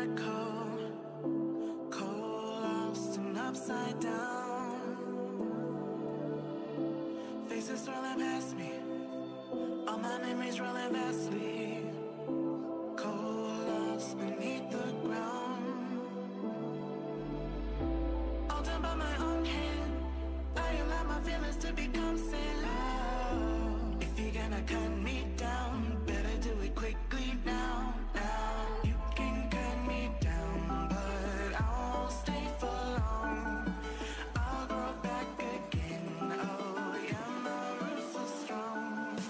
black hole, cold, lost and upside down. Faces rolling past me, all my memories rolling vastly. Cold, lost beneath the ground. All done by my own hand, I allow my feelings to become sand. Oh, if you're gonna cut me down, better do it quickly now. You can cut me down, but I won't stay for long. I'll grow back again. Oh yeah, my roots are strong.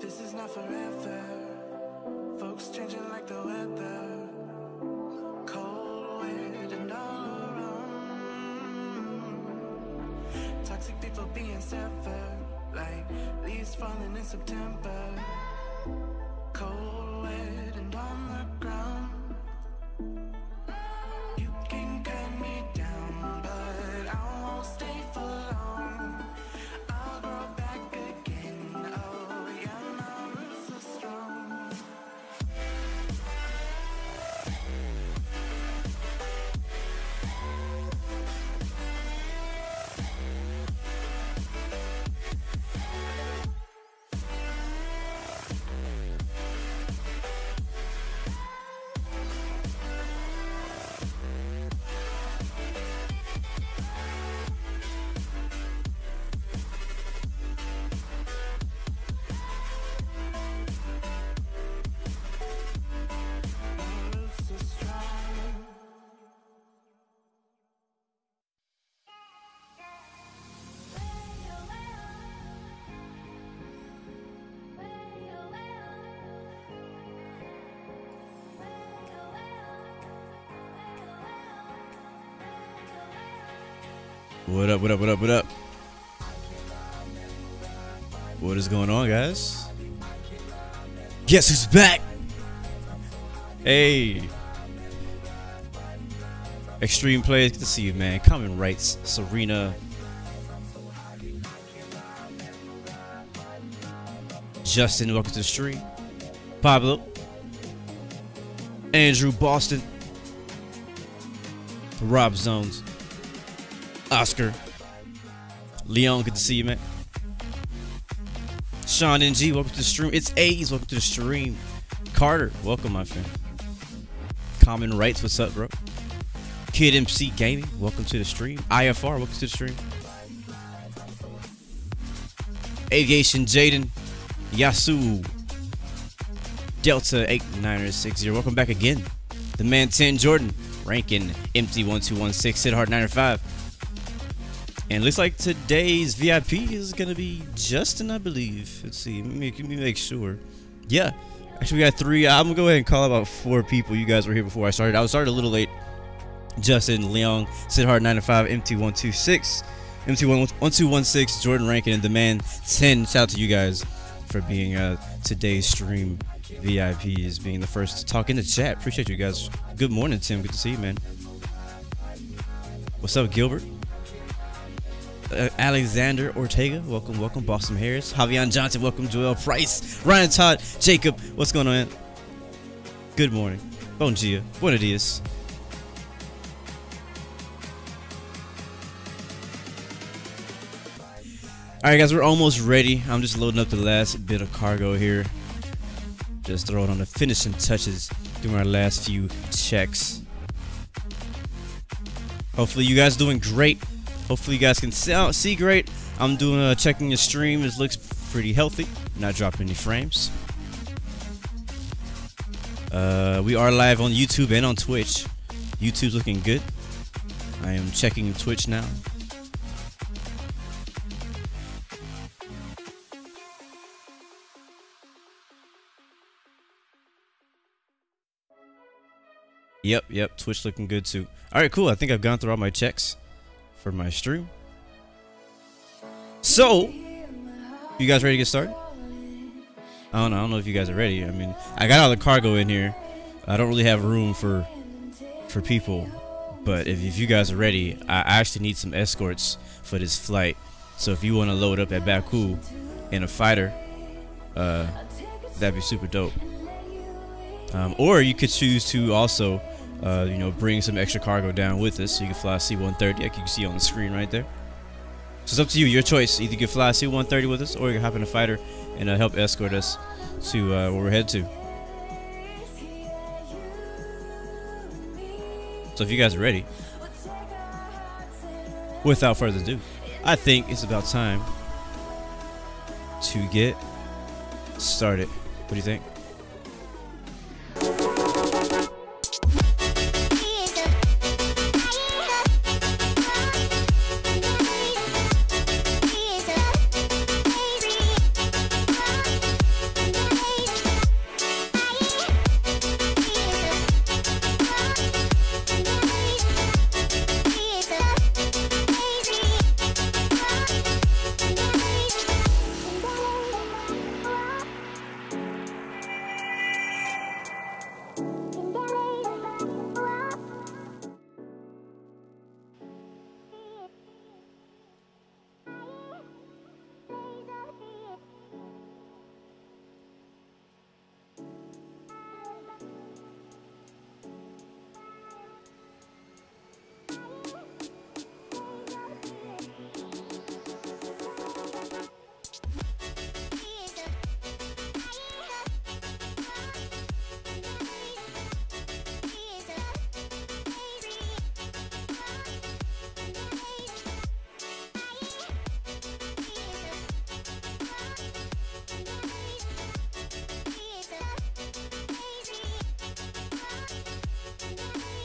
This is not forever. Folks changing like the weather. Cold, wet, and all around. Toxic people being severed, like leaves falling in September. Cold, wet, and on the ground. You can cut me down, but I won't stay for long. I'll grow back again. Oh yeah, my roots are strong. What up, what up, what up, what up? What is going on, guys? Guess who's back? Hey. Extreme Plays, good to see you, man. Common Rights, Serena. Justin, welcome to the stream. Pablo. Andrew, Boston. Rob Zones. Oscar. Leon, good to see you, man. Sean NG, welcome to the stream. It's A's, welcome to the stream. Carter, welcome, my friend. Common Rights, what's up, bro? Kid MC Gaming, welcome to the stream. IFR, welcome to the stream. Aviation Jaden. Yasu. Delta 8960, welcome back again. The man 10 Jordan. Rankin Empty 1216, Sid Hard 95. And it looks like today's VIP is gonna be Justin, I believe. Let's see. Let me make sure. Yeah, actually we got 3. I'm gonna go ahead and call about 4 people. You guys were here before I started. I started a little late. Justin, Leon, Sid Hard 95, MT126, MT1216, Jordan Rankin, and the man 10. Shout out to you guys for being today's stream VIPs, being the first to talk in the chat. Appreciate you guys. Good morning, Tim. Good to see you, man. What's up, Gilbert? Alexander Ortega, welcome, welcome. Boston Harris, Javion Johnson, welcome. Joel Price, Ryan Todd, Jacob, what's going on? Good morning. Bon dia, buenos dias. All right, guys, we're almost ready. I'm just loading up the last bit of cargo here. Just throwing on the finishing touches, doing our last few checks. Hopefully you guys doing great. Hopefully you guys can see great. I'm doing checking the stream. It looks pretty healthy. Not dropping any frames. We are live on YouTube and on Twitch. YouTube's looking good. I am checking Twitch now. Yep, Twitch looking good too. Alright, cool. I think I've gone through all my checks for my stream. So, you guys ready to get started? I don't know if you guys are ready. I mean, I got all the cargo in here. I don't really have room for people. But if you guys are ready, I actually need some escorts for this flight. So if you want to load up at Baku in a fighter, that'd be super dope. Or you could choose to also, you know, bring some extra cargo down with us, so you can fly C-130, like you can see on the screen right there. So it's up to you, your choice. Either you can fly C-130 with us, or you can hop in a fighter and help escort us to where we're headed to. So if you guys are ready, without further ado, I think it's about time to get started. What do you think?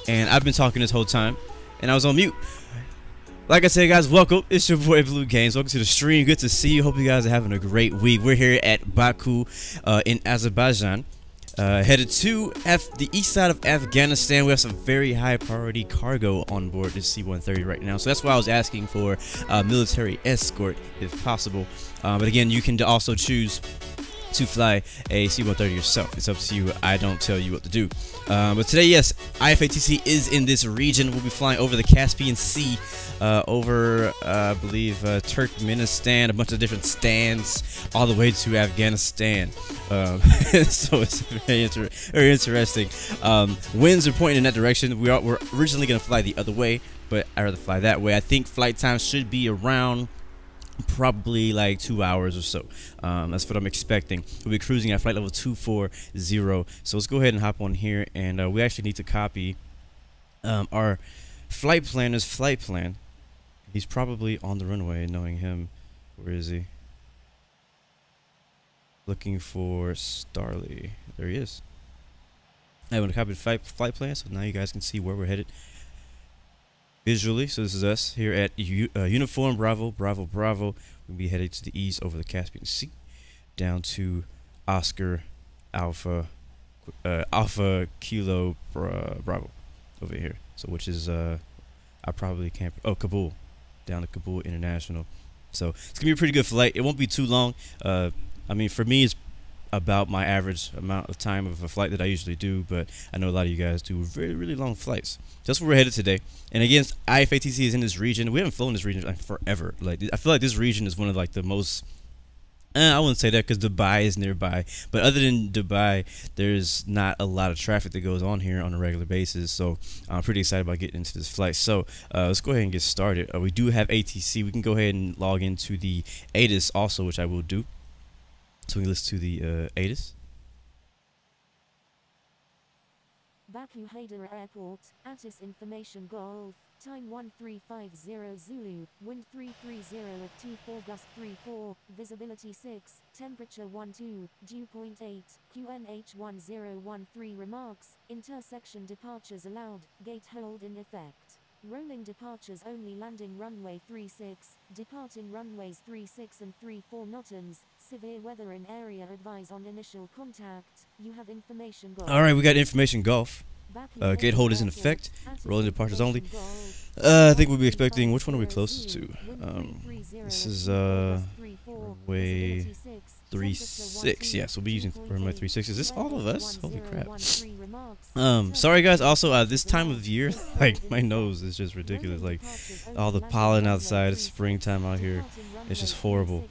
And I've been talking this whole time, and I was on mute. Like I said, guys, welcome. It's your boy Blue Games. Welcome to the stream. Good to see you. Hope you guys are having a great week. We're here at Baku in Azerbaijan, headed to the east side of Afghanistan. We have some very high priority cargo on board this C-130 right now. So that's why I was asking for military escort if possible. But again, you can also choose to fly a C-130 yourself. It's up to you. I don't tell you what to do. But today, yes, IFATC is in this region. We'll be flying over the Caspian Sea, over, I believe, Turkmenistan, a bunch of different stands, all the way to Afghanistan. So it's very interesting. Winds are pointing in that direction. We're originally going to fly the other way, but I'd rather fly that way. I think flight time should be around probably like 2 hours or so. That's what I'm expecting. We'll be cruising at flight level 240. So let's go ahead and hop on here, and we actually need to copy our flight planner's flight plan. He's probably on the runway, knowing him. Where is he? Looking for Starly. There he is. I want to copy the flight plan, so now you guys can see where we're headed visually. So this is us here at Uniform Bravo. We'll be headed to the east over the Caspian Sea, down to Oscar Alpha Kilo Bravo over here. So which is I probably can't. Oh, Kabul, down to Kabul International. So it's gonna be a pretty good flight. It won't be too long. I mean, for me, it's about my average amount of time of a flight that I usually do, but I know a lot of you guys do really long flights. That's where we're headed today. And again, IFATC is in this region. We haven't flown this region like forever. Like, I feel like this region is one of like the most, I wouldn't say that because Dubai is nearby, but other than Dubai, there's not a lot of traffic that goes on here on a regular basis. So I'm pretty excited about getting into this flight. So let's go ahead and get started. We do have ATC. We can go ahead and log into the ATIS also, which I will do. So we listen to the ATIS. Baku Haidar Airport, Atis Information Golf, time 1350 Zulu, wind 330 at 24 gust 34, visibility 6, temperature 12, dew point 8, QNH 1013 remarks, intersection departures allowed, gate hold in effect. Rolling departures only, landing runway 36, departing runways 36 and 34 Notons, severe weather in area, advise on initial contact, you have information golf. Alright, we got information golf. Gate hold is in effect. Rolling departures only. I think we'll be expecting, which one are we closest to? This is runway 36. Yes, we'll be using runway 36. Is this all of us? Holy crap. Sorry guys, also this time of year, like my nose is just ridiculous. Like all the pollen outside, it's springtime out here. It's just horrible.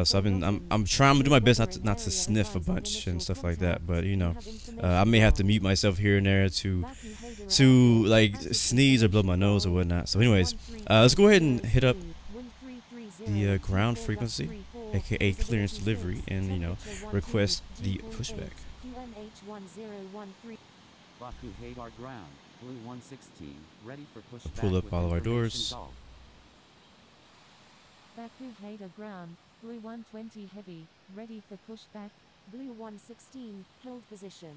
So I'm trying to do my best not to sniff a bunch and stuff like that, but you know, I may have to mute myself here and there to like sneeze or blow my nose or whatnot. So anyways, let's go ahead and hit up the ground frequency, aka clearance delivery, and you know, request the pushback. Baku Haidar ground, Blue 116, ready for pushback. Pull up all of our doors. Baku Haidar ground, Blue 120 heavy, ready for pushback, Blue 116, hold position.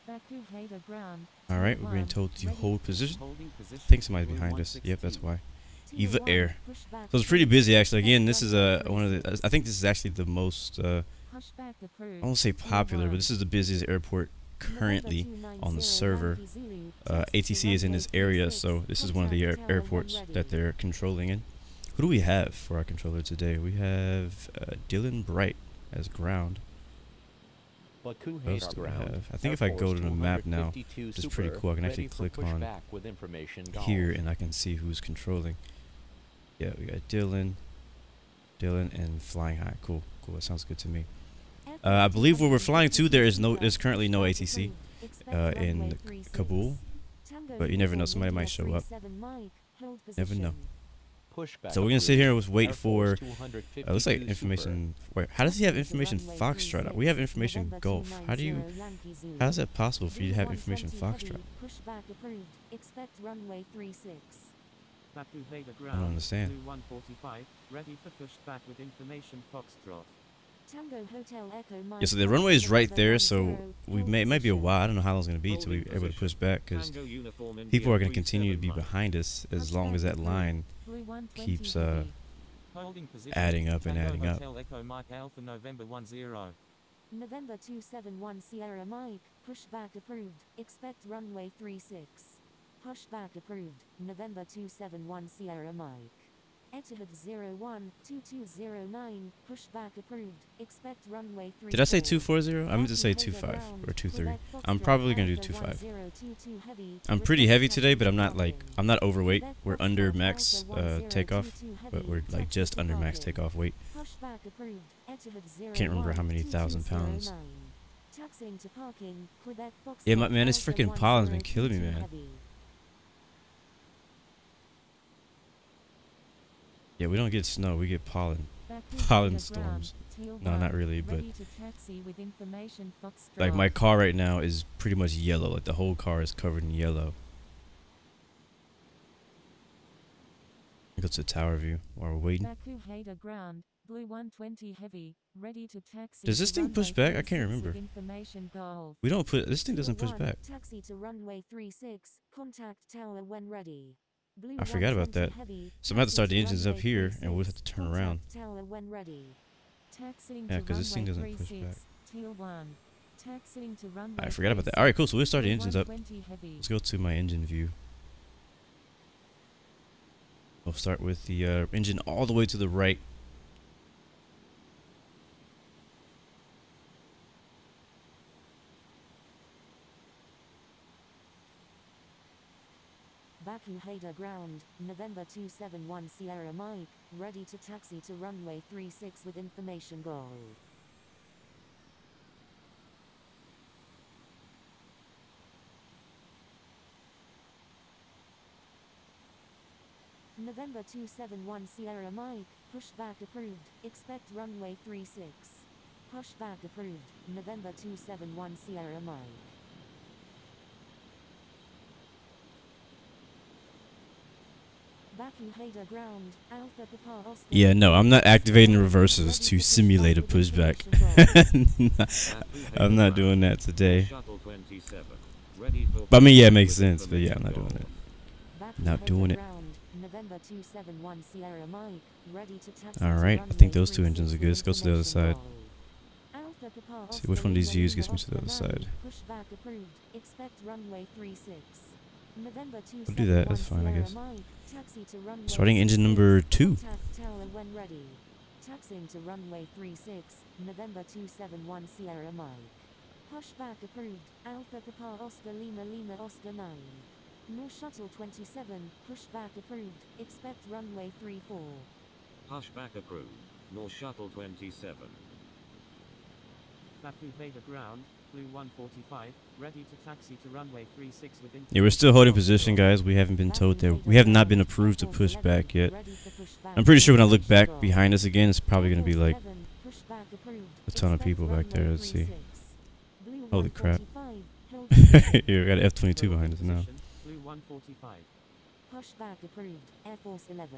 Baku Haidar ground. Alright, we're being told to hold position. I think somebody's behind us. Yep, that's why. Eva Air. So it's pretty busy actually. Again, this is one of the, I think this is actually the most I won't say popular, but this is the busiest airport currently on the server. ATC is in this area, so this is one of the airports that they're controlling in. Who do we have for our controller today? We have Dylan Bright as ground. What else do we have? I think if I go to the map now, it's pretty cool. I can actually click on here and I can see who's controlling. Yeah, we got Dylan, and flying high. Cool, that sounds good to me. I believe where we're flying to, there's currently no ATC in Kabul, but you never know, somebody might show up. Never know. So we're gonna sit here and wait for. Looks like information. Wait, how does he have information Foxtrot? We have information Golf. How is that possible for you to have information Foxtrot? I don't understand. Yeah, so the runway is right there, so it might be a while. I don't know how long it's going to be until we're able to push back, because people are going to continue to be behind us as long as that line keeps adding up and adding up. November 271 Sierra Mike, pushback approved, expect runway 36. Pushback approved, November 271 Sierra Mike. Etihad 012209, pushback approved, expect runway 3. Did I say 240? I meant to say 25 or 23. I'm probably going to do 25. I'm pretty heavy today, but I'm not overweight. We're under max takeoff, but we're like just under max takeoff weight. Can't remember how many thousand pounds. Yeah, man, this freaking pollen's been killing me, man. Yeah, we don't get snow, we get pollen. Pollen storms. No, not really, but like my car right now is pretty much yellow. Like the whole car is covered in yellow. Go to the tower view while we're waiting. Does this thing push back? I can't remember. We don't put. This thing doesn't push back. I forgot about that. So I'm going to have to start the engines up here, and we'll have to turn around. Yeah, because this thing doesn't push back. I forgot about that. Alright, cool. So we'll start the engines up. Let's go to my engine view. We'll start with the engine all the way to the right. Baku Haidar ground, November 271 Sierra Mike, ready to taxi to runway 36 with information Golf. November 271 Sierra Mike, pushback approved, expect runway 36. Pushback approved, November 271 Sierra Mike. Baku Hader ground. Alpha Papa Oscar. Yeah, no, I'm not activating reversers to simulate a pushback. I'm not doing that today. But I mean, yeah, it makes sense. But yeah, I'm not doing it. Not doing it. November 271 Sierra Mike. Ready to taxi. All right, I think those two engines are good. Let's go to the other side. See which one of these views gets me to the other side. Pushback approved. Expect runway 36. November We'll do that. That's fine, I guess. Taxi to runway Starting engine number 2. Contact tower when ready. Taxiing to runway 36. November 271 Sierra Mike. Pushback approved. Alpha Papa Oscar Lima Lima Oscar 9. North Shuttle 27. Pushback approved. Expect runway 34. Pushback approved. North Shuttle 27. Baku Vader ground, Blue 145, ready to taxi to runway 36 within. Yeah, we're still holding position, guys. We haven't been told that we have not been approved to push back yet. I'm pretty sure when I look back behind us again, it's probably going to be like a ton of people back there. Let's see. Holy crap. Yeah, we got an F-22 behind us now. Blue 145. Pushback approved. Air Force 11.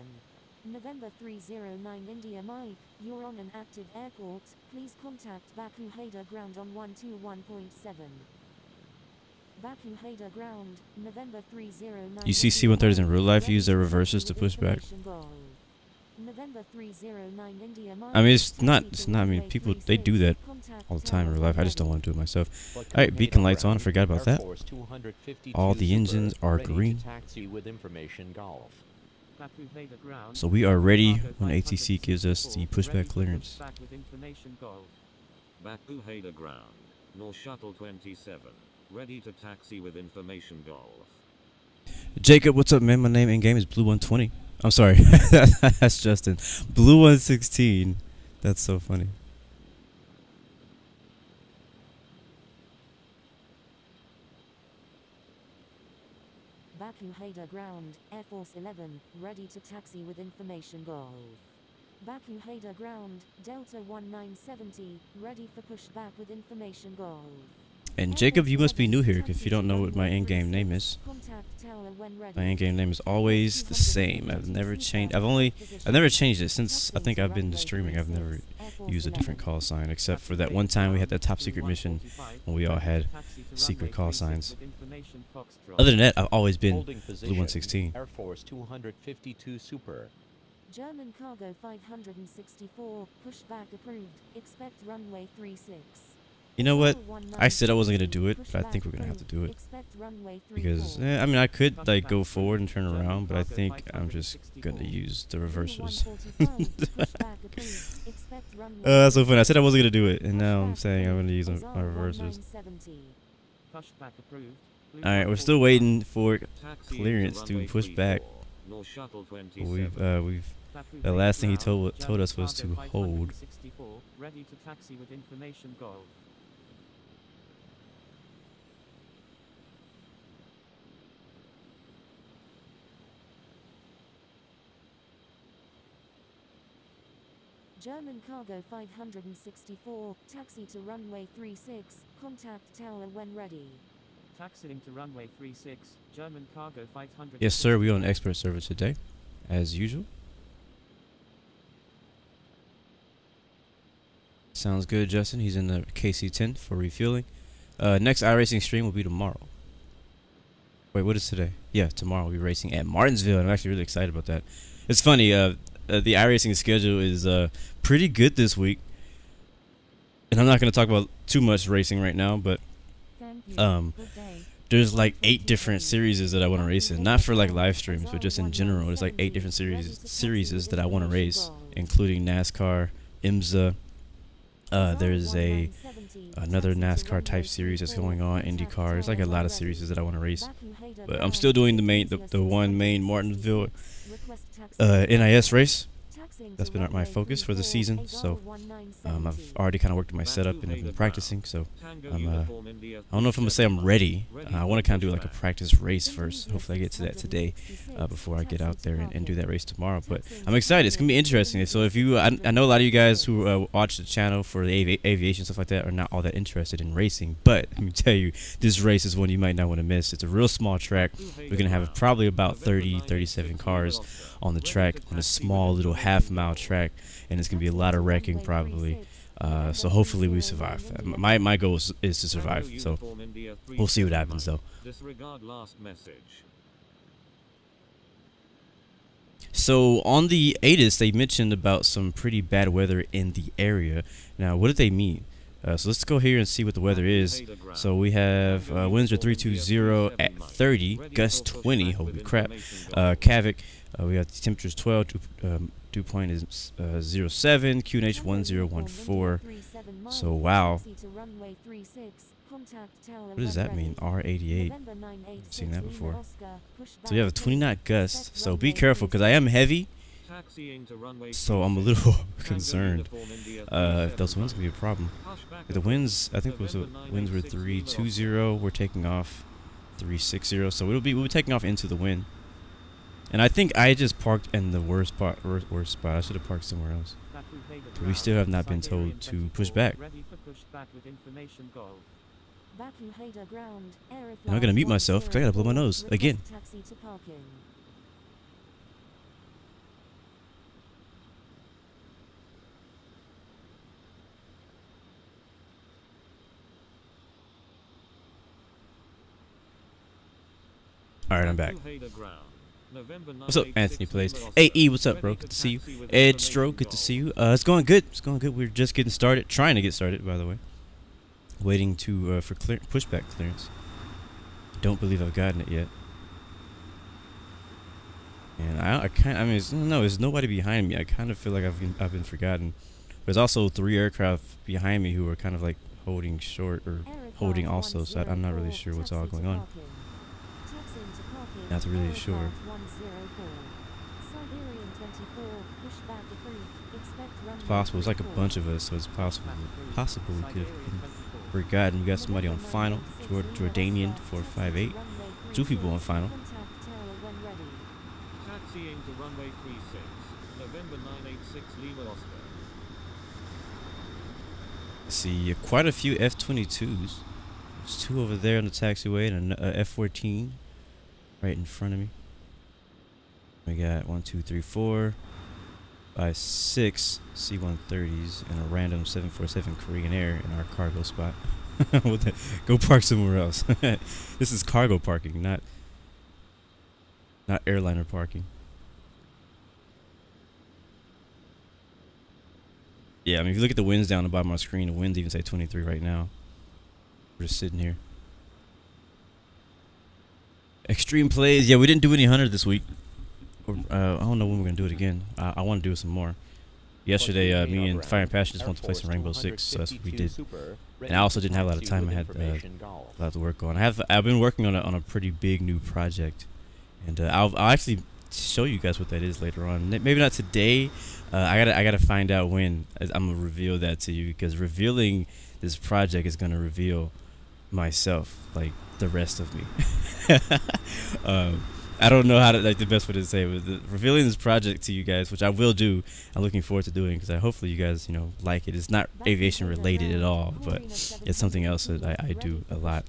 November 309 India Mike, you're on an active airport. Please contact Baku Hader ground on 121.7. Baku Hader ground, November 309. You see C-130s in real life use their reversers to push back. November 309 India Mike. I mean, it's not, I mean, people, they do that all the time in real life. I just don't want to do it myself. Alright, beacon lights on. I forgot about that. All the engines are green. Taxi with information golf. Baku Vader ground. So we are ready when ATC gives us the pushback clearance. Pushback with information golf. Baku Hader ground. North Shuttle 27. Ready to taxi with information golf. Jacob, what's up, man? My name in game is Blue 120. I'm sorry, that's Justin. Blue 116. That's so funny. Baku Hader ground, Air Force 11, ready to taxi with information golf. Baku Hader ground, Delta 1970, ready for pushback with information golf. And Jacob, you must be new here if you don't know what my in-game name is. My in-game name is always the same. I've never changed. I've never changed it since I think I've been streaming. I've never used a different call sign except for that one time we had that top secret mission when we all had secret call signs. Other than that, I've always been Blue 116. Air Force 252 Super. German cargo 564, pushback approved. Expect runway 36. You know what? I said I wasn't gonna do it, but I think we're gonna have to do it because I mean I could like go forward and turn around, but I think I'm just gonna use the reversers. That's so funny. I said I wasn't gonna do it, and now I'm saying I'm gonna use my reversers. Pushback approved. All right, we're still waiting for clearance to push back. North Shuttle we've 27. the last thing he told us was to hold. Ready to taxi with information golf. German cargo 564, taxi to runway 36, contact tower when ready. Taxiing to runway 36, German cargo 500. Yes, sir. We on expert server today, as usual. Sounds good, Justin. He's in the KC-10 for refueling. Next iRacing stream will be tomorrow. Wait, what is today? Yeah, tomorrow we'll be racing at Martinsville. I'm actually really excited about that. It's funny. The iRacing schedule is pretty good this week, and I'm not going to talk about too much racing right now, but there's like 8 different series that I want to race in. Not for like live streams, but just in general. There's like 8 different series that I want to race, including NASCAR, IMSA. There's another NASCAR type series that's going on, IndyCar. There's like a lot of series that I want to race, but I'm still doing the one main Martinsville NIS race. that's been my focus for the season. So I've already kind of worked on my setup and I've been practicing. So I don't know if I'm gonna say I'm ready. I want to kind of do like a practice race first. Hopefully I get to that today before I get out there and do that race tomorrow. But I'm excited. It's gonna be interesting. So if you, I know a lot of you guys who watch the channel for the aviation stuff like that are not all that interested in racing. But let me tell you, this race is one you might not want to miss. It's a real small track. We're gonna have probably about 37 cars on the track on a small little half-mile track, and it's gonna be a lot of wrecking probably. So hopefully we survive. My goal is to survive. So we'll see what happens though. Disregard last message. So on the ATIS, they mentioned about some pretty bad weather in the area. Now, what did they mean? So let's go here and see what the weather is. So we have winds are 320 at 30, gust 20. Holy crap! Kavik, we have the temperatures 12. Dew point is 07. QNH 1014. So wow. What does that mean? R88. I've seen that before. So you have a 20 knot gust. So be careful because I am heavy. So I'm a little concerned if those winds can be a problem. The winds, I think the winds were 320. We're taking off 360. So we'll be taking off into the wind. And I think I just parked in the worst spot. I should have parked somewhere else. But we still have not been told to push back. And I'm gonna mute myself because I gotta blow my nose again. Alright, I'm back. What's up, Anthony Plays? Hey, E, what's up, bro? Good to see you. Ed Stroke, good to see you. It's going good. It's going good. We're just getting started. Trying to get started, by the way. Waiting to for pushback clearance. Don't believe I've gotten it yet. And I mean, there's nobody behind me. I kind of feel like I've been forgotten. There's also 3 aircraft behind me who are kind of like holding short or holding also. So I'm not really sure what's all going on. Not really sure. It's possible. It's like a bunch of us, so it's possible we could have been forgotten. We got somebody on final, Jordanian 458. 2 people on final. Taxiing to runway 36, November 986 Lima Oscar. See, quite a few F-22s. There's 2 over there on the taxiway and an F-14 right in front of me. We got 1, 2, 3, 4, 5, 6 C-130s and a random 747 Korean Air in our cargo spot. Go park somewhere else. This is cargo parking, not airliner parking. Yeah, I mean, if you look at the winds down the bottom of my screen, the winds even say 23 right now. We're just sitting here. Extreme plays. Yeah, we didn't do any 100 this week. I don't know when we're going to do it again. I want to do it some more. Yesterday, me and Fire and Passion just went to play some Rainbow Six, so that's what we did. And I also didn't have a lot of time. I had a lot to work on. I've been working on a pretty big new project. And I'll actually show you guys what that is later on. Maybe not today. I gotta find out when I'm gonna reveal that to you, because revealing this project is gonna reveal myself, like the rest of me. I don't know how to, like, the best way to say it, but revealing this project to you guys, which I will do. I'm looking forward to doing, because hopefully you guys, like it. It's not aviation related at all, but it's something else that I do a lot.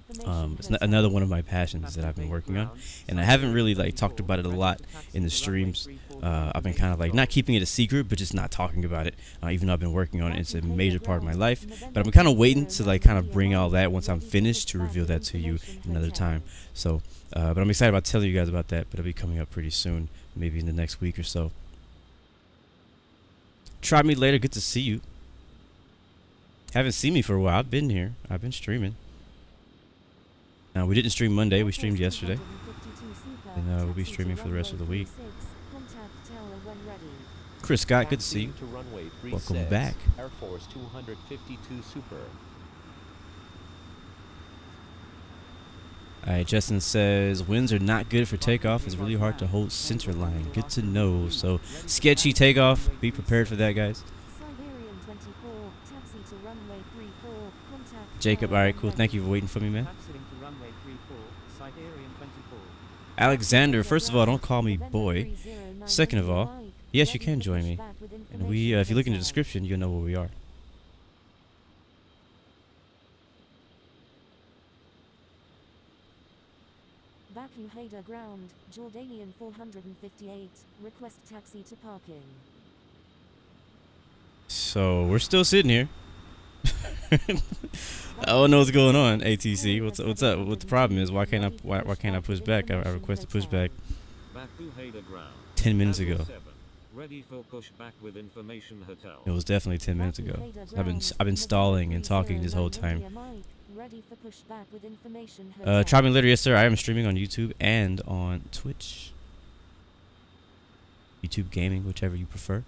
It's another one of my passions that I've been working on, and I haven't really talked about it a lot in the streams. I've been kind of not keeping it a secret, but just not talking about it. Even though I've been working on it, it's a major part of my life. But I'm kind of waiting to kind of bring all that once I'm finished to reveal that to you another time. So. But I'm excited about telling you guys about that, but it'll be coming up pretty soon, maybe in the next week or so. Try me later. Good to see you. Haven't seen me for a while. I've been here. I've been streaming. Now, we didn't stream Monday. We streamed yesterday. And we'll be streaming for the rest of the week. Chris Scott, good to see you. Welcome back. Air Force 252 Super. Alright, Justin says winds are not good for takeoff. It's really hard to hold center line. Good to know. So sketchy takeoff. Be prepared for that, guys. Siberian 24, taxi to runway 34, contact Jacob, alright, cool. Thank you for waiting for me, man. Taxiing to runway 34, Siberian 24. Alexander, first of all, don't call me boy. Second of all, yes, you can join me. And we, if you look in the description, you'll know where we are. Baku Haida ground, Jordanian 458, request taxi to parking. So we're still sitting here. I don't know what's going on, ATC. What's up? What the problem is? Why can't I push back? I requested pushback Baku Haida ground. 10 minutes ago. 7. Ready for pushback with information hotel. It was definitely 10 minutes ago. I've been stalling and talking this whole time. Ready for pushback with information Try me later, yes sir. I am streaming on YouTube and on Twitch. YouTube gaming, whichever you prefer.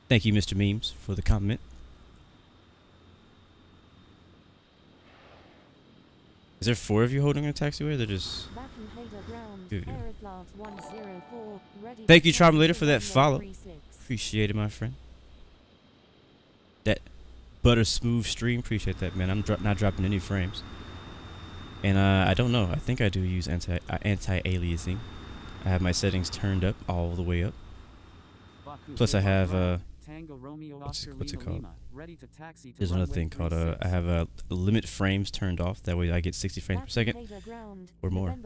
Thank you, Mr. Memes, for the compliment. Is there 4 of you holding a taxiway? They're just... Thank you, Tromulator, for that follow. Appreciate it, my friend. That butter smooth stream. Appreciate that, man. I'm not dropping any frames. And I don't know. I think I do use anti-aliasing. I have my settings turned up all the way up. Plus I have what's it called? There's another thing called I have limit frames turned off. That way I get 60 frames per second or more.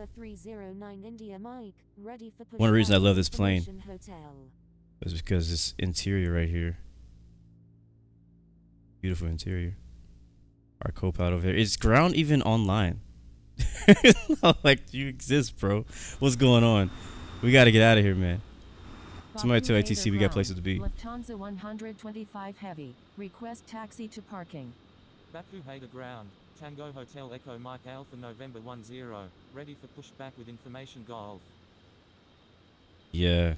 One reason I love this plane is because this interior right here. Beautiful interior. Our co-pilot over here. Is ground even online? Like, you exist, bro. What's going on? We gotta get out of here, man. Somebody tell ATC we got places to be. Lufthansa 125 Heavy. Request taxi to parking. Baku Haida ground, Tango Hotel Echo Mike Alpha November 10. Ready for pushback with information Golf. Yeah.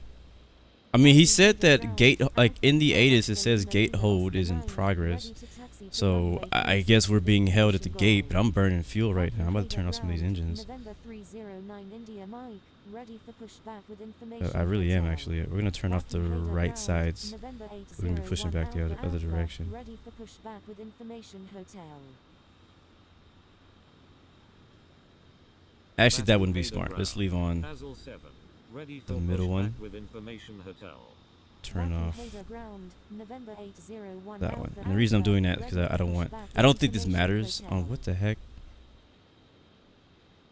I mean, he said that gate, like in the ATIS, it says gate hold is in progress. So I guess we're being held at the gate, but I'm burning fuel right now. I'm about to turn off some of these engines. I really am, actually. We're going to turn off the right sides. We're going to be pushing back the other direction. Actually, that wouldn't be smart. Let's leave on the middle one. Turn off that one. And the reason I'm doing that is because I don't think this matters on what the heck.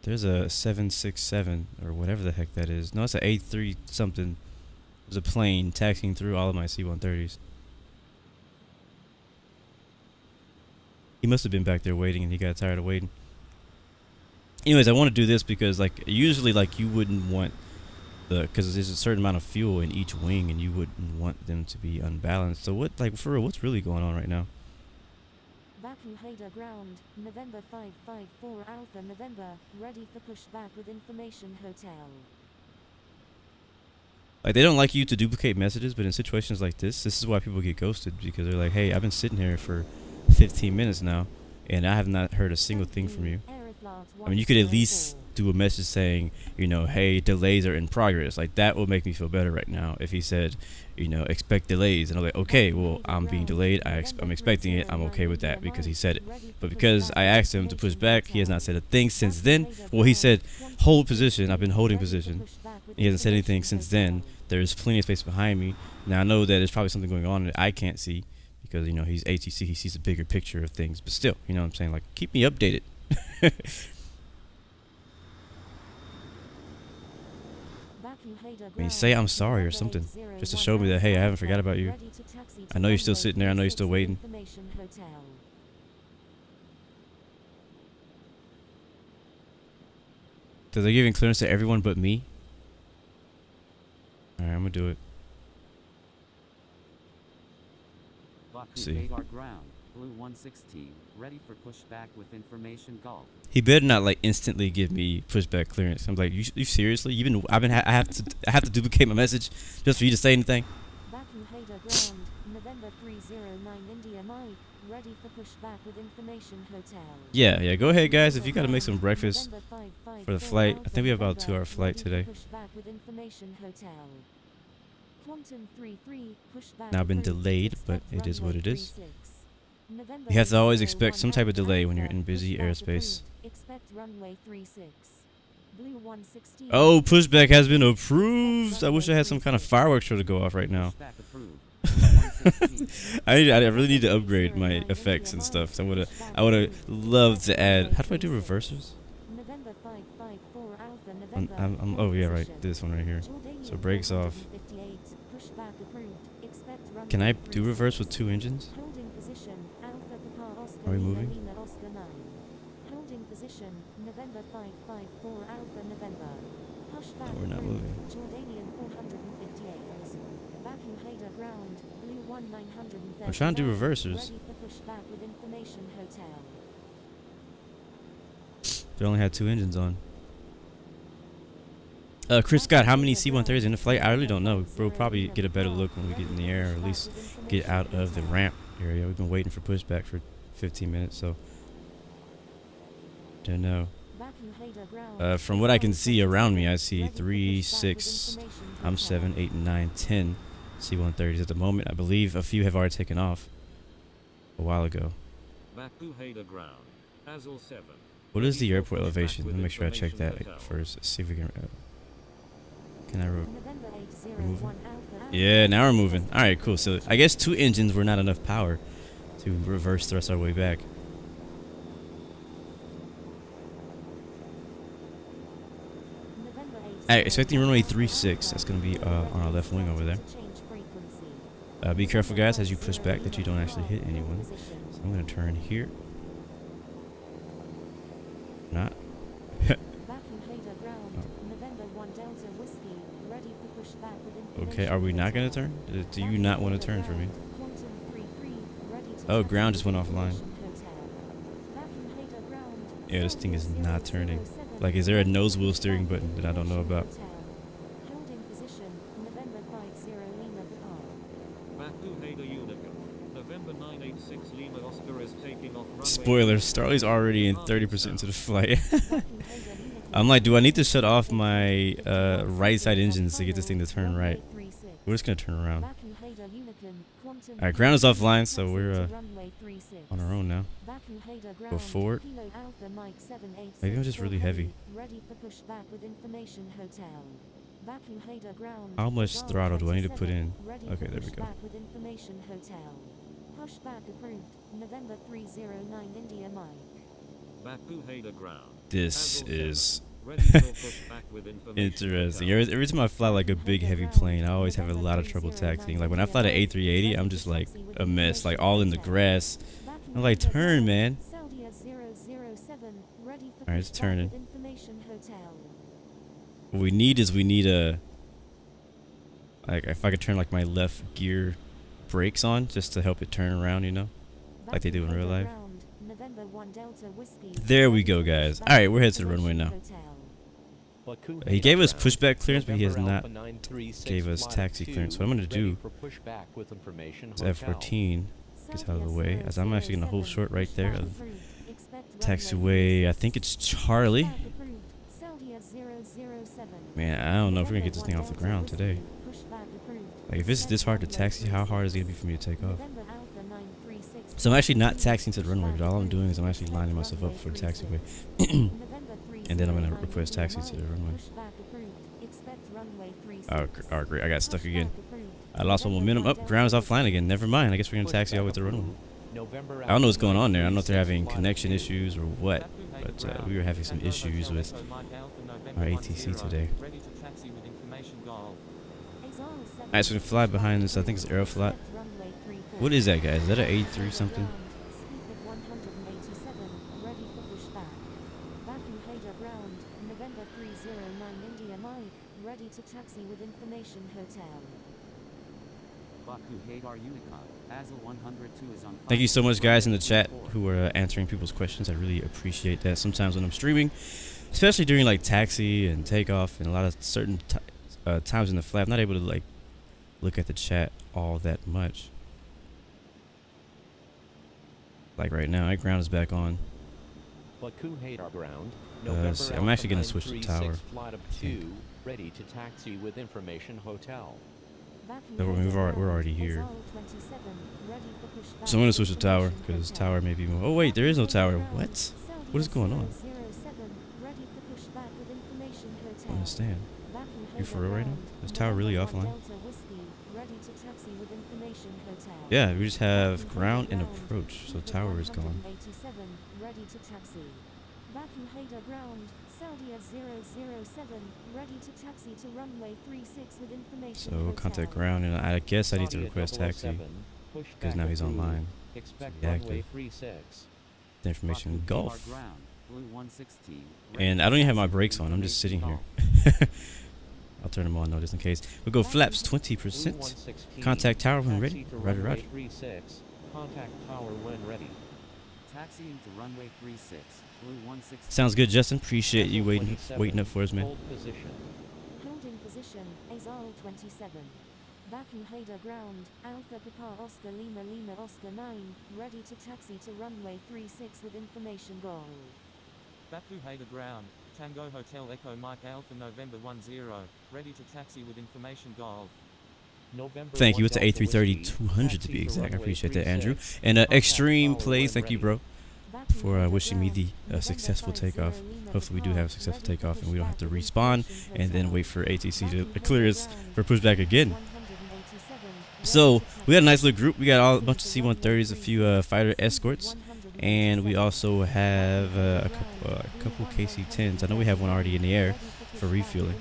There's a 767 or whatever the heck that is. No, it's an A3 something. There's a plane taxiing through all of my C-130s. He must have been back there waiting and he got tired of waiting. Anyways, I want to do this because, like, usually, like, you wouldn't want because there's a certain amount of fuel in each wing and you wouldn't want them to be unbalanced. So what, like, for real, what's really going on right now? Baku Haida ground, November 554 Alpha November, ready for pushback with information hotel. Like, they don't like you to duplicate messages, but in situations like this is why people get ghosted, because they're like, hey, I've been sitting here for 15 minutes now and I have not heard a single thing from you. I mean, you could at least do a message saying, you know, hey, delays are in progress. Like, that would make me feel better right now if he said, you know, expect delays. And I'm like, okay, well, I'm being delayed. I'm expecting it. I'm okay with that because he said it. But because I asked him to push back, he has not said a thing since then. Well, he said, hold position. I've been holding position. He hasn't said anything since then. There's plenty of space behind me. Now, I know that there's probably something going on that I can't see because, you know, he's ATC. He sees a bigger picture of things. But still, you know what I'm saying? Like, keep me updated. I mean, say I'm sorry or something, just to show me that, hey, I haven't forgot about you. I know you're still sitting there. I know you're still waiting. So they're giving clearance to everyone but me? Alright, I'm gonna do it. Let's see. Blue 116, ready for pushback with information Golf. He better not, like, instantly give me pushback clearance. I'm like, you seriously? I have to duplicate my message just for you to say anything. Baku Haida ground, November 309 India Mike, Ready for pushback with information hotel. Yeah. Go ahead, guys. If you gotta make some breakfast November 554 for the flight, I think we have about a Alpha 2-hour flight Ready for today. pushback with information hotel. Quantum 33 pushback Now been approved. delayed, but Expect it is what runway it is. 36. November You have to always 801 expect some type of delay when you're in Alpha, busy pushback airspace. approved. Expect runway 36. Blue 116. Oh, pushback has been approved. I wish I had some kind of fireworks show to go off right now. Pushback approved. Blue 116. I really need to upgrade my effects and stuff. So I would have loved to add. How do I do reversers? November 554 Alpha November. Oh yeah, right. This one right here. So brakes off. 458, pushback approved. Expect runway Can I do 36. reverse with 2 engines? Holding position Alpha Papa Oscar Are we Lima moving? Lima Oscar 9. Holding position November 554 Alpha November. Pushback No, we're not approved. moving. Jordanian 458. Baku Haida ground Blue 1930. I'm trying to do reversers. Ready for pushback with information hotel. They only had 2 engines on. Chris Scott, how many C-130s in the flight? I really don't know. We'll probably get a better look when we get in the air, or at least get out of the ramp area. We've been waiting for pushback for 15 minutes, so don't know. Baku Haida ground. From what I can see around me, I see 3, 6, I'm 7, 8, 9, 10 C-130s at the moment. I believe a few have already taken off a while ago. Baku Haida ground. Azul 7. What is the Ready for airport pushback elevation? with Let me make sure I check that information hotel. first. See if we can. Can I? November 801 Alpha. Yeah, now we're moving. All right, cool. So I guess 2 engines were not enough power to reverse thrust our way back. November 8 All right, expecting runway 36. That's gonna be on our left wing over there. Change frequency. Be careful, guys, as you push back that you don't actually hit anyone. So I'm gonna turn here. Not. Baku Haida ground. November 1 Delta Whiskey. Ready for pushback with information. Okay, are we not gonna turn? Do you not want to turn for me? Quantum 33, ready to Oh, taxi ground just went with offline. information hotel. Baku Haida ground. Yeah, this thing is not turning. 007, Like, is there a nose wheel steering button that I don't know about? hotel. Holding position. November 50 Lima Papa. Baku Haida Unicum. November 986 Lima Oscar is taking off runway. Spoiler, Starley's already in 30% into the flight. Baku Haida Unicum. I'm like, do I need to shut off my right side engines to get this thing to turn Runway right? 36. We're just gonna turn around. Baku Haida Unicum. Quantum Alright, ground is 33, offline, so taxi we're to runway 36. on our own now. Baku Haida Go ground. forward. Kilo Alpha Mike 786 Maybe I'm just really heavy. Ready for pushback with information hotel. Baku Haida ground. How much Gazal throttle do I need to 27, put in? ready Okay, for there we go. pushback with information hotel. Pushback approved. November 309 India Mike. Baku Haida ground. This Azul is 7. Ready for pushback with information interesting. hotel. Every time I fly like a big heavy plane, I always have a lot of trouble taxiing. Like when I fly the A380, I'm just like a mess, like all in the grass. I'm like, turn, man. Saudia 007, ready for Alright, it's pushback turning. with information hotel. What we need a, like, if I could turn like my left gear brakes on just to help it turn around, you know, like they do in real life. Ground, November 1 Delta Whiskey. There we go, guys. All right, we're headed to the runway now. Hotel. Baku He gave us Haida pushback clearance, but he has November not Alpha 936 gave us Flight taxi 2, clearance. So what I'm gonna ready do for pushback with information is hotel. F14 gets out of the way, as I'm actually gonna hold short right there of Approved. Expect taxiway. I think it's Charlie. Pushback approved. Saudia 007. Man, I don't know if we're gonna get this thing off the ground today. Pushback approved. Like, if it's this hard to taxi, how hard is it gonna be for me to take off? November Alpha 936. So I'm actually not taxiing to the runway, but all I'm doing is I'm actually lining myself up for the taxiway. And then I'm gonna request taxi to the runway. Pushback approved. Expect runway 36. Oh, great. I got stuck again. Pushback approved. I lost my momentum. Up, ground is offline again. Never mind. I guess we're gonna taxi all the way to the runway. November I don't know what's going on there. I don't know if they're Alpha having 936 connection Flight 2. issues or what, but we were having some issues with our ATC today. Ready to taxi with information Golf. Alright, so we can fly behind this. I think it's Aeroflot. What is that, guys? Is that an 83 something? Speed at 187, ready for pushback. Baku Haida ground, November 309 India Mike, ready to taxi with information hotel. Baku Haidar Unicom. Azul 102 is on. Thank you so much, guys, in the chat who are answering people's questions. I really appreciate that. Sometimes when I'm streaming, especially during like taxi and takeoff and a lot of certain times in the flight, I'm not able to like look at the chat all that much. Like right now, our ground is back on. Baku Hadar ground. See, I'm actually gonna switch to tower. Flight of 2, ready to taxi with information hotel. So we're already here. So I'm gonna switch to tower because tower may be more. Oh wait, there is no tower. What? What is going on? I don't understand. You for real right now? Is tower really offline? Yeah, we just have ground and approach, so tower is gone. Ready to taxi. Baku Hadar ground, Saudia 007, ready to taxi to runway 36 with information. So contact ground, and I guess I need to request taxi because now he's online. Expect Be runway active. 36. The information Gulf. Ground, Blue 116, And I don't even have my brakes on. I'm just sitting here. I'll turn them on though, just in case. We'll go flaps 20%. Contact tower when ready. Roger, roger. 36. Contact tower when ready. taxiing to runway 36, Blue 116. Sounds good, Justin. Appreciate you waiting up for us, man. Hold position. Holding position, Azal 27. Baku Hadar ground, Alpha Papa Oscar Lima Lima Oscar 9, ready to taxi to runway 36 with information Golf. Baku Hadar ground, Tango Hotel Echo Mike Alpha November 10, ready to taxi with information Golf. November Thank you. 1 It's a Delta A330 Whiskey. 200 to Taxi be exact. I runway appreciate that, 36. Andrew. And Extreme Contact Plays, tower thank when you, bro, Baku for Hadar wishing me ground, the successful November 50 takeoff. Lima Hopefully we do Papa, have a successful ready to takeoff and we don't have to push back with respawn information and then hotel. wait for ATC to Baku clear Hadar us ground, for pushback again. 187, So ready to we got a nice taxi little group. We got a bunch of to runway C-130s, a few 36 fighter escorts, and we 187. also have a couple KC-10s. I know we have one already in the air for refueling.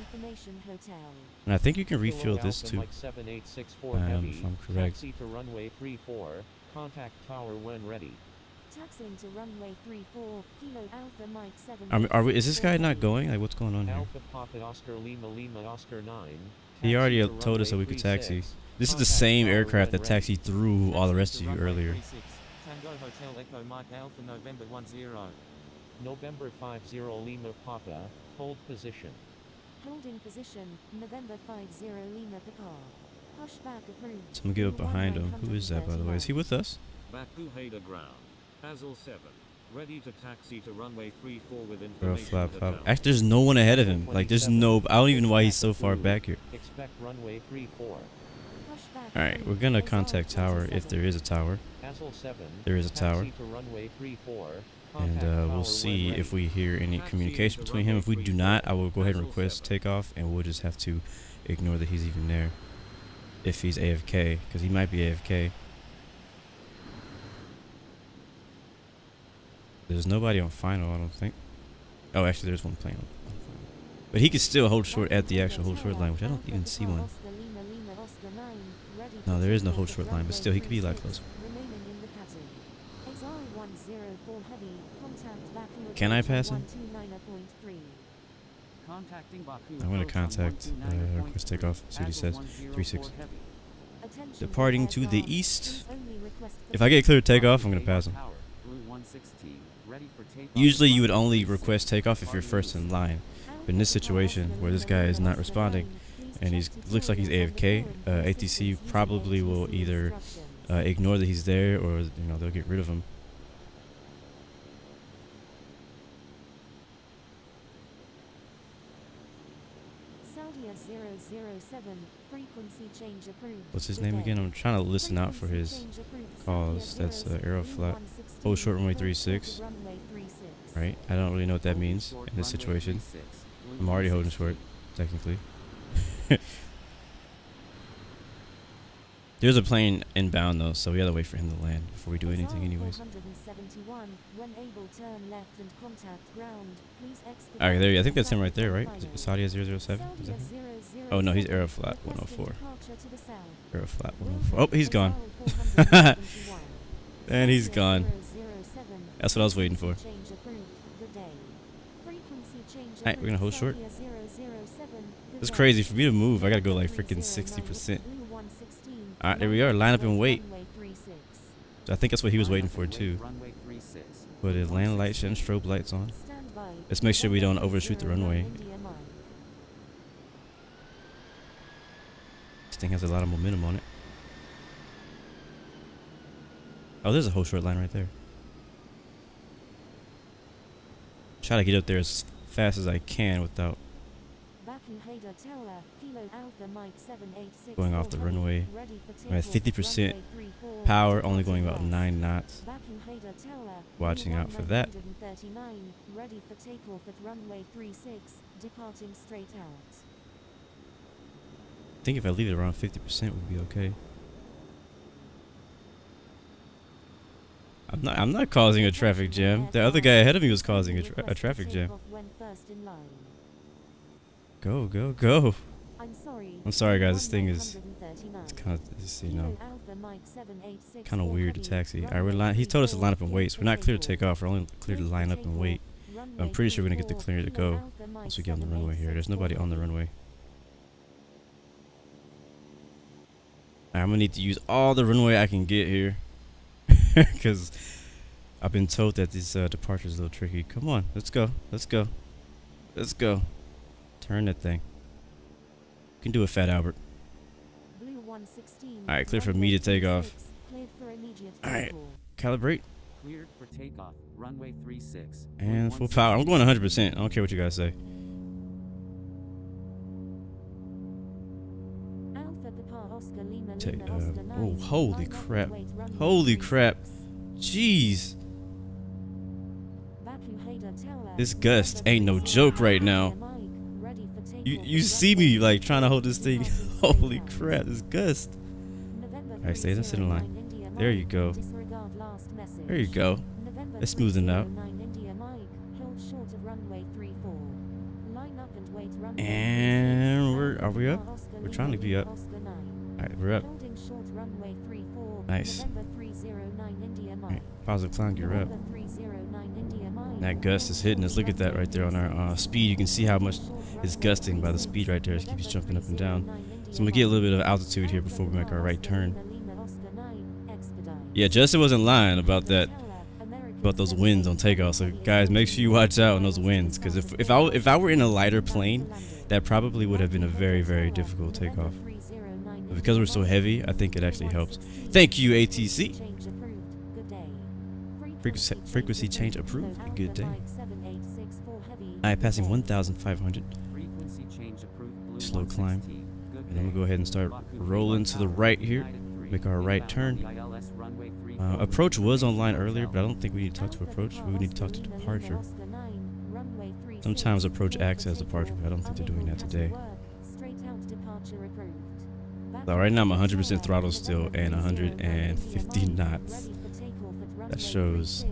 And I think you can refuel Kilo this Alpha too. Mike 7864 heavy. If I'm correct. Taxi to runway 34. Contact tower when ready. Taxiing to runway 34, Kilo Alpha Mike 7. Is this guy not going? Like, what's going on here? Alpha Papa Oscar Lima Lima Oscar 9. He Taxi already to told us that runway we could taxi. 36. This is the Contact same tower aircraft when that ready. taxied through all the rest of you earlier. Tango Hotel Echo Mike Alpha November 10. November 50 Lima Papa. Hold position. Holding position, November 50 Lima Papa. Pushback approved. So I'm gonna get up behind him. Who is that, by the way? Is he with us? Baku Hadar ground. Hazel 7. Ready to taxi to runway 34 with Bro, information flap, hotel. flap. Actually, there's no one ahead of him. Like, there's no. I don't even know why he's so far back here. Expect runway 34. Pushback All right, approved. we're gonna Azal contact tower if 27. there is a tower, Hazel 7. There is a tower. Taxi to runway 34. and Contact tower we'll when see ready. if we hear any communication between him. If we do not, I will go ahead and request takeoff, and we'll just have to ignore that he's even there. If he's AFK, because he might be AFK. There's nobody on final, I don't think. Oh, actually, there's one plane on final. But he could still hold short at the actual hold short line, which I don't even see one. No, there is no hold short line, but still, he could be a lot closer. Can I pass him? Contacting Baku I'm going to approach on contact 129.3. request takeoff, see what he says. Hazel 36. 104 heavy. Departing to the east. If I get clear takeoff, I'm going to pass him. Tower, Blue 116, ready for takeoff. Usually you would only request takeoff if you're first in line. But in this situation, where this guy is not responding, and he looks like he's AFK, ATC probably will either ignore that he's there, or they'll get rid of him. Saudia 007, frequency change approved. What's his Good name day. again? I'm trying to listen out for Frequency his change approved. calls. Saudia That's 007, Aeroflat. 116, Hold short runway hold 36. short to runway 36. Right? I don't really know what that Holding means short in this runway situation. 36, Blue I'm already holding 116. short, technically. There's a plane inbound though, so we gotta wait for him to land before we do anything anyways. 471, when able turn left and contact ground. Please expedite. Alright, there. I think that's him right there, right? final. Saudia 007? Is that Saudia him? 007, Oh no, he's Aeroflat requesting 104. departure to the south. Aeroflat Will 104. hold Oh, he's gone. Azal 471. And he's Saudia gone. 007, That's what I was waiting for. frequency change approved. Good day. Frequency change Alright, we're gonna hold short. approved. Saudia 007, good It's day. crazy. For me to move, I gotta go like freaking 309 60%. Blue 116, Alright, there we are. Line up and wait. runway 36. I think that's what he was Line waiting up for and wait, too. runway 36, But Blue his land 116. lights and strobe lights on. Stand by. Let's make sure we don't overshoot the runway. India Mike. This thing has a lot of momentum on it. Oh, there's a whole short line right there. try to get up there as fast as I can without going off the runway. I'm at 50% power, only going about 9 knots. Watching out for that. Ready for takeoff at runway 36, departing straight out. I think if I leave it around 50% would be okay. I'm not causing a traffic jam. The other guy ahead of me was causing a traffic jam. Go, go, go. I'm sorry guys, this thing is kind of, you know, kind of weird to taxi. Alright, he told us to line up and wait, so we're not clear to take off, we're only clear to line up and wait. I'm pretty sure we're gonna get the clear to go once we get on the runway here. There's nobody on the runway. I'm gonna need to use all the runway I can get here. Because I've been told that this departure is a little tricky. Come on, let's go, let's go, let's go. Turn that thing. You can do it, Fat Albert. Alright, clear for me to take off. Alright, calibrate. Cleared for takeoff. Runway 36. And full power. I'm going 100%. I don't care what you guys say. Oh, holy crap. Holy crap. Jeez. This gust ain't no joke right now. You see me like trying to hold this thing. Holy crap, this gust. Alright, stay in the center line. There you go. There you go. It's smoothing out. And are we up? We're trying to be up. Alright, we're up. Nice. Right, positive climb, gear up. That gust is hitting us. Look at that right there on our speed. You can see how much it's gusting by the speed right there. It keeps jumping up and down. So I'm gonna get a little bit of altitude here before we make our right turn. Yeah, Justin wasn't lying about that, about those winds on takeoff. So guys, make sure you watch out on those winds, because if I were in a lighter plane, that probably would have been a very, very difficult takeoff. But because we're so heavy, I think it actually helps. Thank you, ATC. Frequency change approved. A good day. Alright, passing 1,500. Slow climb. And then we'll go ahead and start rolling to the right here. Make our right turn. Approach was online earlier, but I don't think we need to talk to approach. We would need to talk to departure. Sometimes approach acts as departure, but I don't think they're doing that today. So right now I'm 100% throttle still and 150 knots. That shows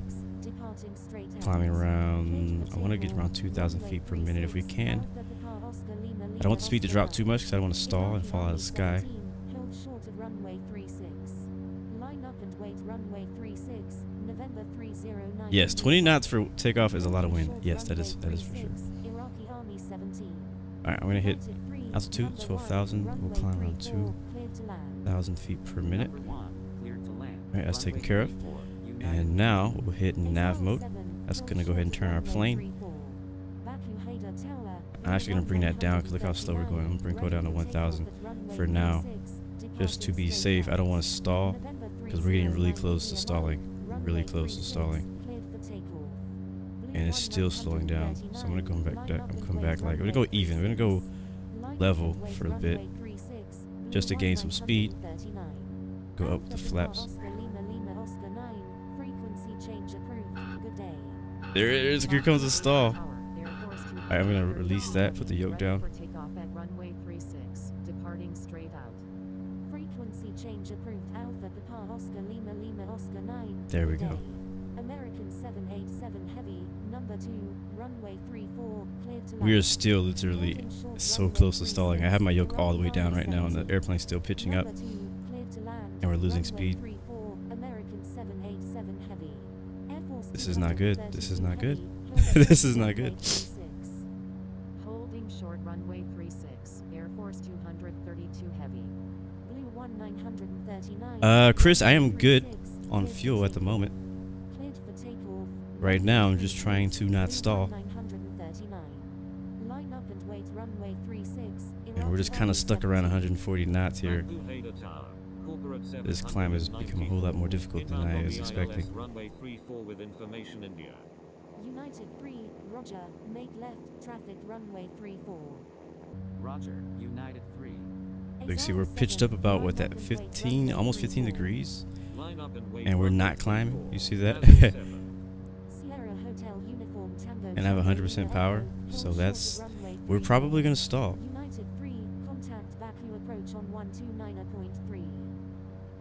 climbing around, I want to get around 2,000 feet per minute if we can. I don't want the speed to drop too much because I don't want to stall and fall out of the sky. Yes, 20 knots for takeoff is a lot of wind. Yes, that is for sure. Alright, I'm going to hit altitude, 12,000. We'll climb around 2,000 feet per minute. Alright, that's taken care of. And now we'll hit nav mode. That's going to go ahead and turn our plane. I'm actually going to bring that down because look how slow we're going. I'm going to go down to 1,000 for now. Just to be safe, I don't want to stall because we're getting really close to stalling. Really close to stalling. And it's still slowing down. So I'm going to come back. Like, we're going to go even. We're going to go level for a bit. Just to gain some speed. Go up the flaps. There it is. Here comes the stall. Alright, I'm gonna release that. Put the yoke down. There we go. We are still literally so close to stalling. I have my yoke all the way down right now, and the airplane's still pitching up, and we're losing speed. This is not good. This is not good. This is not good. Holding short runway 36, Air Force 232 heavy. Blue 1939. Chris, I am good on fuel at the moment. Right now, I'm just trying to not stall. And we're just kind of stuck around 140 knots here. This climb has become a whole lot more difficult than I was expecting. Roger, make left, traffic runway 34. Roger, United 3. You see, we're pitched up about what, that 15, almost 15 degrees, Line up and wait. and we're runway not climbing. 34. You see that? Level 7. Sierra Hotel Uniform Tango And I have Tango 100% Lima power, Echo, so hold that's, short at runway we're 34. probably gonna stall. United 3, contact Baku approach on 129.3.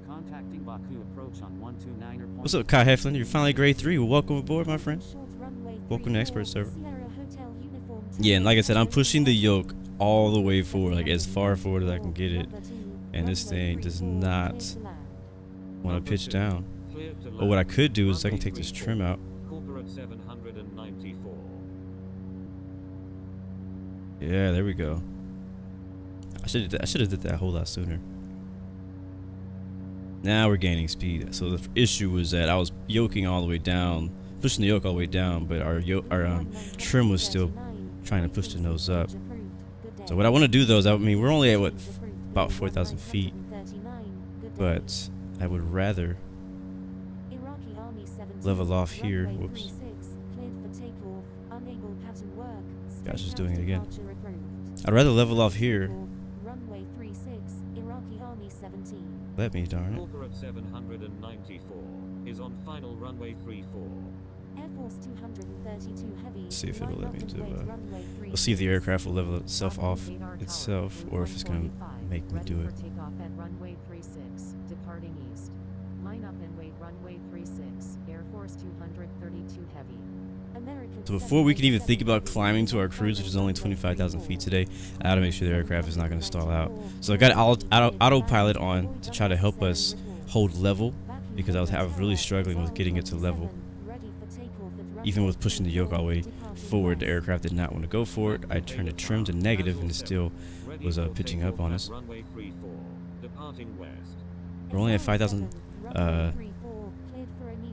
Contacting Baku approach on 129er. What's up, Kai Heflin? You're finally grade 3. Well, welcome aboard, my friend. Short runway Welcome to 34, Expert Server. Sierra Hotel Uniform Yeah, and like I said, I'm Tango pushing the Tango yoke all the way forward, like as far forward as I can get it. Number 2, And this runway thing does 34, not clear to land. want to pitch down. Clear to But what I land. could do is I can Runway take this 34. trim out. Corporate 794. Yeah, there we go. I should have did that a whole lot sooner. Now we're gaining speed. So the issue was that I was yoking all the way down, pushing the yoke all the way down, but our trim was still trying to push the nose up. So what I want to do though is, I mean, we're only at what, about 4,000 feet, but I would rather level off here. Whoops. Gosh, just doing it again. I'd rather level off here. Runway 36, Iraqi Army 17. Let me, darn it. Corporate 794 is on final runway 34. Air Force 232 heavy. Let's see if it'll line let up me and do, wait, we'll runway see if the 36. aircraft will level itself off itself, or if it's gonna make me do it. For takeoff at runway 36, departing east. Line up and wait runway 36, Air Force 232 heavy. American So before we can even 787 think about heavy, climbing to our cruise, which is only 25,000 feet today, I gotta make sure the aircraft is not gonna stall out. So I got autopilot on to try to help us hold level, because I was really struggling with getting it to level. Even with pushing the yoke all the way forward, the aircraft did not want to go for it. I turned the trim to negative, and it still Ready was for pitching takeoff up on at us. Runway 34. Departing west. We're only at 5,000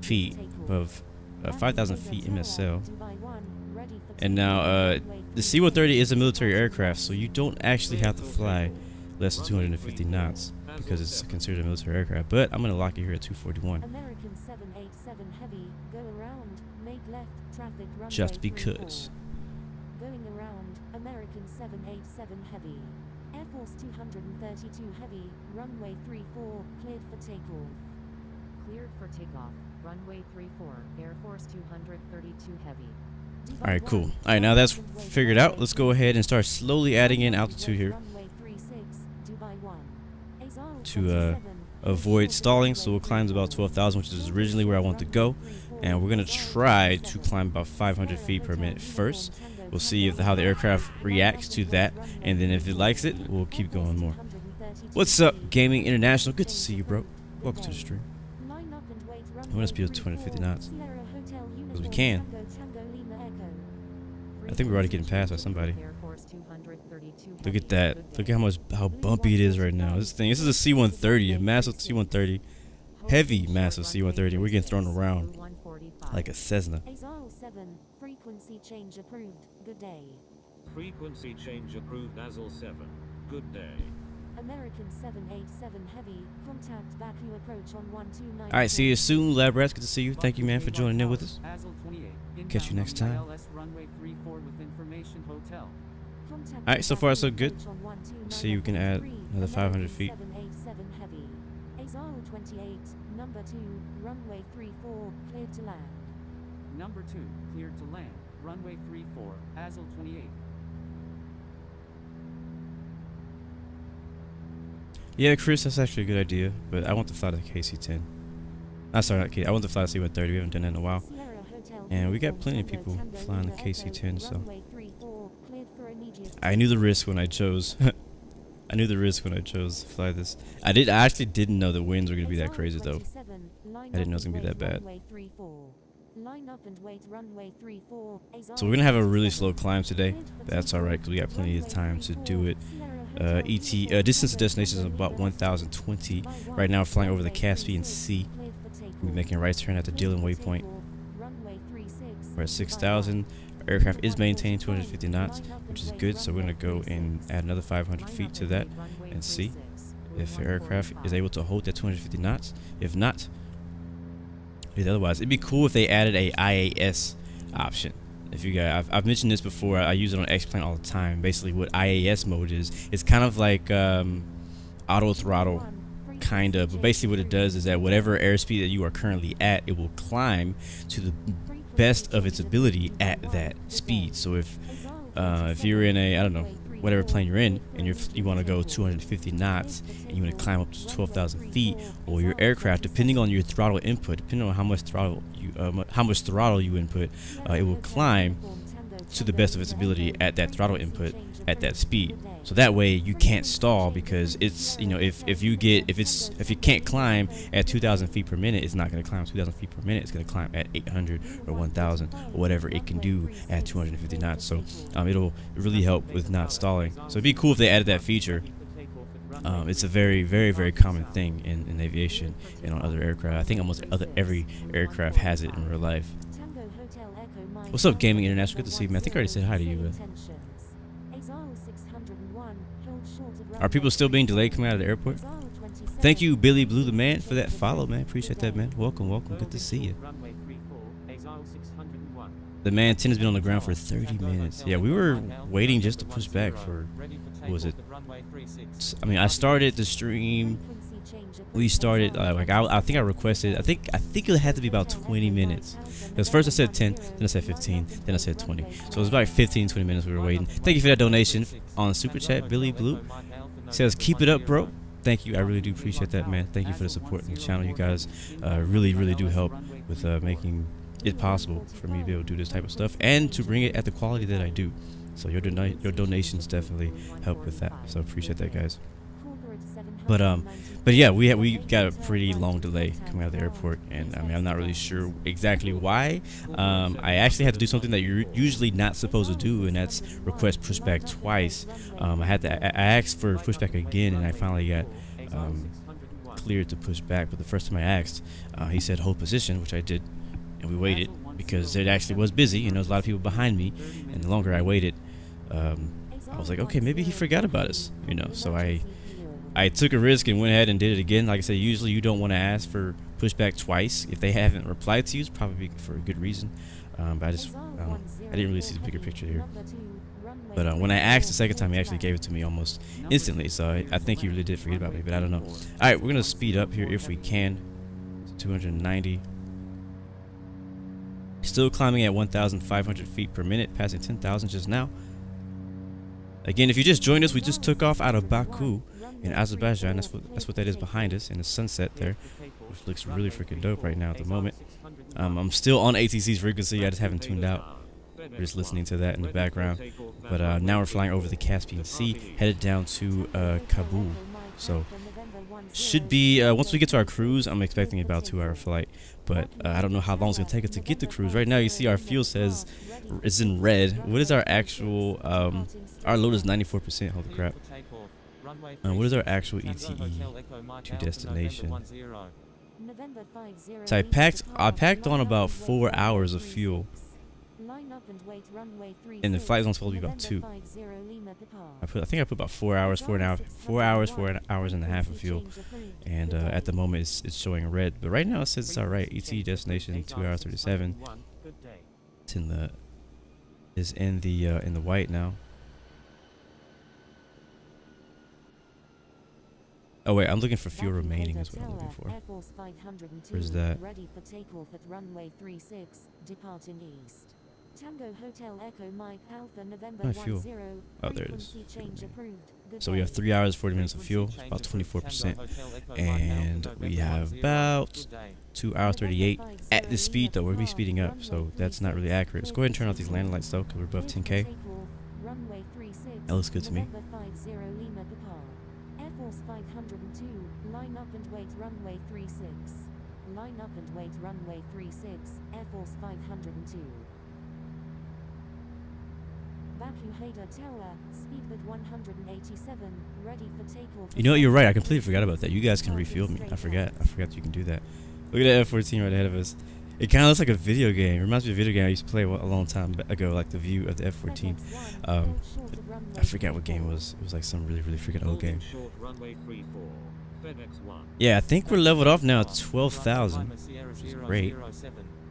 feet above 5,000 feet MSL. And now the C-130 is a military aircraft, so you don't actually have to fly less than 250 knots because it's considered a military aircraft. But I'm going to lock it here at 241. American 787 heavy, go around, make left, traffic runway Just 34. because. Going around, American 787 heavy. Air Force 232 heavy, runway 34, cleared for takeoff. Cleared for takeoff, runway 34, Air Force 232 heavy. All right, cool. All right, now that's figured out. Let's go ahead and start slowly adding in altitude here to avoid stalling. So we'll climb to about 12,000, which is originally where I want to go. And we're going to try to climb about 500 feet per minute first. We'll see how the aircraft reacts to that. And then if it likes it, we'll keep going more. What's up, Gaming International? Good to see you, bro. Welcome to the stream. We're going to speed up to 250 knots. Because we can. I think we're already getting passed by somebody. Look at that. Look at how bumpy it is right now. This is a C-130, a massive C-130. Heavy, massive C-130. We're getting thrown around like a Cessna. Frequency change approved. Good day. Frequency change approved Azul 7. Good day. American 787 heavy, contact Baku approach on 129. Alright, see you soon, Lab Rats. Good to see you. Thank you, man, for joining in with us. Catch you next time. Alright, so far so good. Let's see if we can add another 500 feet. 787 heavy. Azul 28, number 2, runway 34, cleared to land. Number 2, cleared to land. Runway 34, Azul 28. Yeah, Chris, that's actually a good idea, but I want to fly the KC-10. Sorry, not KC. I want to fly the C-130. We haven't done that in a while. And we got plenty of people flying the KC-10, so I knew the risk when I chose. I knew the risk when I chose to fly this. I actually didn't know the winds were going to be that crazy, though. I didn't know it was going to be that bad. So we're going to have a really slow climb today. But that's alright, because we got plenty of time to do it. Distance to destination is about 1,020. Right now, we're flying over the Caspian Sea. We're making a right turn at the Dillon waypoint. We're at 6,000. Our aircraft is maintaining 250 knots, which is good. So we're going to go and add another 500 feet to that and see if the aircraft is able to hold that 250 knots. If not, otherwise, it'd be cool if they added a IAS option. If you guys, I've mentioned this before. I use it on X-Plane all the time. Basically, what IAS mode is, it's kind of like auto throttle, kind of. But basically, what it does is that whatever airspeed that you are currently at, it will climb to the best of its ability at that speed. So if you're in a, I don't know, whatever plane you're in, and you want to go 250 knots, and you want to climb up to 12,000 feet, or your aircraft, depending on your throttle input, depending on how much throttle you input, it will climb to the best of its ability at that throttle input at that speed. So that way you can't stall, because it's, you know, if you can't climb at 2,000 feet per minute, it's not going to climb 2,000 feet per minute. It's going to climb at 800 or 1,000 or whatever it can do at 250 knots. So it'll really help with not stalling. So it'd be cool if they added that feature. It's a very, very, very common thing in aviation and on other aircraft. I think almost every aircraft has it in real life. What's up, Gaming International? Good to see you, man. I think I already said hi to you, but are people still being delayed coming out of the airport? Thank you, Billy Blue the Man, for that follow, man. Appreciate that, man. Welcome, welcome. Good to see you. The Man 10 has been on the ground for 30 minutes. Yeah, we were waiting just to push back for, what was it? I mean, I started the stream. We started I think I requested. I think it had to be about 20 minutes. Because first I said 10, then I said 15, then I said 20. So it was about 15, 20 minutes we were waiting. Thank you for that donation on Super Chat. Billy Blue says, "Keep it up, bro." Thank you. I really do appreciate that, man. Thank you for the support in the channel. You guys really, really do help with making it possible for me to be able to do this type of stuff and to bring it at the quality that I do. So your donations definitely help with that. So appreciate that, guys. But yeah, we got a pretty long delay coming out of the airport, and I mean, I'm not really sure exactly why. I actually had to do something that you're usually not supposed to do, and that's request pushback twice. I asked for pushback again, and I finally got cleared to push back. But the first time I asked, he said hold position, which I did, and we waited because it actually was busy, and there was a lot of people behind me. And the longer I waited, I was like, okay, maybe he forgot about us, you know. So I took a risk and went ahead and did it again. Like I said, usually you don't want to ask for pushback twice. If they haven't replied to you, it's probably for a good reason. But I didn't really see the bigger picture here. But when I asked the second time, he actually gave it to me almost instantly. So I think he really did forget about me, but I don't know. All right, we're going to speed up here if we can. 290. Still climbing at 1,500 feet per minute, passing 10,000 just now. Again, if you just joined us, we just took off out of Baku in Azerbaijan. That's what that is behind us in the sunset there, which looks really freaking dope right now at the moment. I'm still on ATC's frequency. I just haven't tuned out. We're just listening to that in the background. But now we're flying over the Caspian Sea, headed down to Kabul. So should be once we get to our cruise, I'm expecting about a 2-hour flight. But I don't know how long it's gonna take us to get to cruise. Right now, you see our fuel says it's in red. What is our actual? Our load is 94%. Holy crap! What is our actual ETE to destination? So I packed on about 4 hours of fuel, and the flight is only supposed to be about 2. I think I put about 4 hours, 4 hours and a half of fuel, and at the moment it's showing red. But right now it says it's all right. ETE destination 2 hours 37. It's in the white now. Oh wait, I'm looking for fuel remaining is what I'm looking for. Where's that? Ready for takeoff at runway 36, departing east. Tango Hotel Echo Mike Alpha November My fuel. 10. Oh, there it is. Change approved. So we have 3 hours 40 minutes of fuel, about 24%, and we have about 2 hours 38 at this speed though. We're gonna be speeding up, so that's not really accurate. Let's go ahead and turn off these landing lights though, because we're above 10K. That looks good to me. Air Force 502, line up and wait runway 36. Line up and wait runway 36, Air Force 502. Baku Hader Tower, speedbird 187, ready for takeoff. You know what, you're right, I completely forgot about that. You guys can refuel me. I forgot you can do that. Look at that F-14 right ahead of us. It kind of looks like a video game. It reminds me of a video game I used to play a long time ago, like the view of the F-14. I forgot what game it was. It was like some really, really freaking old game. Yeah, I think we're leveled off now at 12,000, which is great.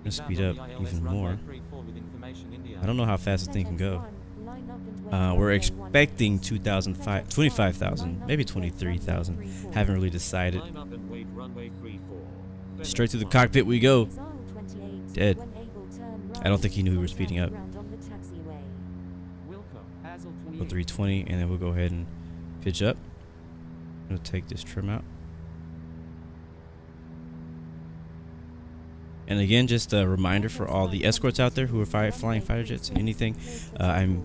Gonna speed up even more. I don't know how fast this thing can go. We're expecting 25,000, maybe 23,000. Haven't really decided. Line up and wait, runway 34. Straight through the cockpit we go. Dead. I don't think he knew we were speeding up. Go 320, and then we'll go ahead and pitch up. I'm gonna take this trim out. And again, just a reminder for all the escorts out there who are flying fighter jets, anything. I'm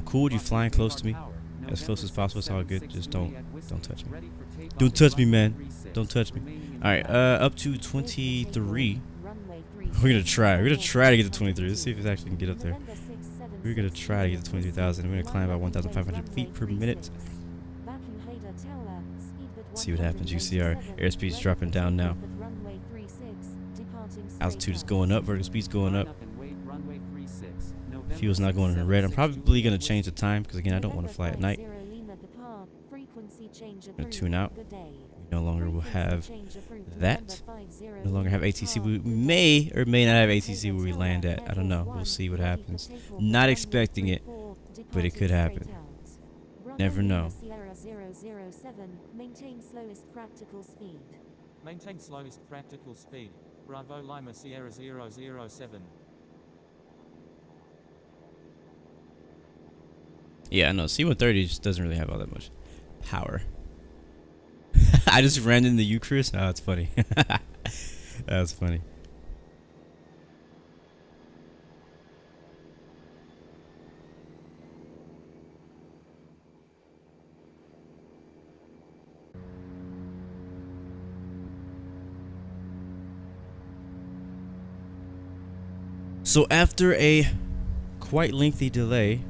cool with you flying close to me, as close as possible. It's all good. Just don't touch me. Don't touch me, man. Don't touch me. All right, up to 23. We're gonna try. We're gonna try to get to 23. Let's see if it actually can get up there. We're gonna try to get to 23,000. We're gonna climb about 1,500 feet per minute. See what happens. You see our airspeed's dropping down now. Altitude is going up. Vertical speed's going up. Fuel's not going in the red. I'm probably gonna change the time because again, I don't want to fly at night. I'm gonna tune out. We no longer will have that. No longer have ATC. We may or may not have ATC where we land at. I don't know. We'll see what happens. Not expecting it, but it could happen. Never know. Maintain slowest practical speed. Maintain slowest practical speed. Bravo Lima Sierra 007. Yeah, no, C-130 just doesn't really have all that much power. I just ran into you, Chris. Oh, that's funny. That's funny. So after a quite lengthy delay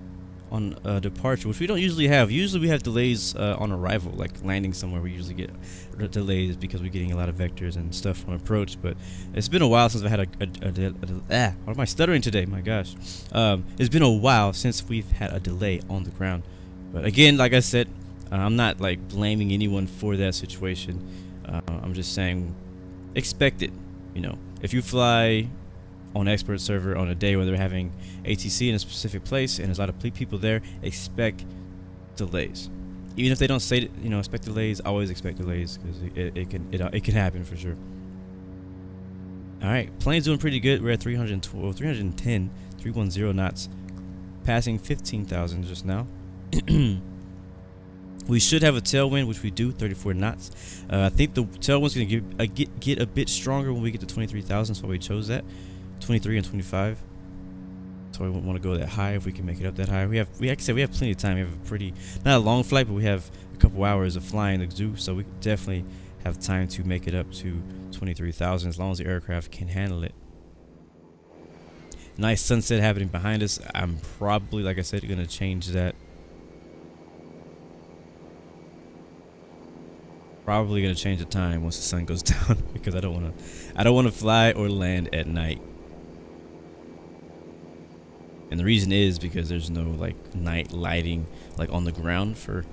on departure, which we don't usually have. Usually we have delays on arrival, like landing somewhere. We usually get delays because we're getting a lot of vectors and stuff on approach. But it's been a while since I've had what am I stuttering today? My gosh. It's been a while since we've had a delay on the ground. But again, like I said, I'm not like blaming anyone for that situation. I'm just saying, expect it. You know, if you fly on expert server on a day where they're having ATC in a specific place and there's a lot of people there, expect delays. Even if they don't say, you know, expect delays, always expect delays because it can happen for sure. All right, plane's doing pretty good. We're at 310 knots, passing 15,000 just now. We should have a tailwind, which we do, 34 knots. I think the tailwind's going to get a bit stronger when we get to 23,000, so we chose that. 23 and 25. So I want to go that high if we can make it up that high. Like I said, we have plenty of time. We have a pretty, not a long flight, but we have a couple hours of flying the zoo, so we definitely have time to make it up to 23,000 as long as the aircraft can handle it. Nice sunset happening behind us. I'm probably, like I said, going to change that. Probably going to change the time once the sun goes down because I don't want to fly or land at night. And the reason is because there's no like night lighting like on the ground for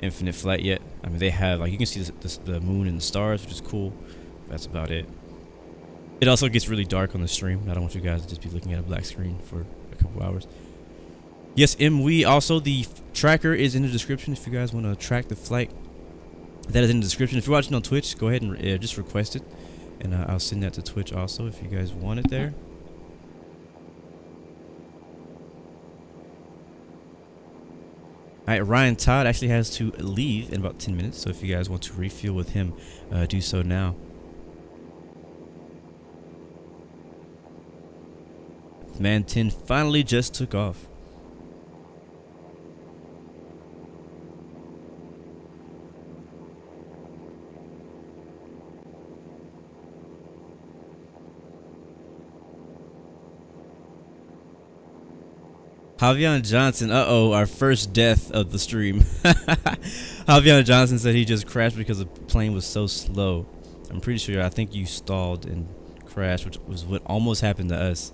infinite flight yet. I mean, they have, like, you can see the moon and the stars, which is cool. That's about it. It also gets really dark on the stream. I don't want you guys to just be looking at a black screen for a couple hours. Yes, we also, the tracker is in the description if you guys want to track the flight. That is in the description. If you're watching on Twitch, go ahead and just request it, and I'll send that to Twitch also if you guys want it there. Alright, Ryan Todd actually has to leave in about 10 minutes, so if you guys want to refuel with him, do so now. Man 10 finally just took off. Javion Johnson, our first death of the stream. Javion Johnson said he just crashed because the plane was so slow. I'm pretty sure, I think you stalled and crashed, which was what almost happened to us.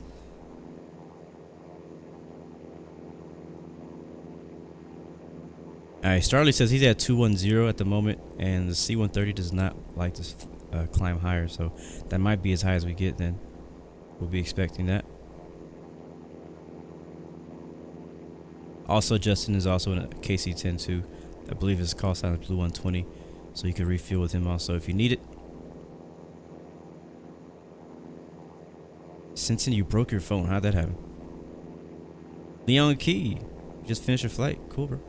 Alright, Starley says he's at 210 at the moment, and the C-130 does not like to climb higher, so that might be as high as we get then. We'll be expecting that. Also, Justin is also in a KC-10 too. I believe his call sign is Blue 120, so you can refuel with him also if you need it. Since you broke your phone, how'd that happen? Leon Key, just finished your flight. Cool, bro.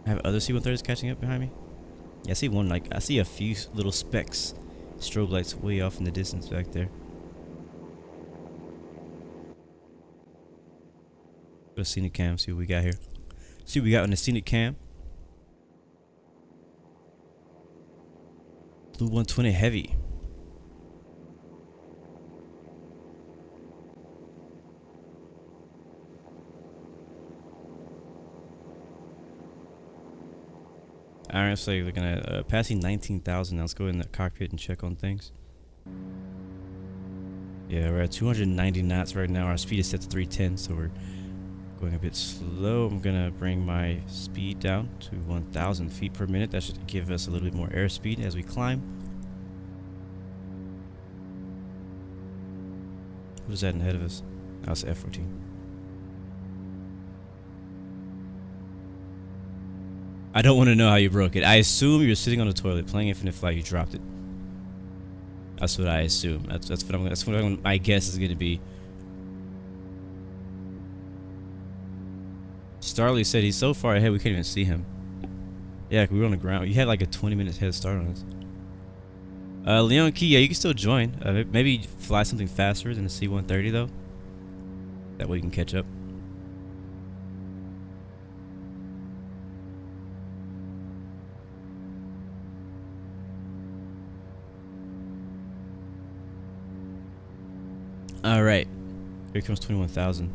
I have other C-130s catching up behind me. Yeah, I see one. Like I see a few little specks, strobe lights way off in the distance back there. Go to scenic cam, see what we got here. See what we got on the scenic cam. Blue 120 heavy. Honestly, looking at passing 19,000. Now let's go in the cockpit and check on things. Yeah, we're at 290 knots right now. Our speed is set to 310, so we're going a bit slow. I'm gonna bring my speed down to 1,000 feet per minute. That should give us a little bit more airspeed as we climb. What is that ahead of us? Oh, it's F-14. I don't want to know how you broke it. I assume you're sitting on the toilet playing Infinite Flight. You dropped it. That's what I assume. That's what my guess is going to be. Starley said he's so far ahead we can't even see him. Yeah, we were on the ground. You had like a 20-minute head start on us. Leon Key, yeah, you can still join. Maybe fly something faster than the C-130 though. That way you can catch up. All right, here comes 21,000.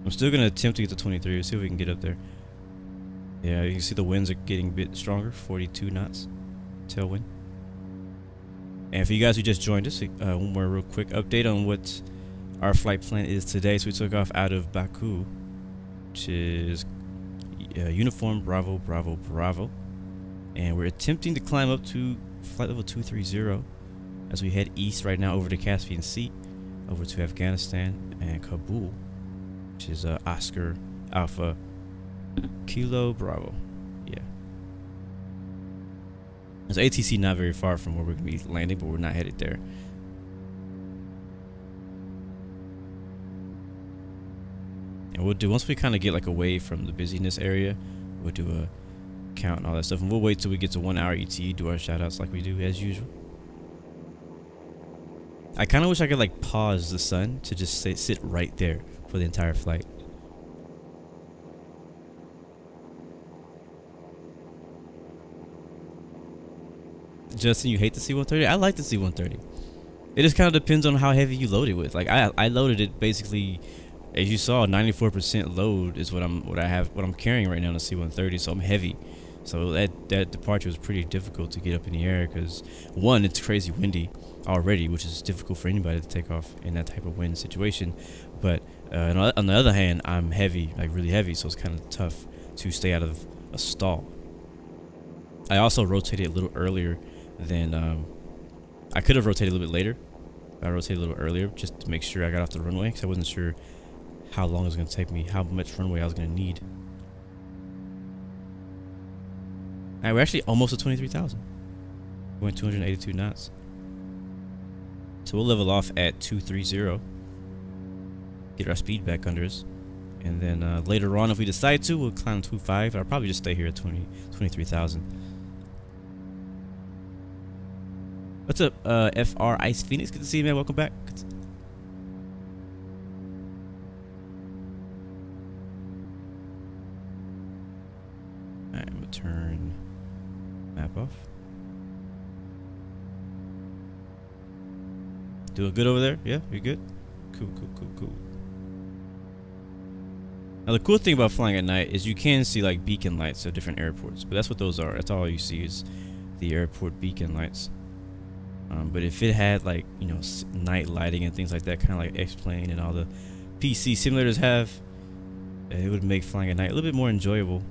I'm still gonna attempt to get to 23. See if we can get up there. Yeah, you can see the winds are getting a bit stronger. 42 knots, tailwind. And for you guys who just joined us, one more real quick update on what our flight plan is today. So we took off out of Baku, which is uniform Bravo Bravo Bravo, and we're attempting to climb up to flight level 230. As we head east right now over the Caspian Sea, over to Afghanistan and Kabul, which is Oscar Alpha Kilo Bravo. Yeah. There's ATC not very far from where we're going to be landing, but we're not headed there. And we'll do, once we kind of get like away from the busyness area, we'll do a count and all that stuff. And we'll wait till we get to 1 hour ET, do our shout outs like we do as usual. I kind of wish I could like pause the sun to just sit right there for the entire flight. Justin, you hate the C-130? I like the C-130. It just kind of depends on how heavy you load it with. Like I loaded it basically, as you saw, 94% load is what I'm carrying right now on the C-130. So I'm heavy. So that departure was pretty difficult to get up in the air because one, it's crazy windy already, which is difficult for anybody to take off in that type of wind situation. But on the other hand, I'm heavy, like really heavy, so it's kind of tough to stay out of a stall. I also rotated a little earlier than I could have rotated a little bit later. I rotated a little earlier just to make sure I got off the runway because I wasn't sure how long it was going to take me, how much runway I was going to need. All right, we're actually almost at 23,000. We're at 282 knots. So we'll level off at 230. Get our speed back under us. And then later on, if we decide to, we'll climb 2.5. I'll probably just stay here at 23,000. What's up, FR Ice Phoenix? Good to see you, man. Welcome back. Alright, I'm gonna turn map off. Doing good over there? Yeah, you're good? Cool, cool, cool, cool. Now the cool thing about flying at night is you can see like beacon lights at different airports, but that's what those are. That's all you see is the airport beacon lights. But if it had like, you know, night lighting and things like that, kind of like X-Plane and all the PC simulators have, it would make flying at night a little bit more enjoyable.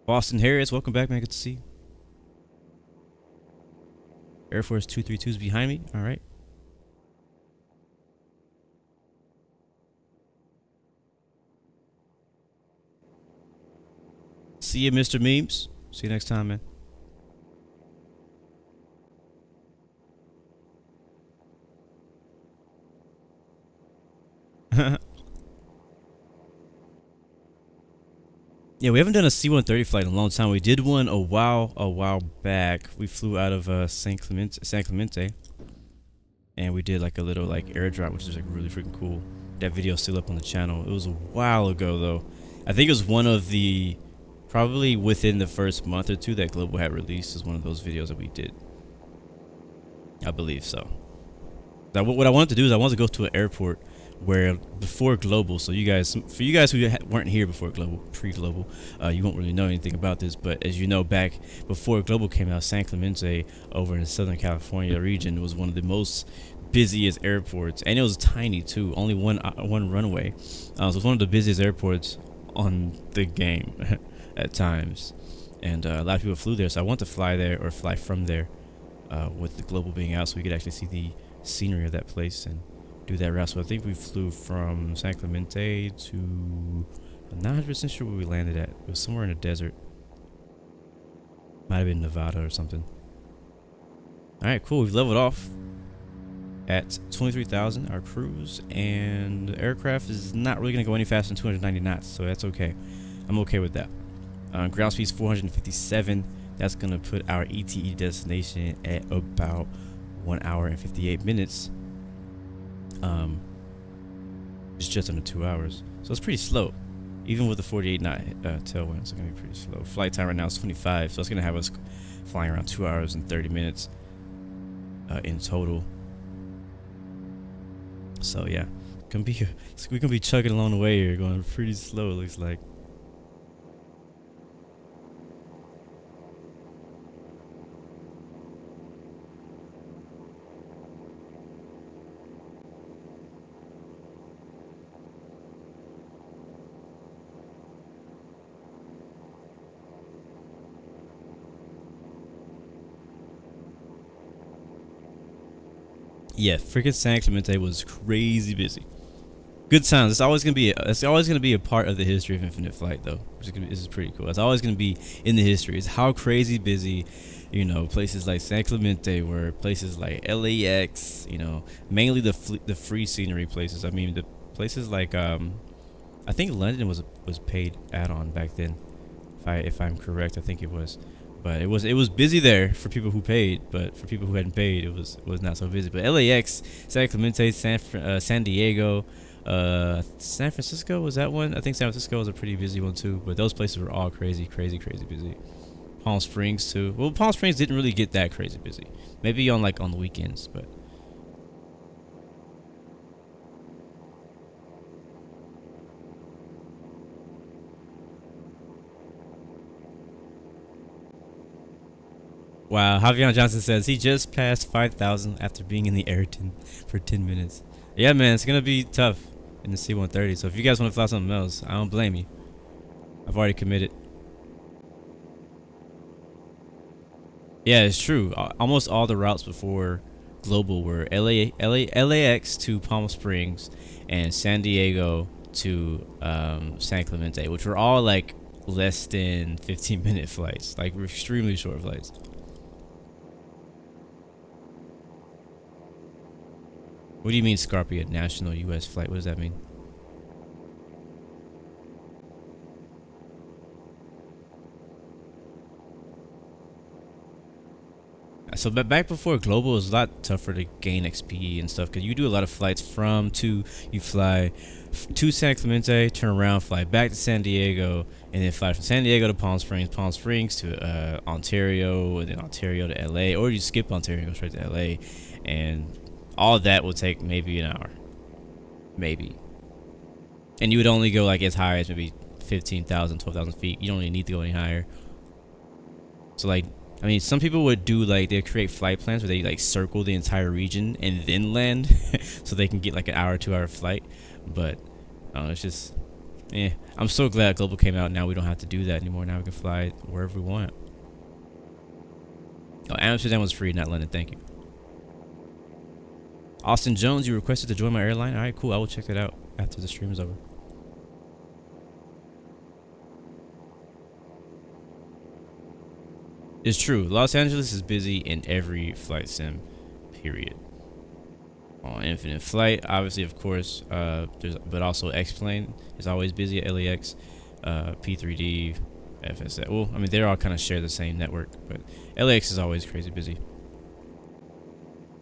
Boston Harris, welcome back, man. Good to see you. Air Force 232 is behind me. All right. See you, Mr. Memes. See you next time, man. Yeah, we haven't done a C-130 flight in a long time. We did one a while back. We flew out of San Clemente, and we did like a little like airdrop, which is like really freaking cool. That video's still up on the channel. It was a while ago though. I think it was one of the, probably within the first month or two that Global had released, is one of those videos that we did. I believe so. Now, what I wanted to do is I wanted to go to an airport where before Global, so you guys, for you guys who weren't here before Global, pre-Global, you won't really know anything about this, but as you know, back before Global came out, San Clemente over in the Southern California region was one of the most busiest airports, and it was tiny too, only one runway. So it was one of the busiest airports on the game at times, and a lot of people flew there, so I want to fly there or fly from there with the Global being out, so we could actually see the scenery of that place and do that route. So I think we flew from San Clemente to, I'm not 100% sure where we landed at. It was somewhere in the desert. Might have been Nevada or something. Alright, cool. We've leveled off at 23,000, our cruise, and the aircraft is not really going to go any faster than 290 knots, so that's okay. I'm okay with that. Ground speed's 457. That's going to put our ETE destination at about 1 hour and 58 minutes. It's just under 2 hours, so it's pretty slow. Even with the 48 knot tailwind, it's gonna be pretty slow. Flight time right now is 25, so it's gonna have us flying around 2 hours and 30 minutes in total. So yeah, we're gonna be chugging along the way here, going pretty slow. It looks like. Yeah, freaking San Clemente was crazy busy. Good times. It's always gonna be a part of the history of Infinite Flight, though. This is pretty cool. It's always gonna be in the history. It's how crazy busy, you know, places like San Clemente were, places like LAX, you know, mainly the free scenery places. I mean, the places like I think London was paid add-on back then, if I'm correct. I think it was. But it was busy there for people who paid, but for people who hadn't paid, it was not so busy. But LAX, San Clemente, San Diego, San Francisco, was that one? I think San Francisco was a pretty busy one too. But those places were all crazy busy. Palm Springs too. Well, Palm Springs didn't really get that crazy busy. Maybe on the weekends, but. Wow, Javion Johnson says he just passed 5,000 after being in the air for 10 minutes. Yeah, man, it's going to be tough in the C-130. So if you guys want to fly something else, I don't blame you. I've already committed. Yeah, it's true. Almost all the routes before Global were LAX to Palm Springs and San Diego to San Clemente, which were all like less than 15-minute flights, like extremely short flights. What do you mean, Scorpio? National U.S. flight? What does that mean? So back before Global, it was a lot tougher to gain XP and stuff, because you do a lot of flights you fly to San Clemente, turn around, fly back to San Diego, and then fly from San Diego to Palm Springs to Ontario, and then Ontario to LA, or you skip Ontario and go straight to LA, and all that will take maybe an hour, maybe. And you would only go like as high as maybe 15,000, 12,000 feet. You don't really need to go any higher. So like, I mean, some people would do like, they create flight plans where they like circle the entire region and then land so they can get like an hour, 2 hour flight. But it's I'm so glad Global came out. Now we don't have to do that anymore. Now we can fly wherever we want. Oh, Amsterdam was free, not London. Thank you. Austin Jones, you requested to join my airline. All right, cool. I will check that out after the stream is over. It's true. Los Angeles is busy in every flight sim, period. On Infinite Flight, obviously, of course, but also X-Plane is always busy at LAX, P3D, FSA. Well, I mean, they all kind of share the same network, but LAX is always crazy busy.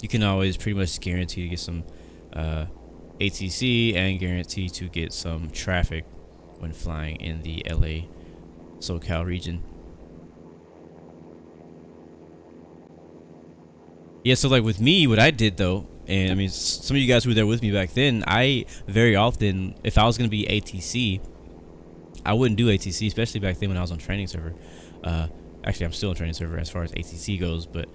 You can always pretty much guarantee to get some ATC and guarantee to get some traffic when flying in the LA SoCal region. Yeah, so like with me, what I did though, and I mean, some of you guys who were there with me back then, I very often, if I was going to be ATC, I wouldn't do ATC, especially back then when I was on training server. Actually, I'm still on training server as far as ATC goes, but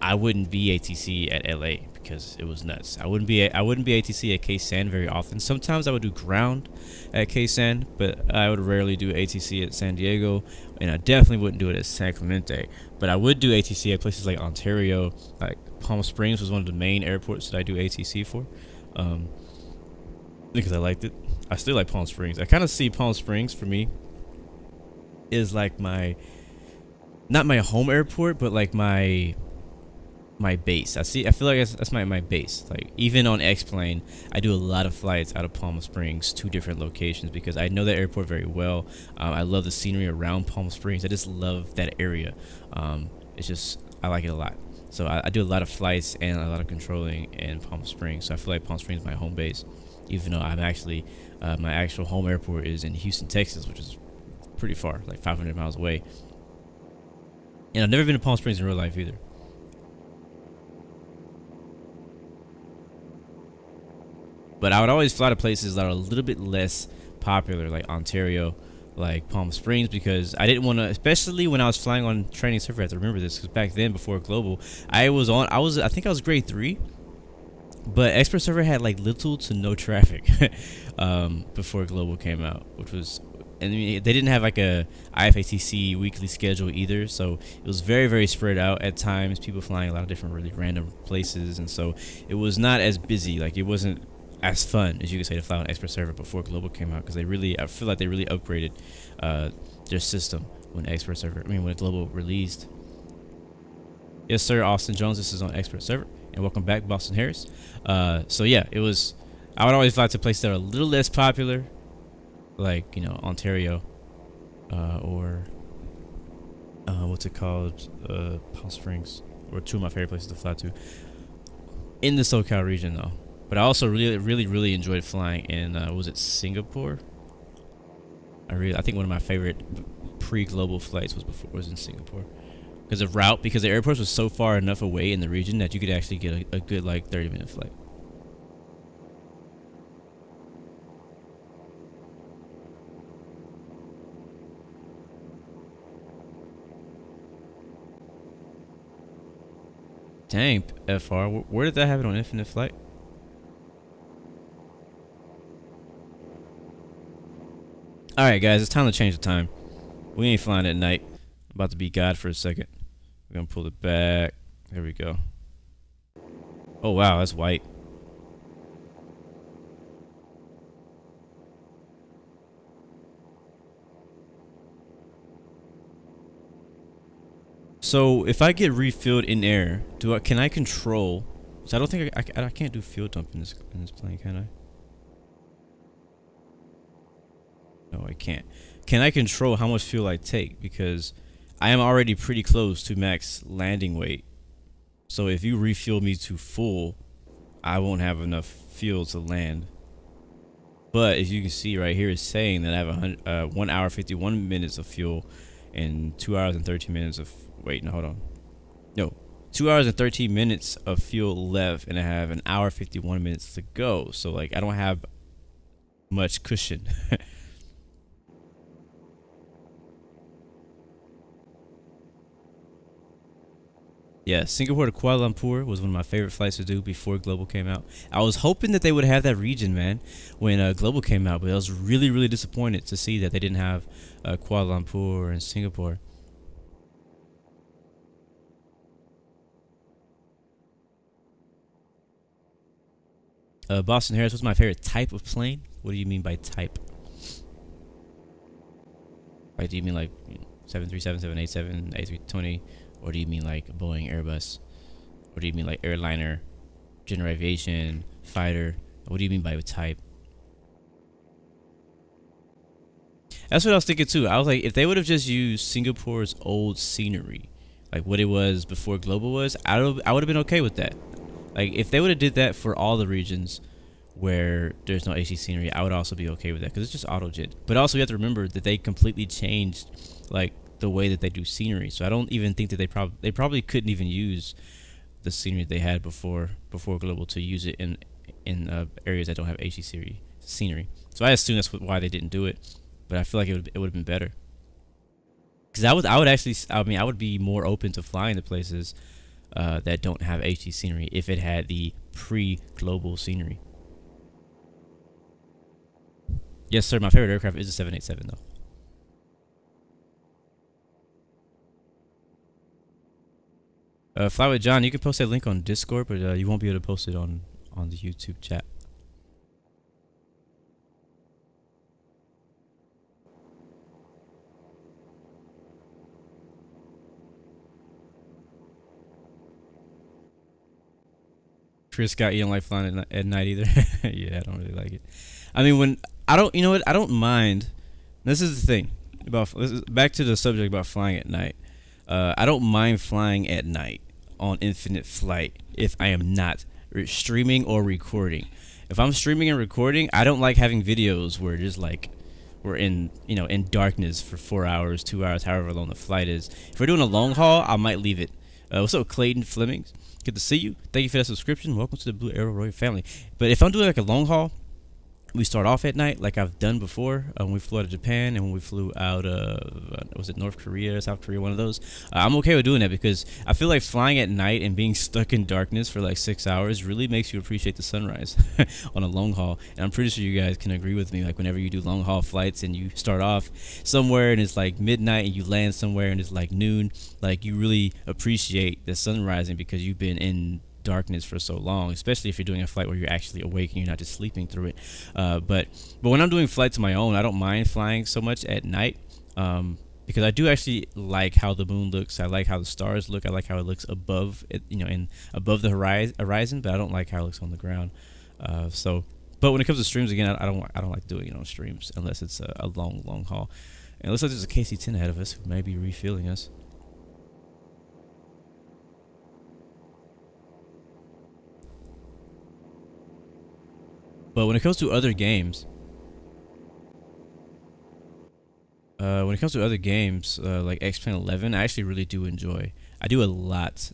I wouldn't be ATC at LA because it was nuts. I wouldn't be ATC at K-San very often. Sometimes I would do ground at K-San, but I would rarely do ATC at San Diego, and I definitely wouldn't do it at San Clemente. But I would do ATC at places like Ontario. Like Palm Springs was one of the main airports that I do ATC for, because I liked it. I still like Palm Springs. I kind of see Palm Springs for me is like not my home airport, but like my base. I feel like that's my base. Like even on X-Plane, I do a lot of flights out of Palm Springs to different locations because I know that airport very well. I love the scenery around Palm Springs. I just love that area. It's just, I like it a lot. So I do a lot of flights and a lot of controlling in Palm Springs. So I feel like Palm Springs is my home base, even though I'm actually, my actual home airport is in Houston, Texas, which is pretty far, like 500 miles away. And I've never been to Palm Springs in real life either. But I would always fly to places that are a little bit less popular, like Ontario, like Palm Springs, because I didn't want to, especially when I was flying on training server. I have to remember this because back then, before Global, I think I was grade 3, but Expert server had like little to no traffic before Global came out, which was, and I mean, they didn't have like a IFATC weekly schedule either, so it was very, very spread out at times. People flying a lot of different really random places, and so it was not as busy. Like it wasn't as fun as you could say to fly on Expert server before Global came out, because I feel like they really upgraded their system when when Global released. Yes sir, Austin Jones, this is on Expert server, and welcome back, Boston Harris. So yeah, I would always fly to places that are a little less popular, like, you know, Ontario, or what's it called, Palm Springs, or two of my favorite places to fly to in the SoCal region though. But I also really enjoyed flying in was it Singapore? I think one of my favorite pre-Global flights was in Singapore, because of route, because the airport was so far enough away in the region that you could actually get a good like 30-minute flight. Dang, FR, where did that happen on Infinite Flight? Alright guys, it's time to change the time. We ain't flying at night. I'm about to be God for a second. We're gonna pull it back. There we go. Oh wow, that's white. So if I get refilled in air, can I control? So I don't think I can't do fuel dump in this plane, can I? No, I can't. Can I control how much fuel I take? Because I am already pretty close to max landing weight. So if you refuel me to full, I won't have enough fuel to land. But as you can see right here, it's saying that I have 1 hour 51 minutes of fuel and 2 hours and 13 minutes of, wait, no, hold on. No, 2 hours and 13 minutes of fuel left, and I have 1 hour 51 minutes to go. So like I don't have much cushion. Yeah, Singapore to Kuala Lumpur was one of my favorite flights to do before Global came out. I was hoping that they would have that region, man, when Global came out, but I was really, really disappointed to see that they didn't have Kuala Lumpur and Singapore. Boston Harris, what's my favorite type of plane? What do you mean by type? Like, do you mean like 737, 787, A320? Or do you mean like Boeing, Airbus? Or do you mean like airliner, general aviation, fighter? What do you mean by type? That's what I was thinking too. I was like, if they would have just used Singapore's old scenery, like what it was before Global was, I would have been okay with that. Like if they would have did that for all the regions where there's no HD scenery, I would also be okay with that because it's just auto JIT. But also you have to remember that they completely changed like the way that they do scenery. So I don't even think that they probably couldn't even use the scenery they had before Global to use it in areas that don't have HD scenery. So I assume that's why they didn't do it. But I feel like it would have been better. Because I would be more open to flying to places that don't have HD scenery if it had the pre-Global scenery. Yes, sir. My favorite aircraft is a 787, though. Fly with John, you can post that link on Discord, but you won't be able to post it on the YouTube chat. Chris Scott, you don't like flying at night either? Yeah, I don't really like it. I mean, when I don't, you know what? I don't mind. This is the thing about back to the subject about flying at night. I don't mind flying at night on Infinite Flight if I am not streaming or recording. If I'm streaming and recording, I don't like having videos where just like we're in darkness for 4 hours, 2 hours, however long the flight is. If we're doing a long haul, I might leave it. What's up, Clayton Flemings? Good to see you. Thank you for that subscription. Welcome to the Blue Arrow Royal family. But if I'm doing like a long haul, we start off at night like I've done before when we flew out of Japan and when we flew out of was it North Korea, South Korea, one of those. I'm okay with doing that because I feel like flying at night and being stuck in darkness for like 6 hours really makes you appreciate the sunrise on a long haul. And I'm pretty sure you guys can agree with me, like whenever you do long haul flights and you start off somewhere and it's like midnight and you land somewhere and it's like noon, like you really appreciate the sun rising because you've been in darkness for so long, especially if you're doing a flight where you're actually awake and you're not just sleeping through it. But when I'm doing flights of my own, I don't mind flying so much at night because I do actually like how the moon looks. I like how the stars look. I like how it looks above it, above the horizon, but I don't like how it looks on the ground. But when it comes to streams, again, I don't like doing it on streams unless it's a long haul. And it looks like there's a KC-10 ahead of us who may be refueling us. But when it comes to other games, like X-Plane 11, I actually really do enjoy. I do a lot.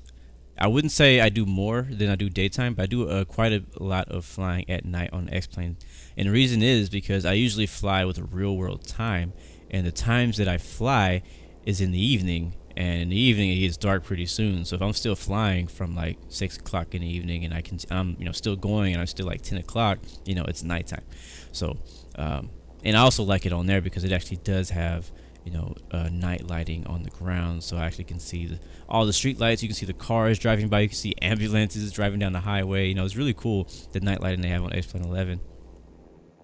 I wouldn't say I do more than I do daytime, but I do quite a lot of flying at night on X-Plane. And the reason is because I usually fly with a real-world time, and the times that I fly is in the evening. And in the evening it gets dark pretty soon. So if I'm still flying from like 6 o'clock in the evening and I'm still going and I'm still like 10 o'clock, it's nighttime. So and I also like it on there because it actually does have night lighting on the ground, so I actually can see all the street lights. You can see the cars driving by. You can see ambulances driving down the highway. It's really cool, the night lighting they have on X-Plane 11.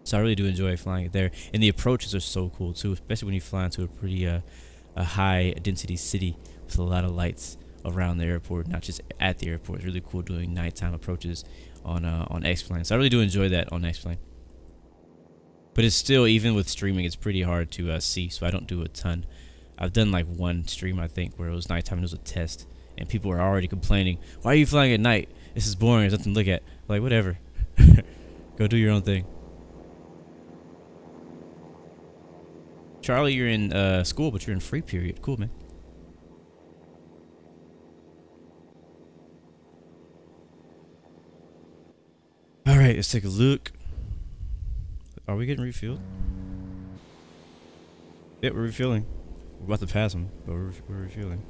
So I really do enjoy flying it there, and the approaches are so cool too, especially when you fly into a pretty a high density city with a lot of lights around the airport, not just at the airport. It's really cool doing nighttime approaches on X-Plane. So I really do enjoy that on X-Plane. But it's still, even with streaming, it's pretty hard to see, so I don't do a ton. I've done like one stream, I think, where it was nighttime and it was a test, and people were already complaining, "Why are you flying at night? This is boring. There's nothing to look at." Like, whatever. Go do your own thing. Charlie, you're in school, but you're in free period. Cool, man. All right, let's take a look. Are we getting refueled? Yep, we're refueling. We're about to pass them, but we're refueling.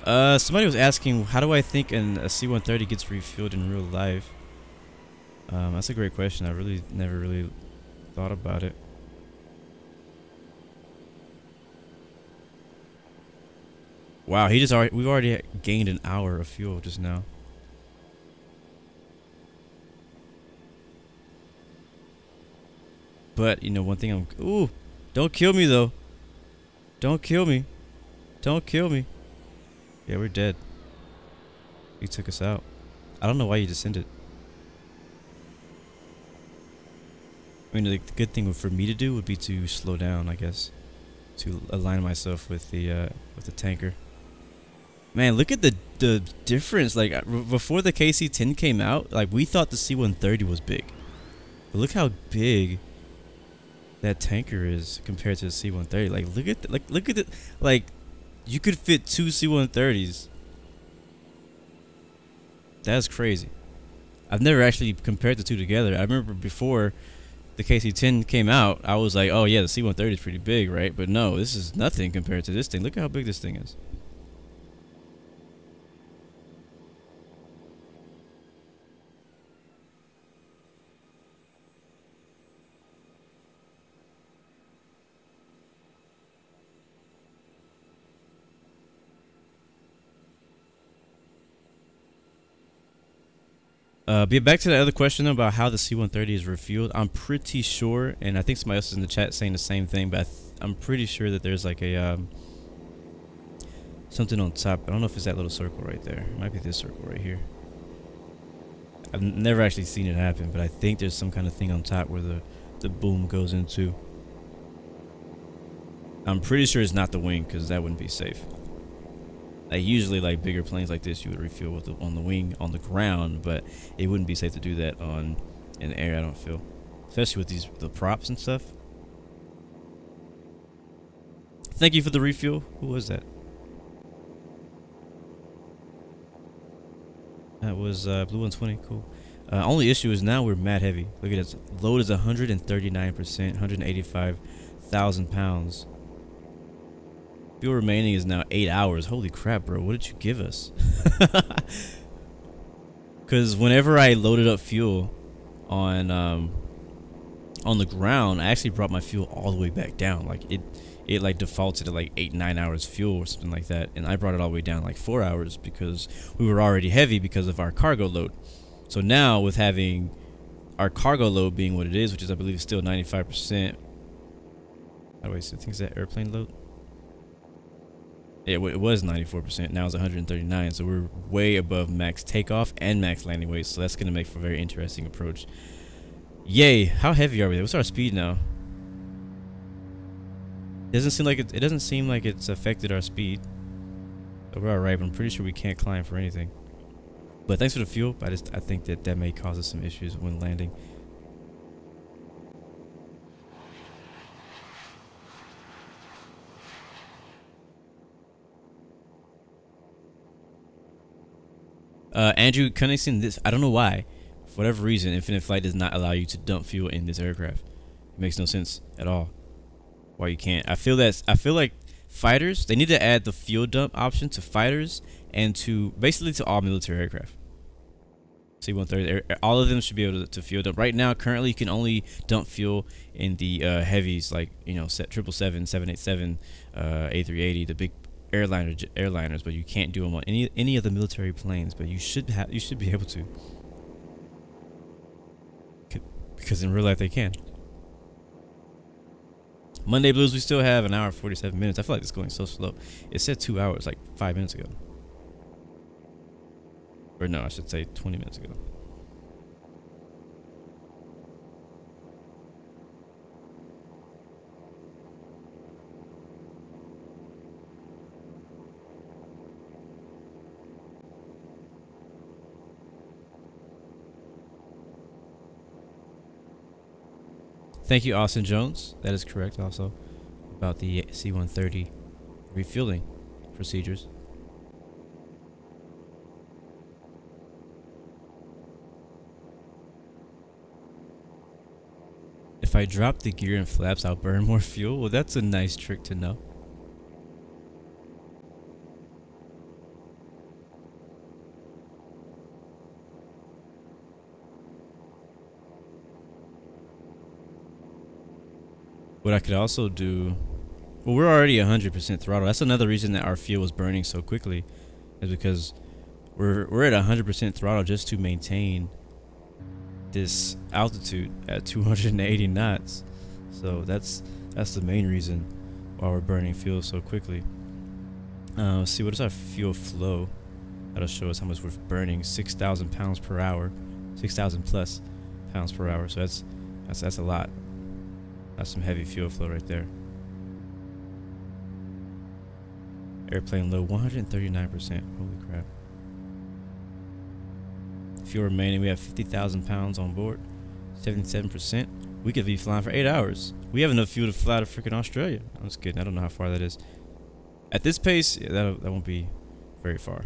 Somebody was asking, how do I think a C-130 gets refueled in real life? That's a great question. I really never really thought about it. Wow, we've already gained an hour of fuel just now. But, you know, one thing ooh, don't kill me though. Don't kill me. Don't kill me. Yeah, we're dead. He took us out. I don't know why you descended. I mean, the good thing for me to do would be to slow down, I guess, to align myself with the tanker. Man, look at the difference. Like before the KC-10 came out, like we thought the C-130 was big, but look how big that tanker is compared to the C-130. Like look at it. Like you could fit 2 C-130s. That's crazy. I've never actually compared the two together. I remember before the KC-10 came out, I was like, oh yeah, the C-130 is pretty big, right? But no, this is nothing compared to this thing. Look at how big this thing is. Back to the other question about how the C-130 is refueled. I'm pretty sure, and I think somebody else is in the chat saying the same thing, but I'm pretty sure that there's like a something on top. I don't know if it's that little circle right there. It might be this circle right here. I've never actually seen it happen, but I think there's some kind of thing on top where the boom goes into. I'm pretty sure it's not the wing, because that wouldn't be safe. Like usually, like bigger planes like this, you would refuel with on the wing, on the ground, but it wouldn't be safe to do that in the air. I don't feel, especially with the props and stuff. Thank you for the refuel. Who was that? That was Blue 120. Cool. Only issue is now we're mad heavy. Look at this. Load is 139%, 185,000 pounds. Fuel remaining is now 8 hours. Holy crap, bro. What did you give us? Because whenever I loaded up fuel on the ground, I actually brought my fuel all the way back down. Like it like defaulted to like 8-9 hours fuel or something like that, and I brought it all the way down like 4 hours because we were already heavy because of our cargo load. So now with having our cargo load being what it is, which is I believe still 95%. How do I say? I think it's that airplane load. Yeah, it was 94%. Now it's 139. So we're way above max takeoff and max landing weight. So that's gonna make for a very interesting approach. Yay! How heavy are we? What's our speed now? It doesn't seem like it's affected our speed. So we're alright, but I'm pretty sure we can't climb for anything. But thanks for the fuel. I think that may cause us some issues when landing. Andrew Cunningham, I don't know why. For whatever reason, Infinite Flight does not allow you to dump fuel in this aircraft. It makes no sense at all. Why you can't? I feel like fighters, they need to add the fuel dump option to fighters and to basically to all military aircraft. C-130, all of them should be able to fuel dump. Right now, currently, you can only dump fuel in the heavies, like 777, 787, A380, the big airliners, but you can't do them on any of the military planes. But you should be able to, because in real life they can. Monday Blues, we still have an hour and 47 minutes. I feel like it's going so slow. It said 2 hours like 5 minutes ago, or no, I should say 20 minutes ago. Thank you, Austin Jones. That is correct also about the C-130 refueling procedures. If I drop the gear and flaps, I'll burn more fuel. Well, that's a nice trick to know. What I could also do, well, we're already 100% throttle. That's another reason that our fuel was burning so quickly, is because we're at 100% throttle just to maintain this altitude at 280 knots. So that's the main reason why we're burning fuel so quickly. Let's see, what is our fuel flow? That'll show us how much we're burning. 6,000 pounds per hour, 6,000 plus pounds per hour. So that's a lot. That's some heavy fuel flow right there. Airplane load 139%. Holy crap. Fuel remaining, we have 50,000 pounds on board, 77%. We could be flying for 8 hours. We have enough fuel to fly to freaking Australia. I'm just kidding. I don't know how far that is. At this pace, yeah, that won't be very far.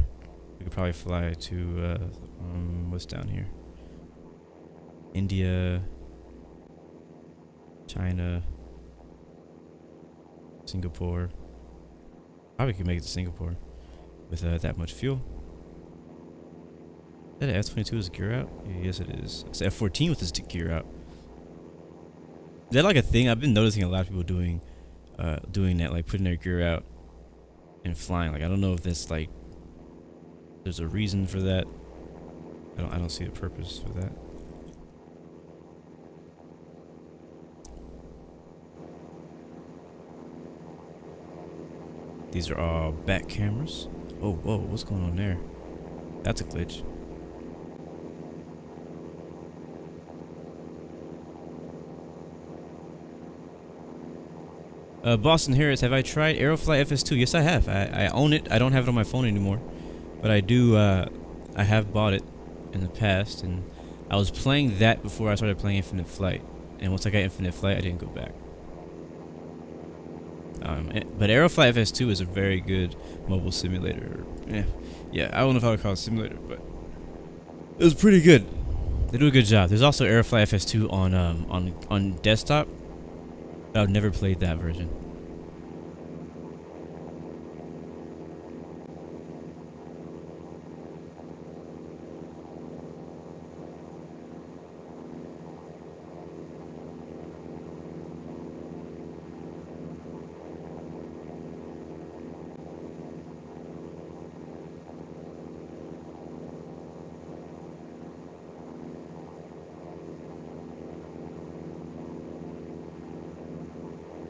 We could probably fly to what's down here? India, China, Singapore. Probably could make it to Singapore with that much fuel. Is that an F-22 is a gear out? Yes, it is. It's F-14 with this gear out. Is that like a thing? I've been noticing a lot of people doing that, like putting their gear out and flying. Like, I don't know if that's like there's a reason for that. I don't see a purpose for that. These are all back cameras. Oh, whoa, what's going on there? That's a glitch. Boston Harris, have I tried Aerofly FS2? Yes, I have. I own it. I don't have it on my phone anymore, but I do. I have bought it in the past, and I was playing that before I started playing Infinite Flight. And once I got Infinite Flight, I didn't go back. But Aerofly FS2 is a very good mobile simulator. Yeah. I don't know if I would call it a simulator, but it was pretty good. They do a good job. There's also Aerofly FS2 on desktop. I've never played that version.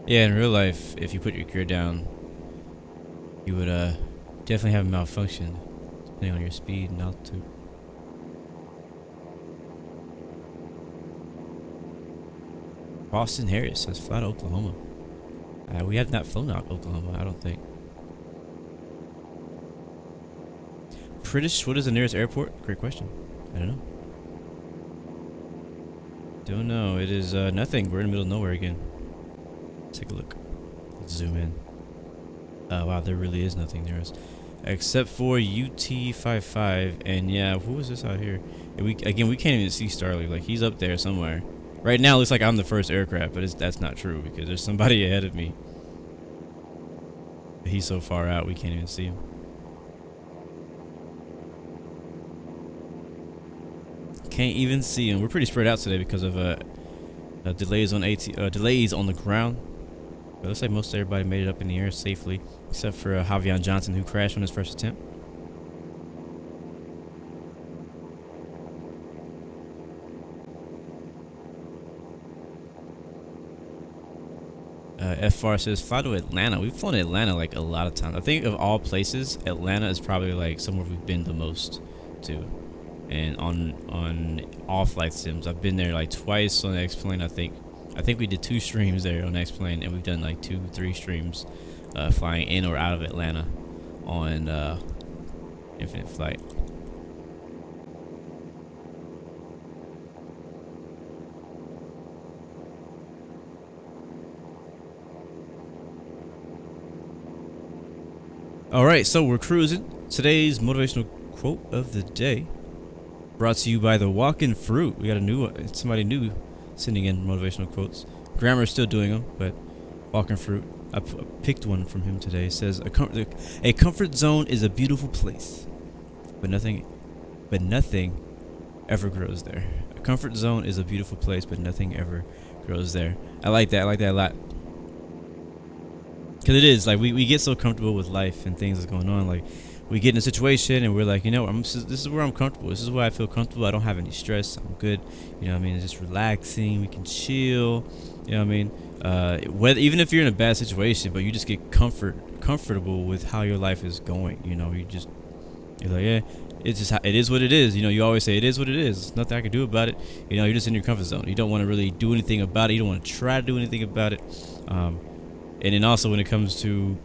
Yeah, in real life, if you put your gear down, you would definitely have a malfunction, depending on your speed and altitude. Boston Harris says fly to Oklahoma. We have not flown out Oklahoma, I don't think. British, what is the nearest airport? Great question. I don't know. Don't know. It is nothing. We're in the middle of nowhere again. Take a look. Let's zoom in. Wow, there really is nothing near us, except for UT55. And yeah, who is this out here? And we can't even see Starley. Like, he's up there somewhere. Right now, it looks like I'm the first aircraft, but that's not true because there's somebody ahead of me. He's so far out, we can't even see him. Can't even see him. We're pretty spread out today because of delays on the ground. But it looks like most everybody made it up in the air safely, except for Javion Johnson, who crashed on his first attempt. FR says fly to Atlanta. We've flown to Atlanta like a lot of times. I think of all places, Atlanta is probably like somewhere we've been the most to. And on all flight sims, I've been there like twice on X-Plane. I think we did 2 streams there on X-Plane, and we've done like 2-3 streams flying in or out of Atlanta on Infinite Flight. Alright, so we're cruising. Today's motivational quote of the day brought to you by the Walking Fruit. We got a new one. Somebody new sending in motivational quotes. Grammar's still doing them, but Walking Fruit, I picked one from him today. It says, a comfort zone is a beautiful place, but nothing ever grows there. A comfort zone is a beautiful place, but nothing ever grows there. I like that a lot. Because it is like we get so comfortable with life and things that's going on. Like we get in a situation and we're like, you know, this is where I'm comfortable. This is where I feel comfortable. I don't have any stress. I'm good. You know what I mean? It's just relaxing. We can chill. You know what I mean? Whether even if you're in a bad situation, but you just get comfortable with how your life is going. You know, you're like, yeah, it's just it is what it is. You know, you always say it is what it is. There's nothing I can do about it. You know, you're just in your comfort zone. You don't want to really do anything about it. You don't want to try to do anything about it. And then also when it comes to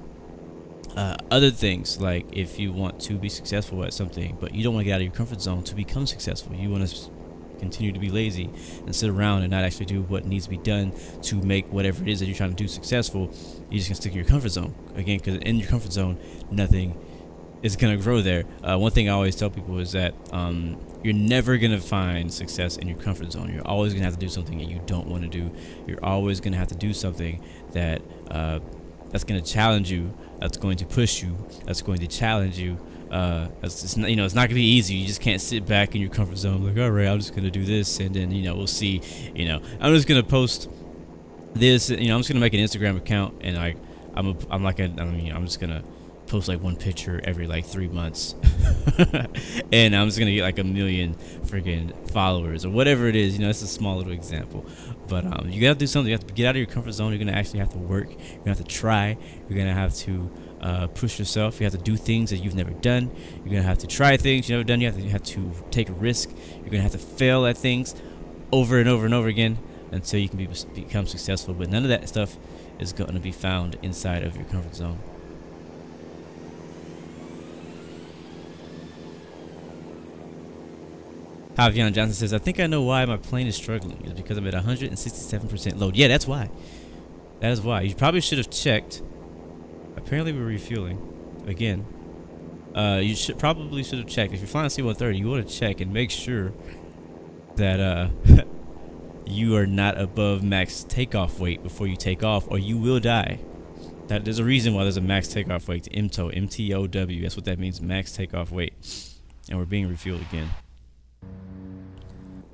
other things, like if you want to be successful at something, but you don't want to get out of your comfort zone to become successful, you want to continue to be lazy and sit around and not actually do what needs to be done to make whatever it is that you're trying to do successful, you're just gonna stick in your comfort zone again, because in your comfort zone, nothing is gonna grow there. One thing I always tell people is that you're never gonna find success in your comfort zone. You're always gonna have to do something that you don't want to do. You're always gonna have to do something that that's going to challenge you, that's going to push you, that's going to challenge you. It's not, you know, it's not going to be easy. You just can't sit back in your comfort zone like, all right, I'm just going to do this, and then, you know, we'll see. You know, I'm just going to post this. You know, I'm just going to make an Instagram account, and I'm just going to post like one picture every like 3 months, and I'm just gonna get like 1 million freaking followers or whatever it is. You know, it's a small little example, but you gotta do something. You have to get out of your comfort zone. You're gonna actually have to work. You're gonna have to try. You're gonna have to push yourself. You have to do things that you've never done. You're gonna have to try things you've never done. You have to take a risk. You're gonna have to fail at things over and over and over again until you can become successful. But none of that stuff is going to be found inside of your comfort zone. Javion Johnson says, I think I know why my plane is struggling. It's because I'm at 167% load. Yeah, that's why. That is why. You probably should have checked. Apparently we're refueling again. You probably should have checked. If you're flying C-130, you want to check and make sure that you are not above max takeoff weight before you take off, or you will die. There's a reason why there's a max takeoff weight. MTOW, M-T-O-W. That's what that means, max takeoff weight. And we're being refueled again.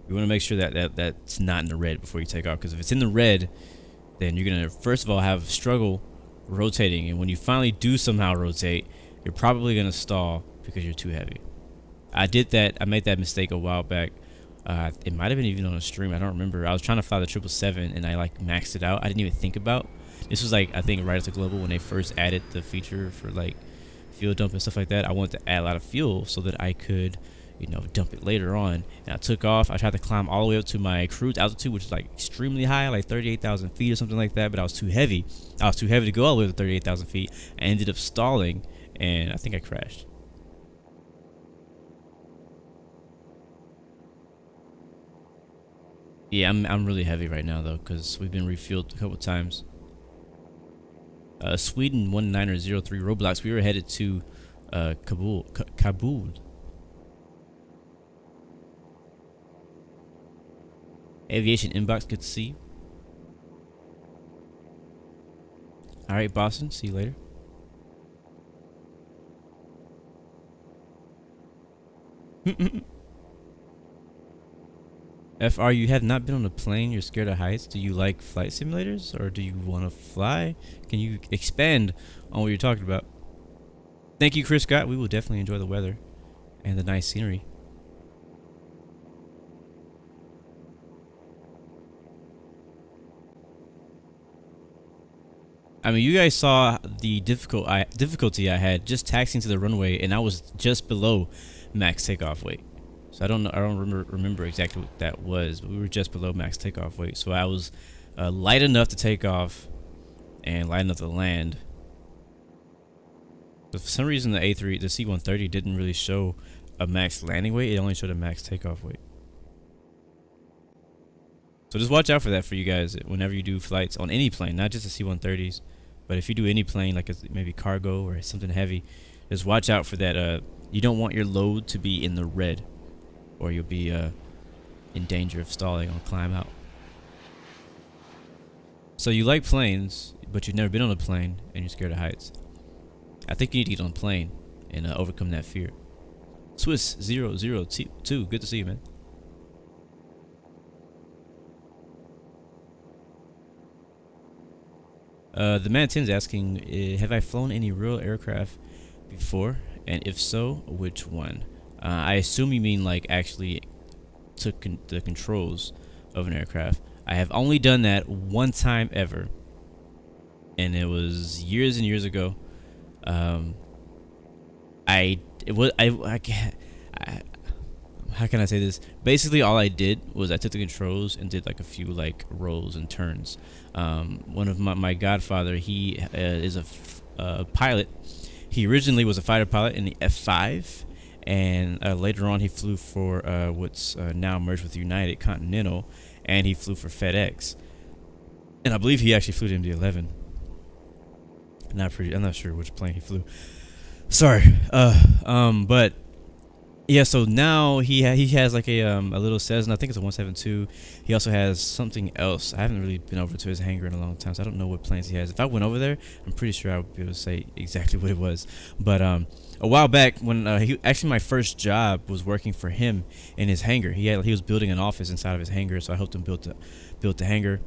You want to make sure that that's not in the red before you take off, because if it's in the red, then you're going to first of all have struggle rotating, and when you finally do somehow rotate, you're probably going to stall because you're too heavy. I did that. I made that mistake a while back. It might have been even on a stream. I don't remember. I was trying to fly the 777 and I like maxed it out. I didn't even think about. This was like, I think right after Global when they first added the feature for like fuel dump and stuff like that. I wanted to add a lot of fuel so that I could, you know, dump it later on. And I took off. I tried to climb all the way up to my cruise altitude, which is like extremely high, like 38,000 feet or something like that. But I was too heavy. I was too heavy to go all the way to 38,000 feet. I ended up stalling, and I think I crashed. Yeah, I'm really heavy right now though, because we've been refueled a couple times. Sweden 1903 Roblox. We were headed to Kabul. Aviation inbox, good to see you. Alright, Boston, see you later. FR, you have not been on a plane, you're scared of heights. Do you like flight simulators, or do you want to fly? Can you expand on what you're talking about? Thank you, Chris Scott. We will definitely enjoy the weather and the nice scenery. I mean, you guys saw the difficulty I had just taxiing to the runway, and I was just below max takeoff weight. So I don't remember exactly what that was, but we were just below max takeoff weight. So I was light enough to take off and light enough to land. But for some reason, the C-130 didn't really show a max landing weight. It only showed a max takeoff weight. So just watch out for that for you guys whenever you do flights on any plane, not just the C-130s, but if you do any plane like maybe cargo or something heavy, just watch out for that. You don't want your load to be in the red, or you'll be in danger of stalling on climb out. So you like planes, but you've never been on a plane and you're scared of heights. I think you need to get on a plane and overcome that fear. Swiss 002, good to see you, man. The man 10's asking, have I flown any real aircraft before? And if so, which one? I assume you mean like actually took the controls of an aircraft. I have only done that one time ever, and it was years and years ago. How can I say this? Basically, all I did was I took the controls and did like a few like rolls and turns. One of my godfather, he is a pilot. He originally was a fighter pilot in the F5, and later on he flew for what's now merged with United Continental, and he flew for FedEx. And I believe he actually flew the MD-11. I'm not sure which plane he flew. Sorry, but yeah. So now he has like a little Cessna. I think it's a 172. He also has something else. I haven't really been over to his hangar in a long time, so I don't know what planes he has. If I went over there, I'm pretty sure I would be able to say exactly what it was. But a while back, when my first job was working for him in his hangar. He was building an office inside of his hangar, so I helped him build the hangar.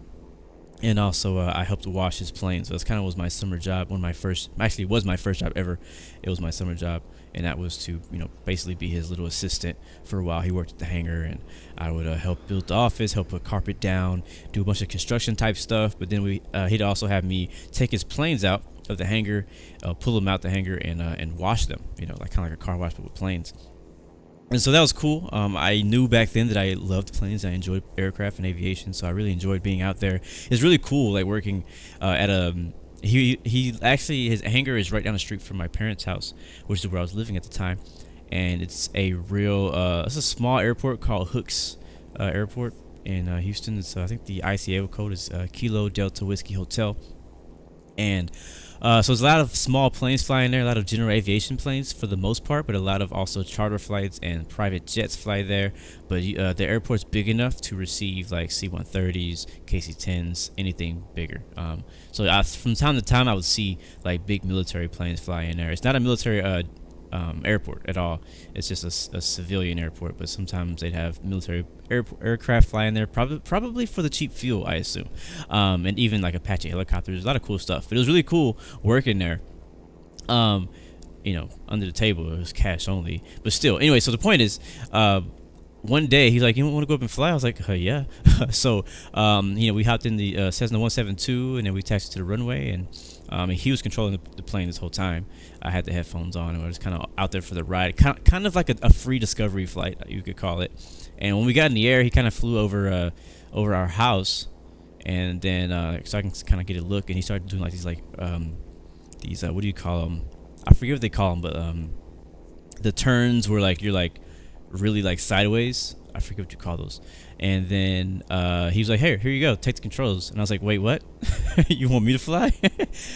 And also, I helped to wash his plane. So that's kind of was my summer job. It was my first job ever. It was my summer job, and that was to, basically be his little assistant for a while. He worked at the hangar, and I would help build the office, help put carpet down, do a bunch of construction type stuff. But then he'd also have me take his planes out of the hangar, pull them out the hangar, and wash them. Like kind of like a car wash, but with planes. And so that was cool. I knew back then that I loved planes. I enjoyed aircraft and aviation, so I really enjoyed being out there. It's really cool, like working at a. He actually, his hangar is right down the street from my parents' house, which is where I was living at the time. And it's a small airport called Hooks Airport in Houston. So I think the ICAO code is Kilo Delta Whiskey Hotel. And so there's a lot of small planes flying there, a lot of general aviation planes for the most part, but a lot of also charter flights and private jets fly there. But the airport's big enough to receive like C-130s, KC-10s, anything bigger. So from time to time, I would see like big military planes fly in there. It's not a military airport at all. It's just a civilian airport, but sometimes they'd have military aircraft flying there, probably for the cheap fuel, I assume, and even like Apache helicopters. A lot of cool stuff, but it was really cool working there. Under the table, it was cash only, but still. Anyway, so the point is, one day he's like, "You want to go up and fly?" I was like, "Yeah." So we hopped in the Cessna 172, and then we taxied to the runway, and he was controlling the plane this whole time. I had the headphones on, and I was kind of out there for the ride, kind of like a free discovery flight, you could call it. And when we got in the air, he kind of flew over our house, and then so I can kind of get a look, and he started doing like these what do you call them? I forget what they call them, but the turns were like you're like really like sideways. I forget what you call those. And then he was like, "Here you go, take the controls." And I was like, "Wait, what? You want me to fly?"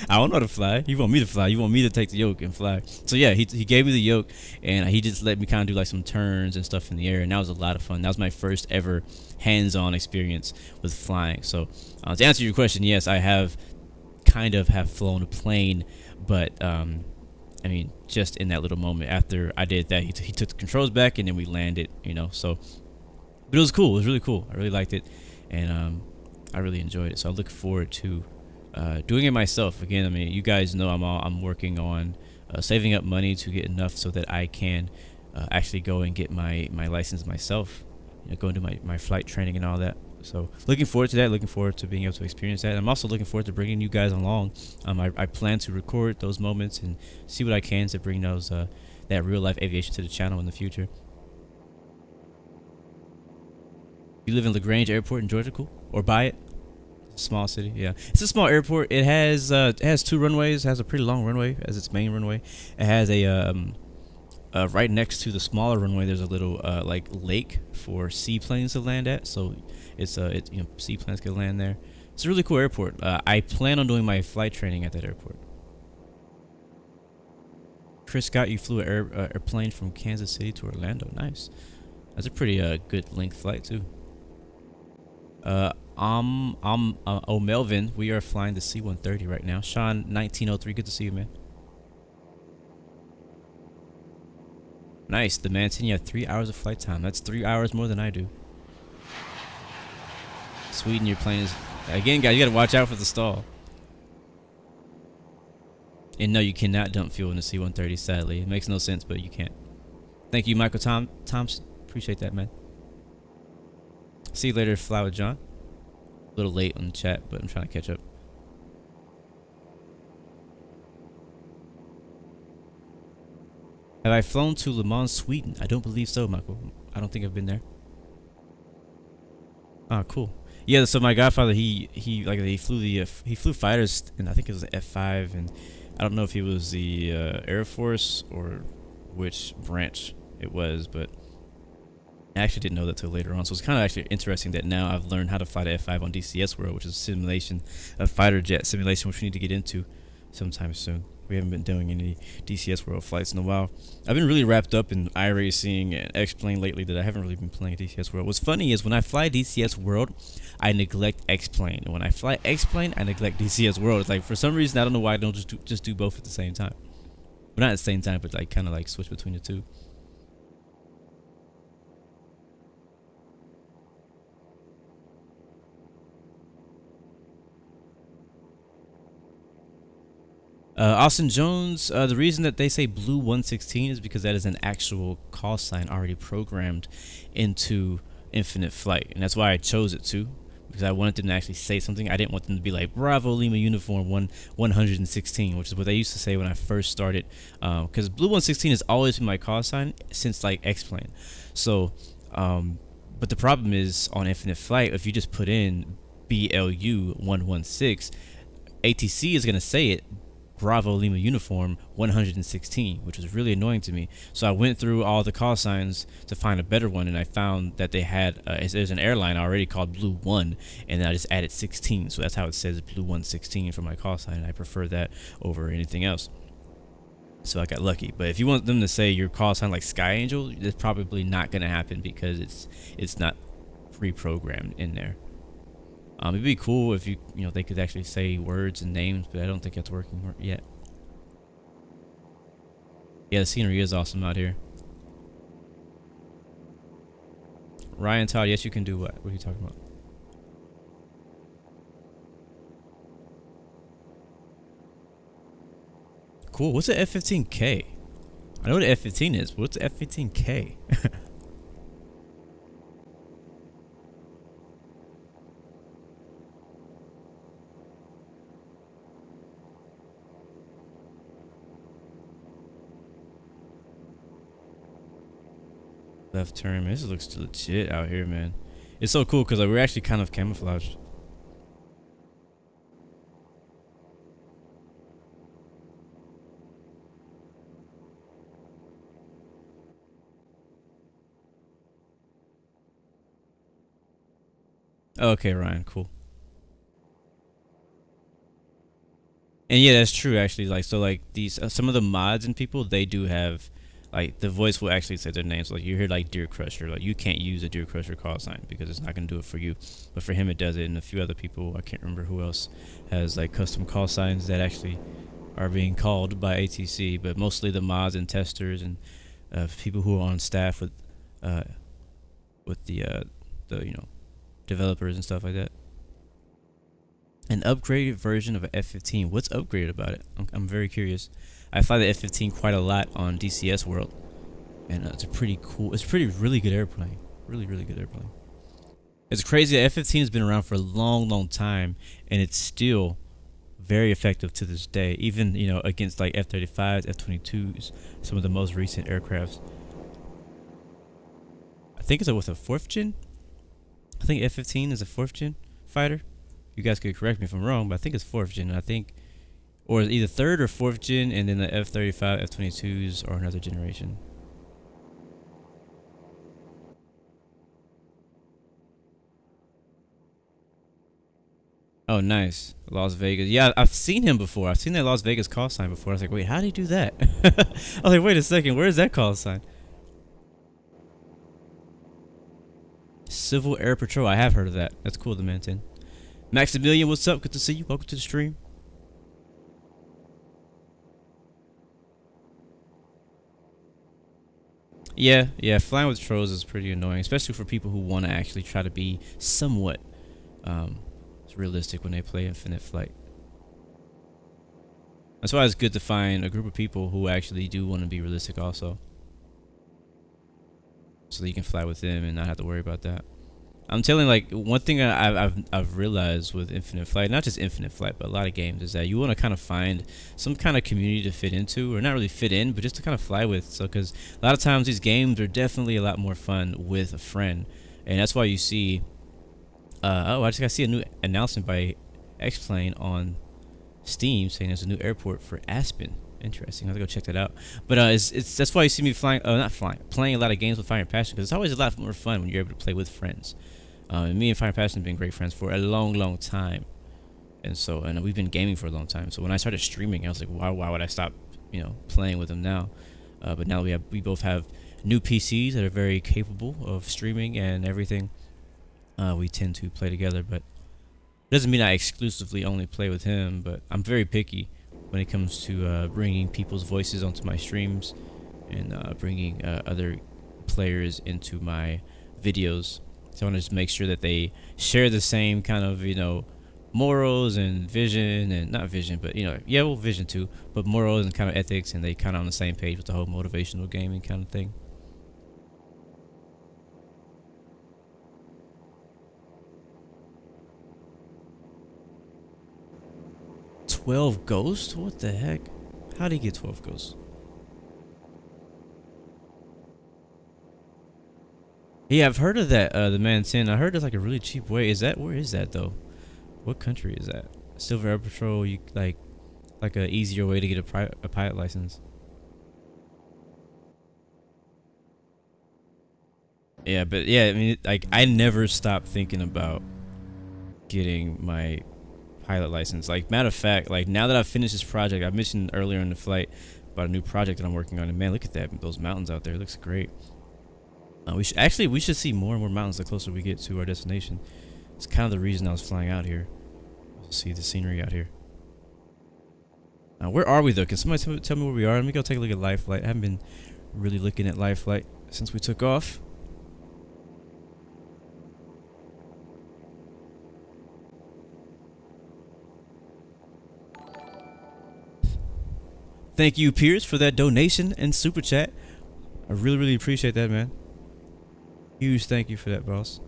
I don't know how to fly. You want me to fly? You want me to take the yoke and fly? So yeah, he gave me the yoke, and he just let me kind of do like some turns and stuff in the air, and that was a lot of fun. That was my first ever hands-on experience with flying. So to answer your question, yes, I have flown a plane, but just in that little moment after I did that, he took the controls back, and then we landed. So. But it was cool. It was really cool. I really liked it, and I really enjoyed it. So I look forward to doing it myself. Again, you guys know I'm working on saving up money to get enough so that I can actually go and get my license myself. Go and do my flight training and all that. So looking forward to that. Looking forward to being able to experience that. I'm also looking forward to bringing you guys along. I plan to record those moments and see what I can to bring that real life aviation to the channel in the future. You live in LaGrange Airport in Georgia, cool? Or by it? Small city, yeah. It's a small airport. It has 2 runways. It has a pretty long runway as its main runway. It has right next to the smaller runway, there's a little like lake for seaplanes to land at. So seaplanes can land there. It's a really cool airport. I plan on doing my flight training at that airport. Chris Scott, you flew an airplane from Kansas City to Orlando. Nice. That's a pretty good length flight too. Melvin, we are flying the C-130 right now. Sean 1903, good to see you, man. Nice. The Manson, you have 3 hours of flight time. That's 3 hours more than I do. Sweden, your plane is again, guys. You gotta watch out for the stall. And no, you cannot dump fuel in the C-130, sadly. It makes no sense, but you can't. Thank you, Michael Thompson. Appreciate that, man. See you later, Flower John. A little late on the chat, but I'm trying to catch up. Have I flown to Le Mans, Sweden? I don't believe so, Michael. I don't think I've been there. Ah, cool. Yeah, so my godfather, he flew fighters, and I think it was the F5, and I don't know if he was the Air Force or which branch it was, but I actually didn't know that till later on. So it's kind of actually interesting that now I've learned how to fly the F5 on DCS World, which is a simulation, a fighter jet simulation, which we need to get into sometime soon. We haven't been doing any DCS World flights in a while. I've been really wrapped up in iRacing and X-Plane lately that I haven't really been playing DCS World. What's funny is when I fly DCS World, I neglect X-Plane. And when I fly X-Plane, I neglect DCS World. It's like, for some reason, I don't know why I don't just do both at the same time. Well, not at the same time, but like kind of like switch between the two. Austin Jones, the reason that they say Blue 116 is because that is an actual call sign already programmed into Infinite Flight. And that's why I chose it too, because I wanted them to actually say something. I didn't want them to be like Bravo Lima Uniform 116, which is what they used to say when I first started. Because Blue 116 has always been my call sign since like X-Plane. So, but the problem is on Infinite Flight, if you just put in BLU 116, ATC is going to say it Bravo Lima Uniform 116, which was really annoying to me. So I went through all the call signs to find a better one, and I found that they had there's an airline already called Blue 1, and then I just added 16, so that's how it says Blue 116 for my call sign, and I prefer that over anything else. So I got lucky. But if you want them to say your call sign like Sky Angel, that's probably not going to happen because it's not pre-programmed in there. It'd be cool if they could actually say words and names, but I don't think that's working yet. Yeah, the scenery is awesome out here. Ryan Todd, yes, you can do what? What are you talking about? Cool. What's the F-15K? I know what the F-15 is, but what's the F-15K? Left turn, man. This looks legit out here, man. It's so cool because we're actually kind of camouflaged. Okay, Ryan, cool. And yeah, that's true actually. Like, so like these some of the mods and people, they do have like the voice will actually say their names. Like you hear like Deer Crusher, like you can't use a Deer Crusher call sign because it's not gonna do it for you, but for him it does it. And a few other people, I can't remember who else, has like custom call signs that actually are being called by ATC, but mostly the mods and testers and people who are on staff with the developers and stuff like that. An upgraded version of an F-15. What's upgraded about it? I'm very curious. I fly the F-15 quite a lot on DCS World, and it's a pretty cool, really good airplane. Really good airplane. It's crazy. The F-15 has been around for a long time, and it's still very effective to this day. Even against like F-35s, F-22s, some of the most recent aircrafts. I think it's with a 4th gen. I think F-15 is a 4th gen fighter. You guys could correct me if I'm wrong, but I think it's 4th gen. I think, or either 3rd or 4th gen, and then the F-35, F-22s are another generation. Oh, nice. Las Vegas. Yeah, I've seen him before. I've seen that Las Vegas call sign before. I was like, wait, how did he do that? I was like, wait a second, where is that call sign? Civil Air Patrol. I have heard of that. That's cool, the Manton. Maximilian, what's up? Good to see you. Welcome to the stream. Yeah, flying with trolls is pretty annoying, especially for people who want to actually try to be somewhat realistic when they play Infinite Flight. That's why it's good to find a group of people who actually do want to be realistic also, so that you can fly with them and not have to worry about that. I'm telling, like, one thing I've realized with Infinite Flight, not just Infinite Flight, but a lot of games, is that you want to kind of find some kind of community to fit into, or not really fit in, but just to kind of fly with. So, because a lot of times these games are definitely a lot more fun with a friend, and that's why you see. Oh, I just got to see a new announcement by X-Plane on Steam saying there's a new airport for Aspen. Interesting. I have to go check that out. But it's that's why you see me flying, not flying, playing a lot of games with Fire and Passion, because it's always a lot more fun when you're able to play with friends. And me and Fire and Passion have been great friends for a long time, and we've been gaming for a long time. So when I started streaming, I was like, why would I stop, playing with them now? But now we both have new PCs that are very capable of streaming and everything. We tend to play together, but it doesn't mean I exclusively only play with him. But I'm very picky when it comes to bringing people's voices onto my streams and bringing other players into my videos. So I want to just make sure that they share the same kind of, morals and vision, and not vision, but, vision too, but morals and kind of ethics, and they kind of on the same page with the whole motivational gaming kind of thing. $12 ghosts? What the heck? How did he get 12 ghosts? Yeah, I've heard of that, the Man 10. I heard it's like a really cheap way. Where is that though? What country is that? Silver Air Patrol, you like a easier way to get a pilot license. Yeah, but yeah, I mean, like, I never stopped thinking about getting my pilot license. Like, matter of fact, like, now that I've finished this project, I mentioned earlier in the flight about a new project that I'm working on, and man, look at that, those mountains out there. It looks great. We should see more and more mountains the closer we get to our destination. It's kind of the reason I was flying out here. See the scenery out here. Where are we though? Can somebody tell me where we are? Let me go take a look at Live Flight. I haven't been really looking at Live Flight since we took off. Thank you, Pierce, for that donation and super chat. I really appreciate that, man. Huge thank you for that, boss.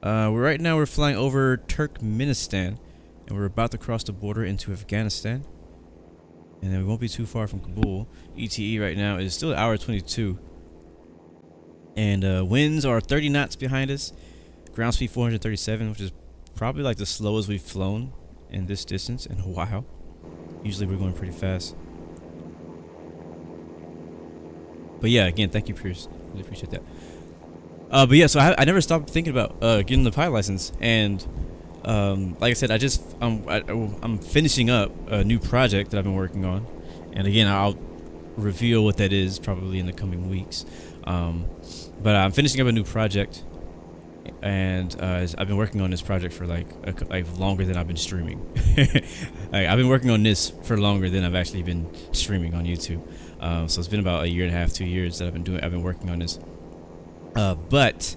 Right now we're flying over Turkmenistan, and we're about to cross the border into Afghanistan, and then we won't be too far from Kabul. ETE right now is still 1:22, and winds are 30 knots behind us. Ground speed 437, which is probably like the slowest we've flown in this distance in a while. Usually we're going pretty fast. But yeah, again, thank you, Pierce. Really appreciate that. But yeah, so I never stopped thinking about getting the pilot license, and like I said, I'm finishing up a new project that I've been working on, and again, I'll reveal what that is probably in the coming weeks. But I'm finishing up a new project, and I've been working on this project for like longer than I've been streaming. I've been working on this for longer than I've actually been streaming on YouTube. So it's been about a year and a half, 2 years that I've been working on this. But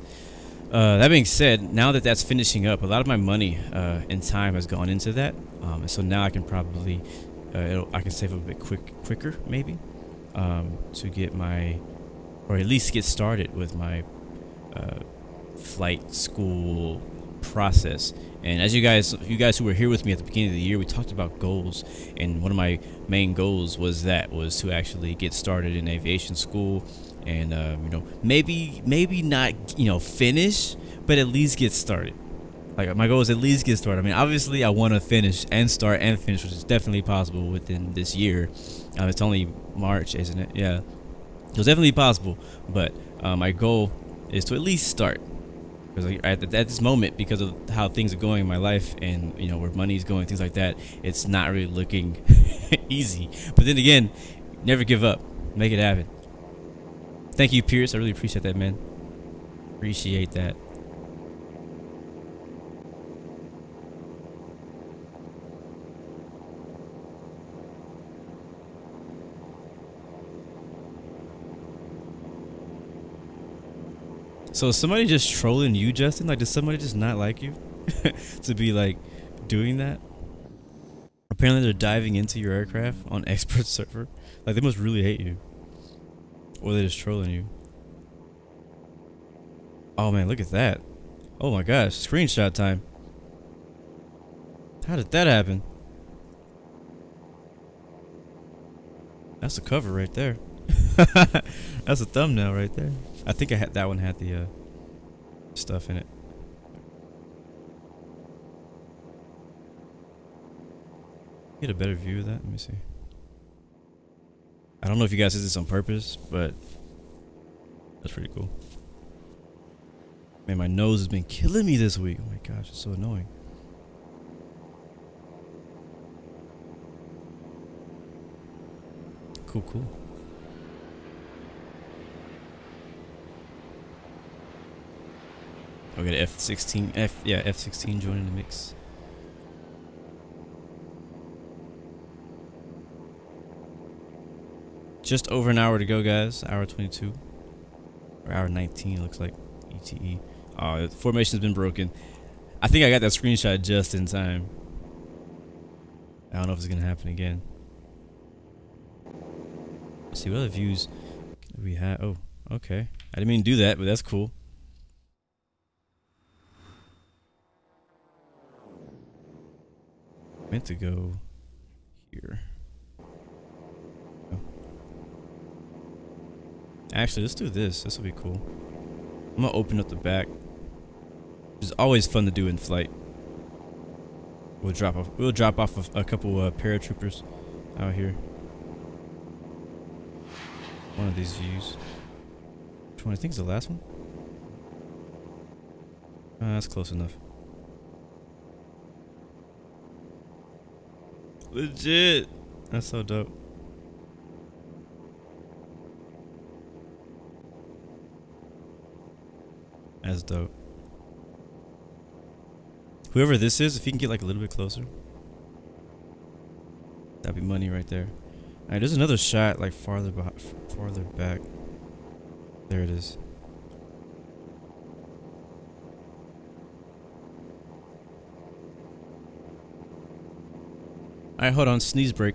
that being said, now that that's finishing up, a lot of my money and time has gone into that, and so now I can probably I can save a bit quicker maybe to get my, or at least get started with my flight school process. And as you guys who were here with me at the beginning of the year, we talked about goals, and one of my main goals was to actually get started in aviation school, and maybe not finish, but at least get started. Like, my goal is at least get started. I mean, obviously I want to finish and start and finish, which is definitely possible within this year. It's only March, isn't it? Yeah, so it's definitely possible, but my goal is to at least start. Because at this moment, because of how things are going in my life, and where money's going, things like that, it's not really looking easy. But then again, never give up. Make it happen. Thank you, Pierce. I really appreciate that, man. Appreciate that. So is somebody just trolling you, Justin? Like, does somebody just not like you to be like doing that? Apparently they're diving into your aircraft on expert server. Like they must really hate you. Or they're just trolling you. Oh man, look at that. Oh my gosh, screenshot time. How did that happen? That's the cover right there. That's a thumbnail right there. I think I had that one had the stuff in it. Get a better view of that. Let me see. I don't know if you guys did this on purpose, but that's pretty cool. Man, my nose has been killing me this week. Oh my gosh, it's so annoying. Cool, cool. I'll get F-16, F-16 joining the mix. Just over an hour to go, guys. Hour 22. Or hour 19, looks like. ETE. Oh, the formation's been broken. I think I got that screenshot just in time. I don't know if it's going to happen again. Let's see, what other views can we have? Oh, okay. I didn't mean to do that, but that's cool. Meant to go here. Actually, let's do this. This will be cool. I'm gonna open up the back. It's always fun to do in flight. We'll drop off a couple paratroopers out here. One of these views. Which one? I think is the last one. That's close enough. Legit. That's so dope. That's dope. Whoever this is, if you can get like a little bit closer, that'd be money right there. All right, there's another shot like farther back. There it is. All right, hold on. Sneeze break.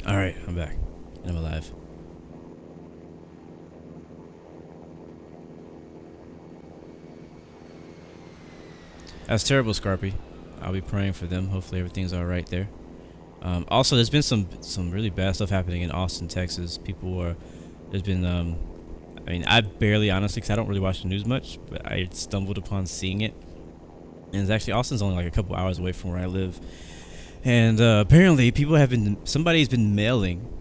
All right, I'm back. And I'm alive. That's terrible, Scarpy. I'll be praying for them. Hopefully everything's all right there. Also, there's been some really bad stuff happening in Austin, Texas. There's been, I mean, I barely, honestly, because I don't really watch the news much, but I stumbled upon seeing it. And it's actually, Austin's only like a couple hours away from where I live. And apparently somebody's been mailing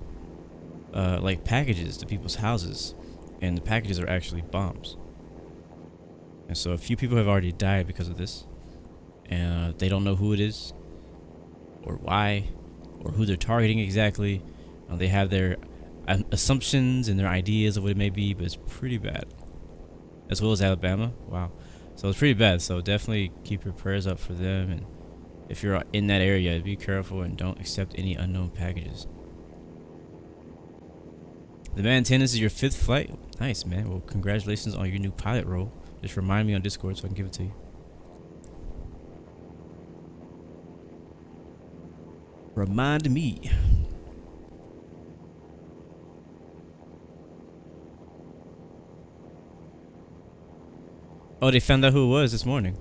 like packages to people's houses, and the packages are actually bombs. And so a few people have already died because of this, and they don't know who it is or why or who they're targeting exactly. They have their assumptions and their ideas of what it may be, but it's pretty bad. As well as Alabama. Wow. So it's pretty bad. So definitely keep your prayers up for them, and if you're in that area, be careful and don't accept any unknown packages. The Man 10, this is your 5th flight. Nice, man. Well, congratulations on your new pilot role. Just remind me on Discord so I can give it to you. Remind me. Oh, they found out who it was this morning.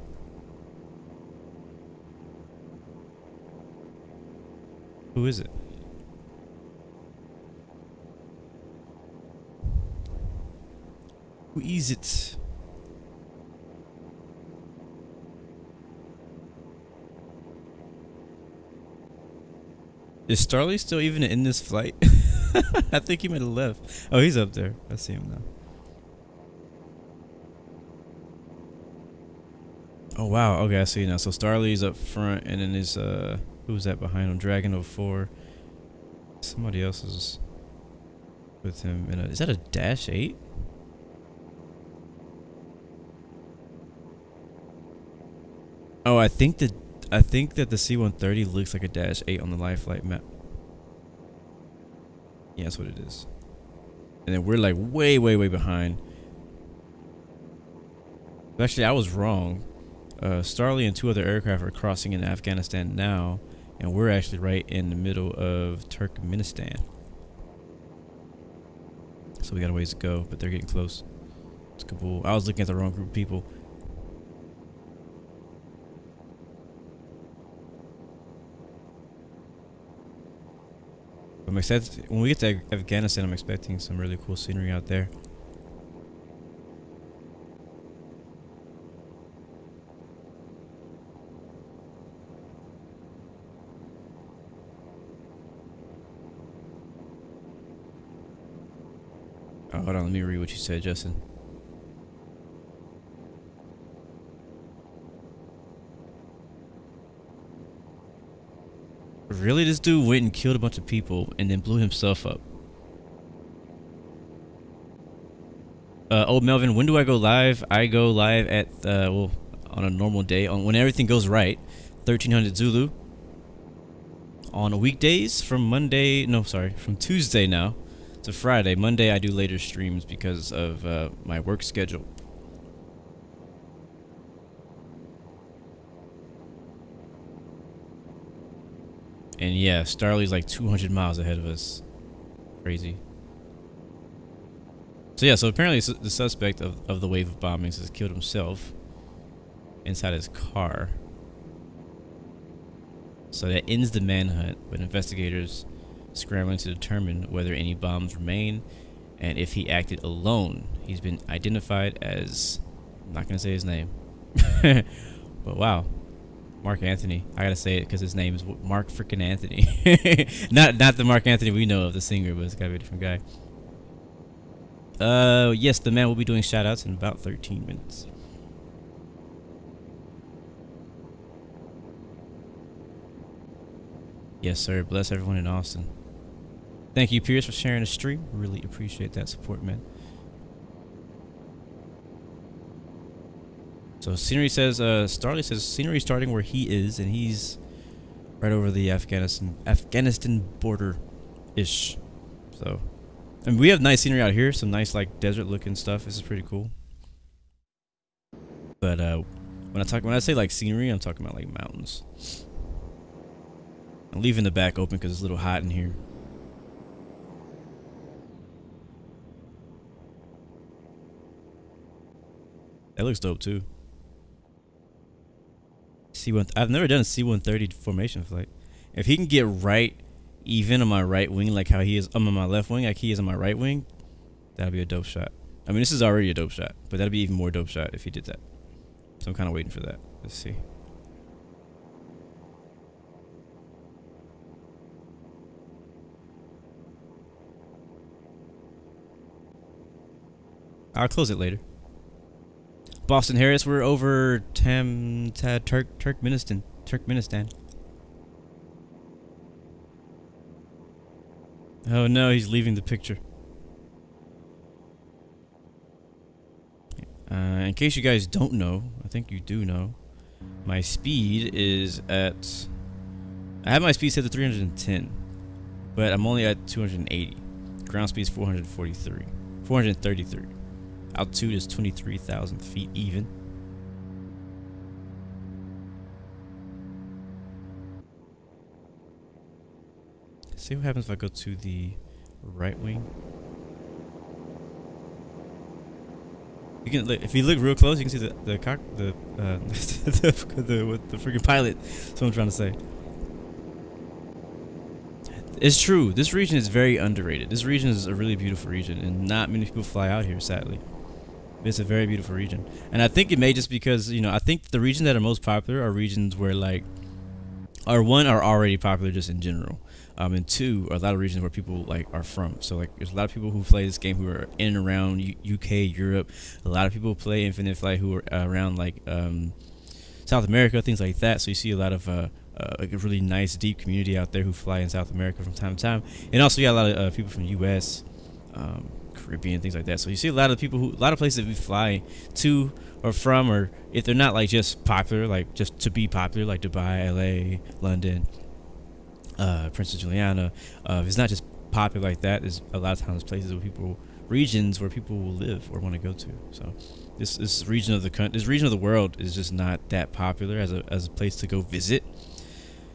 Who is it? Who is it? Is Starly still even in this flight? I think he might have left. Oh, he's up there. I see him now. Oh wow. Okay, I see now. So Starly's up front, and then there's who's that behind him? Dragon 04. Somebody else is with him. Is that a Dash 8? Oh, I think that the C-130 looks like a -8 on the live flight map. Yeah, that's what it is. And then we're like way behind. Actually, I was wrong. Starly and 2 other aircraft are crossing into Afghanistan now, and we're actually right in the middle of Turkmenistan. So we got a ways to go, but they're getting close. It's Kabul. I was looking at the wrong group of people. I'm excited. When we get to Afghanistan, I'm expecting some really cool scenery out there. Oh, hold on, let me read what you said, Justin. Really, this dude went and killed a bunch of people and then blew himself up. Old Melvin, when do I go live? I go live at well, on a normal day, on when everything goes right, 1300 Zulu. On weekdays from from Tuesday now to Friday. Monday I do later streams because of my work schedule. And yeah, Starly's like 200 miles ahead of us. Crazy. So yeah, so apparently the suspect of the wave of bombings has killed himself inside his car. So that ends the manhunt, with investigators scrambling to determine whether any bombs remain and if he acted alone. He's been identified as, I'm not gonna say his name, but wow, Mark Anthony. I gotta say it because his name is Mark freaking Anthony. not the Mark Anthony we know of, the singer, but it's gotta be a different guy. Yes, the man will be doing shoutouts in about 13 minutes. Yes, sir. Bless everyone in Austin. Thank you, Pierce, for sharing the stream. Really appreciate that support, man. So scenery says, Starly says scenery starting where he is, and he's right over the Afghanistan border-ish. So, and we have nice scenery out here, some nice like desert-looking stuff. This is pretty cool. But when I say like scenery, I'm talking about like mountains. I'm leaving the back open because it's a little hot in here. That looks dope too. I've never done a C-130 formation flight. If he can get right even on my right wing, like how he is on my left wing, like he is on my right wing, that'd be a dope shot. I mean, this is already a dope shot, but that'd be even more dope shot if he did that. So I'm kind of waiting for that. Let's see. I'll close it later. Boston Harris, we're over Turkmenistan. Oh no, he's leaving the picture. In case you guys don't know, I think you do know, my speed is at, I have my speed set to 310, but I'm only at 280. Ground speed is 433. Altitude is 23,000 feet even. See what happens if I go to the right wing. You can, if you look real close, you can see the freaking pilot. That's what I'm trying to say. It's true. This region is very underrated. This region is a really beautiful region, and not many people fly out here, sadly. It's a very beautiful region, and I think it may just because, you know, I think the regions that are most popular are regions where like, are already popular just in general, and two are a lot of regions where people like are from. So like, there's a lot of people who play this game who are in and around UK, Europe. A lot of people play Infinite Flight who are around like South America, things like that. So you see a lot of like a really nice deep community out there who fly in South America from time to time, and also you got a lot of people from US. Caribbean, things like that. So you see a lot of people a lot of places that we fly to or from, or if they're not like just popular, like just to be popular, like Dubai, LA, London, Princess Juliana. If it's not just popular like that, there's a lot of times places where regions where people will live or want to go to. So this region of the country, this region of the world is just not that popular as a place to go visit.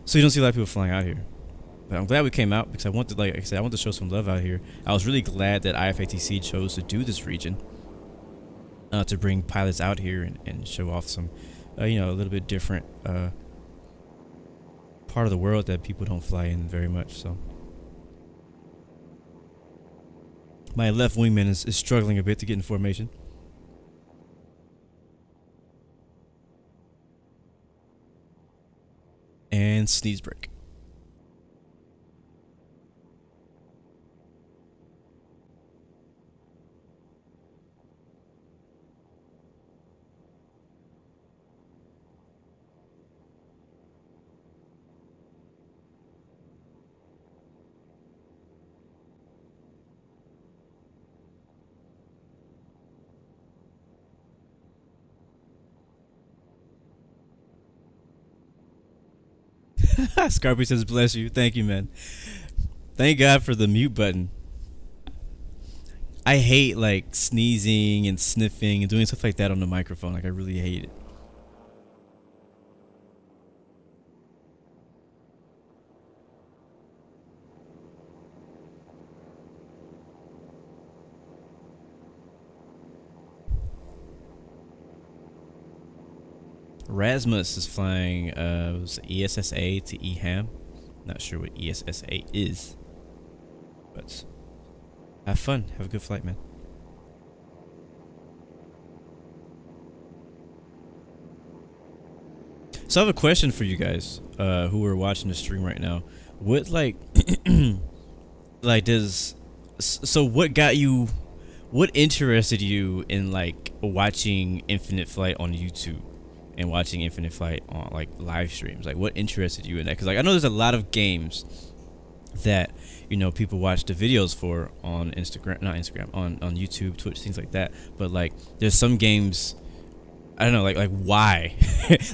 So you don't see a lot of people flying out here. But I'm glad we came out because I wanted, like I said, I wanted to show some love out here. I was really glad that IFATC chose to do this region, to bring pilots out here and show off some, you know, a little bit different part of the world that people don't fly in very much. So my left wingman is struggling a bit to get in formation. And sneeze break. Scarpy says, bless you. Thank you, man. Thank God for the mute button. I hate like sneezing and sniffing and doing stuff like that on the microphone. Like I really hate it. Rasmus is flying ESSA to EHAM. Not sure what ESSA is, but have fun. Have a good flight, man. So I have a question for you guys who are watching the stream right now. What like what interested you in like watching Infinite Flight on YouTube and watching Infinite Flight on like live streams? Like what interested you in that? Because like I know there's a lot of games that, you know, people watch the videos for on on YouTube, Twitch, things like that. But like there's some games, I don't know, like why?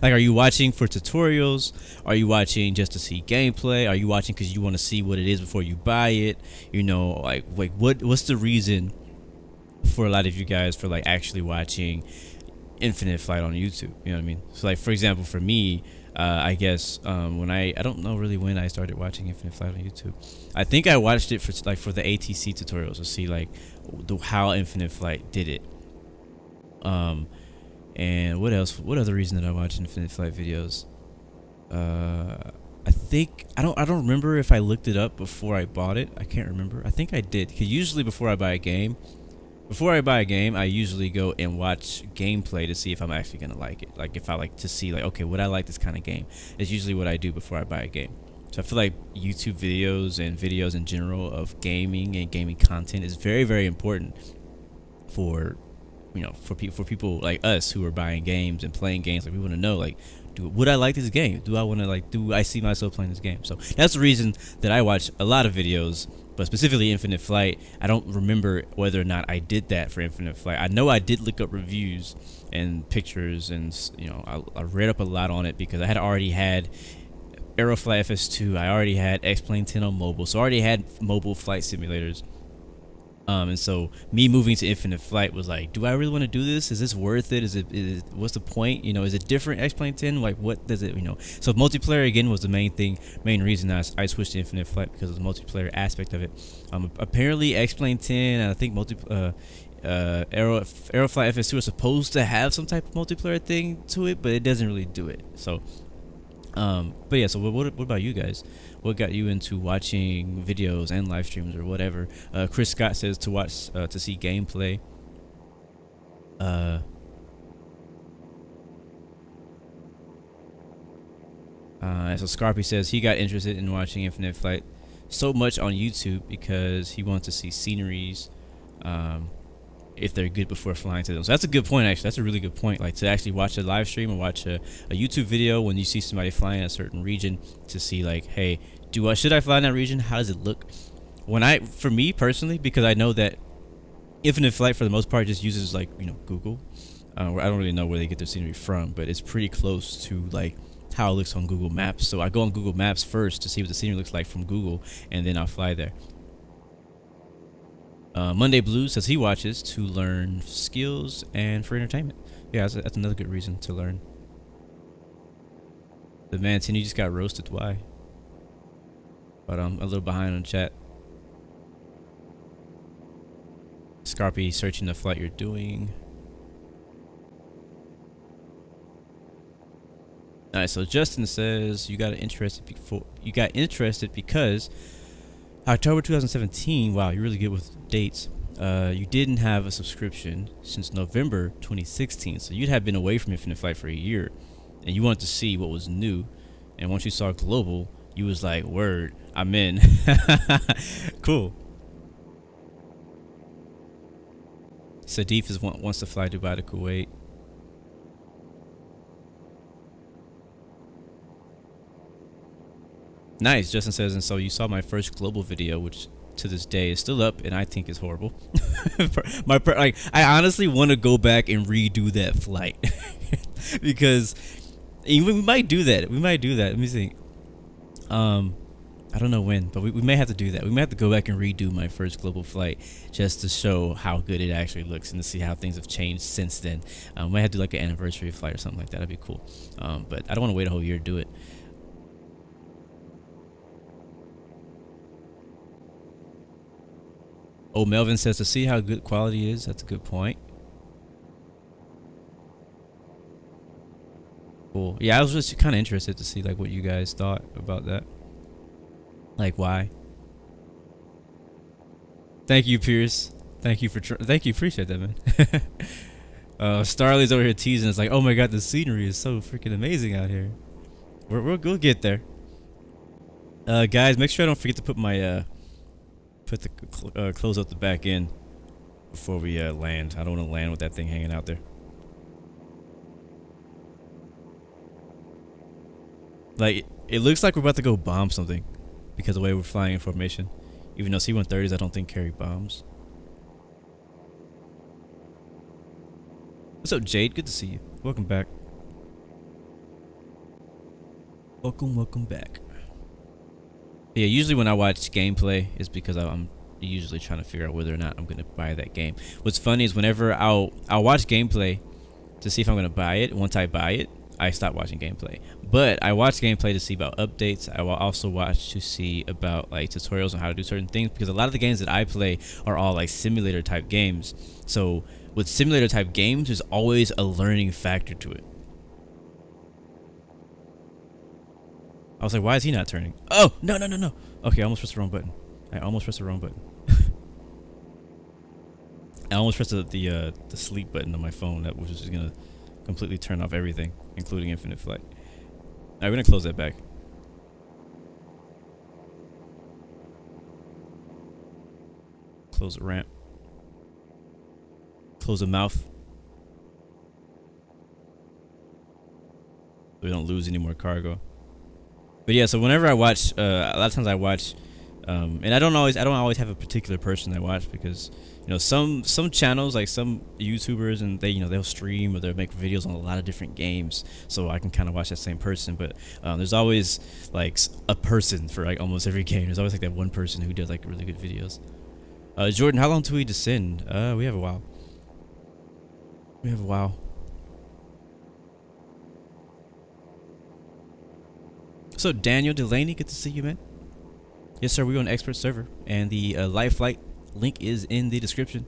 Like, are you watching for tutorials? Are you watching just to see gameplay? Are you watching because you want to see what it is before you buy it? You know, like what's the reason for a lot of you guys for like actually watching Infinite Flight on YouTube? You know what I mean? So like, for example, for me, I guess when I don't know really when I started watching Infinite Flight on YouTube. I think I watched it for the ATC tutorials to see like how Infinite Flight did it. And what else? What other reason did I watch Infinite Flight videos? I think I don't remember if I looked it up before I bought it. I can't remember. I think I did. Cause usually before I buy a game, I usually go and watch gameplay to see if I'm actually gonna like it. Like if I like to see like, okay, would I like this kind of game? It's usually what I do before I buy a game. So I feel like YouTube videos and videos in general of gaming and gaming content is very, very important for, you know, for people like us who are buying games and playing games. Like we want to know, like, would I like this game? Do I want to like? Do I see myself playing this game? So that's the reason that I watch a lot of videos, but specifically Infinite Flight. I don't remember whether or not I did that for Infinite Flight. I know I did look up reviews and pictures, and you know, I read up a lot on it because I had already had Aeroflight FS2. I already had X-Plane 10 on mobile, so I already had mobile flight simulators. And so me moving to Infinite Flight was like, do I really want to do this? Is this worth it? Is it what's the point? You know, is it different X-Plane 10? Like, what does it, you know? So multiplayer again was the main reason I switched to Infinite Flight, because of the multiplayer aspect of it. Apparently X-Plane 10 and I think Aeroflight FS2 are supposed to have some type of multiplayer thing to it, but it doesn't really do it. So but yeah, so what about you guys? What got you into watching videos and live streams or whatever? Chris Scott says to watch to see gameplay. So Scarpy says he got interested in watching Infinite Flight so much on YouTube because he wants to see sceneries, if they're good before flying to them. So that's a good point, actually. That's a really good point. Like to actually watch a live stream or watch a YouTube video when you see somebody flying in a certain region to see like, hey, should I fly in that region? How does it look? For me personally, because I know that Infinite Flight for the most part just uses like, you know, Google. I don't really know where they get their scenery from, but it's pretty close to like how it looks on Google Maps. So I go on Google Maps first to see what the scenery looks like from Google, and then I'll fly there. Monday Blue says he watches to learn skills and for entertainment. Yeah, that's another good reason to learn. The man Tin, you just got roasted. Why? But I'm a little behind on chat. Scarpy searching the flight you're doing. Alright, so Justin says you got interested because October 2017. Wow, you're really good with dates. You didn't have a subscription since November 2016, so you'd have been away from Infinite Flight for a year, and you wanted to see what was new. And once you saw global, you was like, "Word, I'm in." Cool. Sadif wants to fly Dubai to Kuwait. Nice, Justin says, and so you saw my first global video, which to this day is still up, and I think is horrible. Like, I honestly want to go back and redo that flight because we might do that. We might do that. Let me think. I don't know when, but we may have to do that. We may have to go back and redo my first global flight just to show how good it actually looks and to see how things have changed since then. We might have to do like an anniversary flight or something like that. That'd be cool. But I don't want to wait a whole year to do it. Oh, Melvin says to see how good quality is. That's a good point. Cool. Yeah, I was just kind of interested to see like what you guys thought about that. Like why? Thank you, Pierce. Thank you for thank you. Appreciate that, man. Starly's over here teasing. It's like, oh my god, the scenery is so freaking amazing out here. We'll get there. Guys, make sure I don't forget to put my close up the back end before we land. I don't want to land with that thing hanging out there. Like, it looks like we're about to go bomb something because of the way we're flying in formation. Even though C-130s I don't think carry bombs. What's up, Jade? Good to see you. Welcome back. Welcome back. Yeah, usually when I watch gameplay, it's because I'm usually trying to figure out whether or not I'm gonna buy that game. What's funny is whenever I'll watch gameplay to see if I'm gonna buy it. Once I buy it, I stop watching gameplay. But I watch gameplay to see about updates. I will also watch to see about like tutorials on how to do certain things, because a lot of the games that I play are all like simulator type games. So with simulator type games, there's always a learning factor to it. I was like, why is he not turning? Oh, no. Okay, I almost pressed the wrong button. I almost pressed the sleep button on my phone, that was just gonna completely turn off everything, including Infinite Flight. Alright, we're gonna close that back. Close the ramp. Close the mouth. So we don't lose any more cargo. But yeah, so whenever I watch, a lot of times I watch, and I don't always have a particular person I watch, because you know some channels, like some YouTubers, and they'll stream or they'll make videos on a lot of different games, so I can kind of watch that same person. But there's always like a person for like almost every game. There's always like that one person who does like really good videos. Jordan, how long till we descend? We have a while. So Daniel Delaney, good to see you, man. Yes, sir. We're on the expert server, and the live flight link is in the description.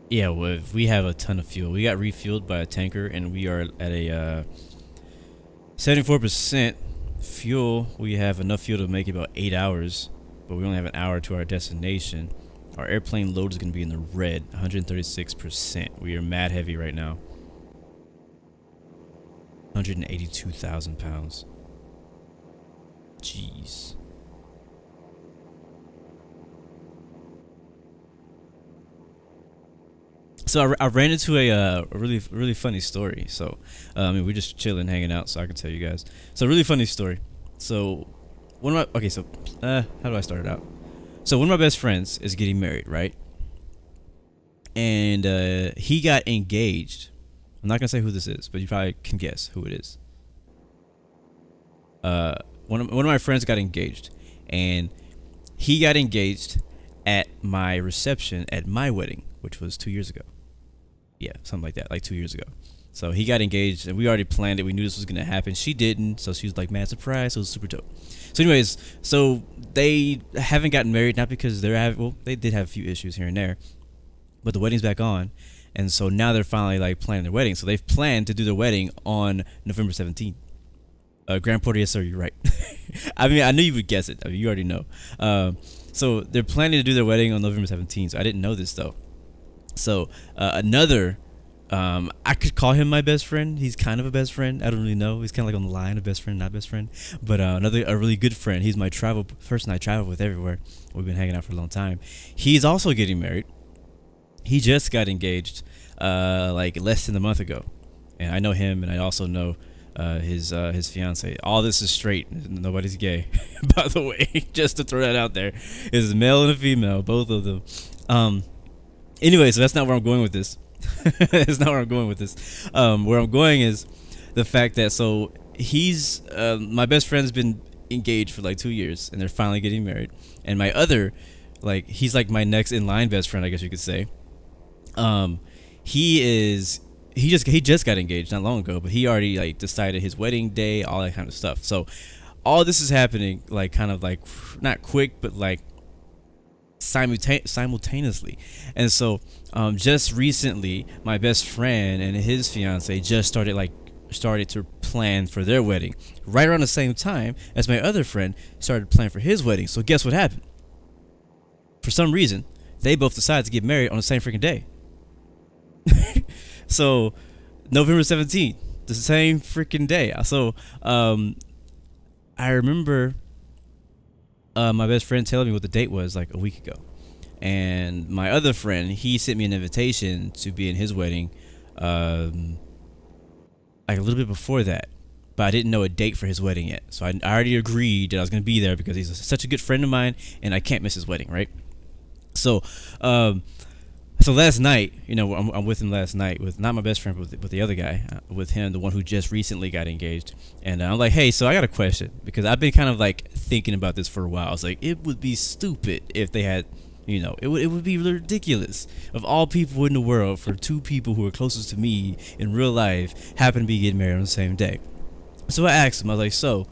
Yeah, well, we have a ton of fuel. We got refueled by a tanker, and we are at a 74% fuel. We have enough fuel to make it about 8 hours, but we only have an hour to our destination. Our airplane load is going to be in the red, 136%. We are mad heavy right now. 182,000 pounds. Jeez. So I ran into a really funny story. So I mean, we're just chilling, hanging out, so I can tell you guys. So really funny story. So one of my how do I start it out? So one of my best friends is getting married, right? And he got engaged. I'm not gonna say who this is, but you probably can guess who it is. One of my friends got engaged, and he got engaged at my reception at my wedding, which was 2 years ago. Yeah, something like that, like 2 years ago. So he got engaged, and we already planned it. We knew this was gonna happen. She didn't, so she was like, mad surprise. So it was super dope. So anyways, so they haven't gotten married, not because they did have a few issues here and there, but the wedding's back on, and so now they're finally like planning their wedding. So they've planned to do their wedding on November 17th. Grand Porter, yes sir, you're right. I mean, I knew you would guess it. I mean, you already know. So they're planning to do their wedding on November 17th. So I didn't know this though. So another, I could call him my best friend. He's kind of a best friend. I don't really know. He's kind of like on the line of best friend, not best friend. But a really good friend. He's my person I travel with everywhere. We've been hanging out for a long time. He's also getting married. He just got engaged like less than a month ago, and I know him, and I also know his fiance. All this is straight. Nobody's gay, by the way. Just to throw that out there, is a male and a female, both of them. Anyway, so that's not where I'm going with this. That's not where I'm going with this. Where I'm going is the fact that he's my best friend's been engaged for like 2 years, and they're finally getting married. And my other, he's like my next in line best friend, I guess you could say. He just got engaged not long ago, but he already like decided his wedding day, all that kind of stuff. So all this is happening like kind of like not quick, but like simultaneously. And so just recently my best friend and his fiance just started to plan for their wedding right around the same time as my other friend started planning for his wedding. So guess what happened? For some reason they both decided to get married on the same freaking day. So November 17th, the same freaking day. So I remember my best friend telling me what the date was like a week ago, and my other friend, he sent me an invitation to be in his wedding like a little bit before that, but I didn't know a date for his wedding yet. So I already agreed that I was going to be there because he's such a good friend of mine, and I can't miss his wedding, right? So so last night, I'm with him last night with not my best friend, but the other guy, with him, the one who just recently got engaged. And I'm like, hey, so I got a question, because I've been kind of like thinking about this for a while. I was like, it would be stupid if they had, it would be ridiculous of all people in the world for two people who are closest to me in real life happen to be getting married on the same day. So I asked him, I was like,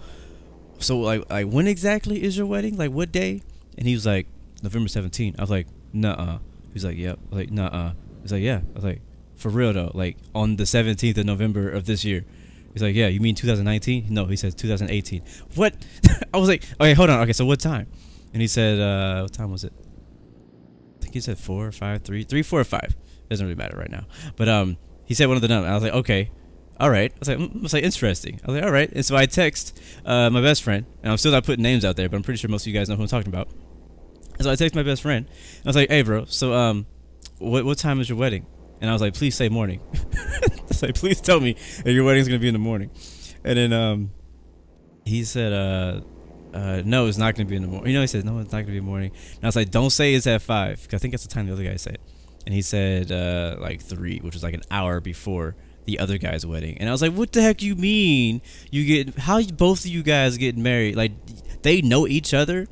so like when exactly is your wedding? Like what day? And he was like, November 17th. I was like, nuh-uh. He's like, yep. I was like, nuh-uh. He's like, yeah. I was like, for real though, like on the 17th of November of this year. He's like, yeah, you mean 2019? No, he says 2018. What? I was like, okay, hold on. Okay, so what time? And he said, what time was it? I think he said 4 or 5, 3, 4 or 5. Doesn't really matter right now. But he said one of the numbers. I was like, okay, all right. I was like, interesting. I was like, all right. And so I text my best friend, and I'm still not putting names out there, but I'm pretty sure most of you guys know who I'm talking about. And so I text my best friend, and I was like, hey, bro, so what time is your wedding? And I was like, please say morning. I was like, please tell me that your wedding's going to be in the morning. And then he said, no, it's not going to be in the morning. He said, no, it's not going to be in the morning. And I was like, don't say it's at 5, because I think that's the time the other guy said. And he said like 3, which was like an hour before the other guy's wedding. And I was like, what the heck do you mean? How both of you guys get married? Like, they know each other,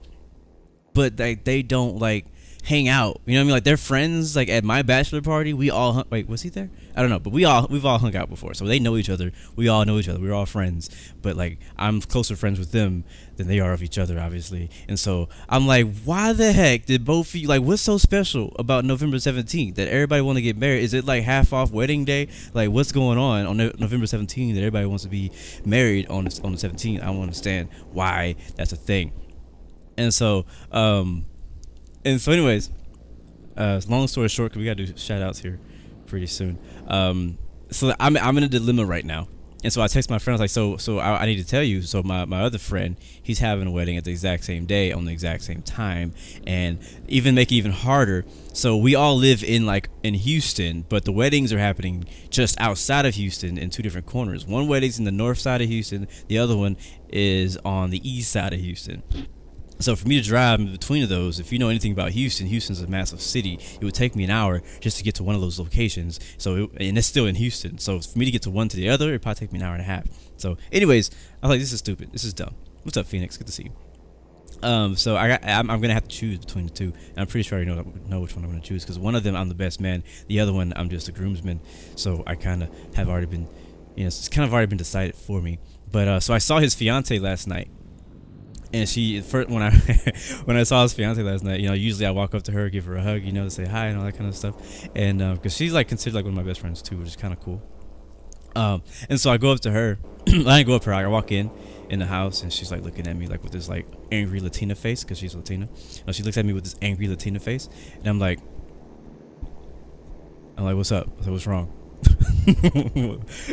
but they don't like hang out. You know what I mean? Like, they're friends. Like at my bachelor party, we all wait, was he there? I don't know, but we've all hung out before, so they know each other. We all know each other. We're all friends. But like, I'm closer friends with them than they are of each other, obviously. And so I'm like, why the heck did both of you, like, what's so special about November 17th that everybody want to get married? Is it like half off wedding day? Like, what's going on November 17th that everybody wants to be married on the 17th? I don't understand why that's a thing. And so anyways, long story short, because we got to do shout outs here pretty soon. So I'm in a dilemma right now, And so I text my friend, I was like, so I need to tell you. So my other friend, he's having a wedding at the exact same day on the exact same time, and even make it even harder. So we all live in Houston, but the weddings are happening just outside of Houston in two different corners. One wedding's in the north side of Houston, the other one is on the east side of Houston. So for me to drive in between of those, if you know anything about Houston, Houston's a massive city. It would take me an hour just to get to one of those locations. And it's still in Houston. So for me to get to one to the other, it'd probably take me an hour and a half. So anyways, I was like, this is stupid. This is dumb. What's up, Phoenix? Good to see you. So I'm gonna have to choose between the two, and I'm pretty sure I know which one I'm gonna choose, because one of them I'm the best man, the other one I'm just a groomsman. So I kind of have already been, it's kind of already been decided for me. But so I saw his fiance last night. And when I saw his fiance last night, usually I walk up to her, give her a hug, to say hi and all that kind of stuff. And because she's considered one of my best friends too, which is kind of cool. And so I go up to her. I didn't go up to her. I walk in the house, and she's looking at me with this angry Latina face, because she's Latina. She looks at me with this angry Latina face, and I'm like, what's up? I said, what's wrong?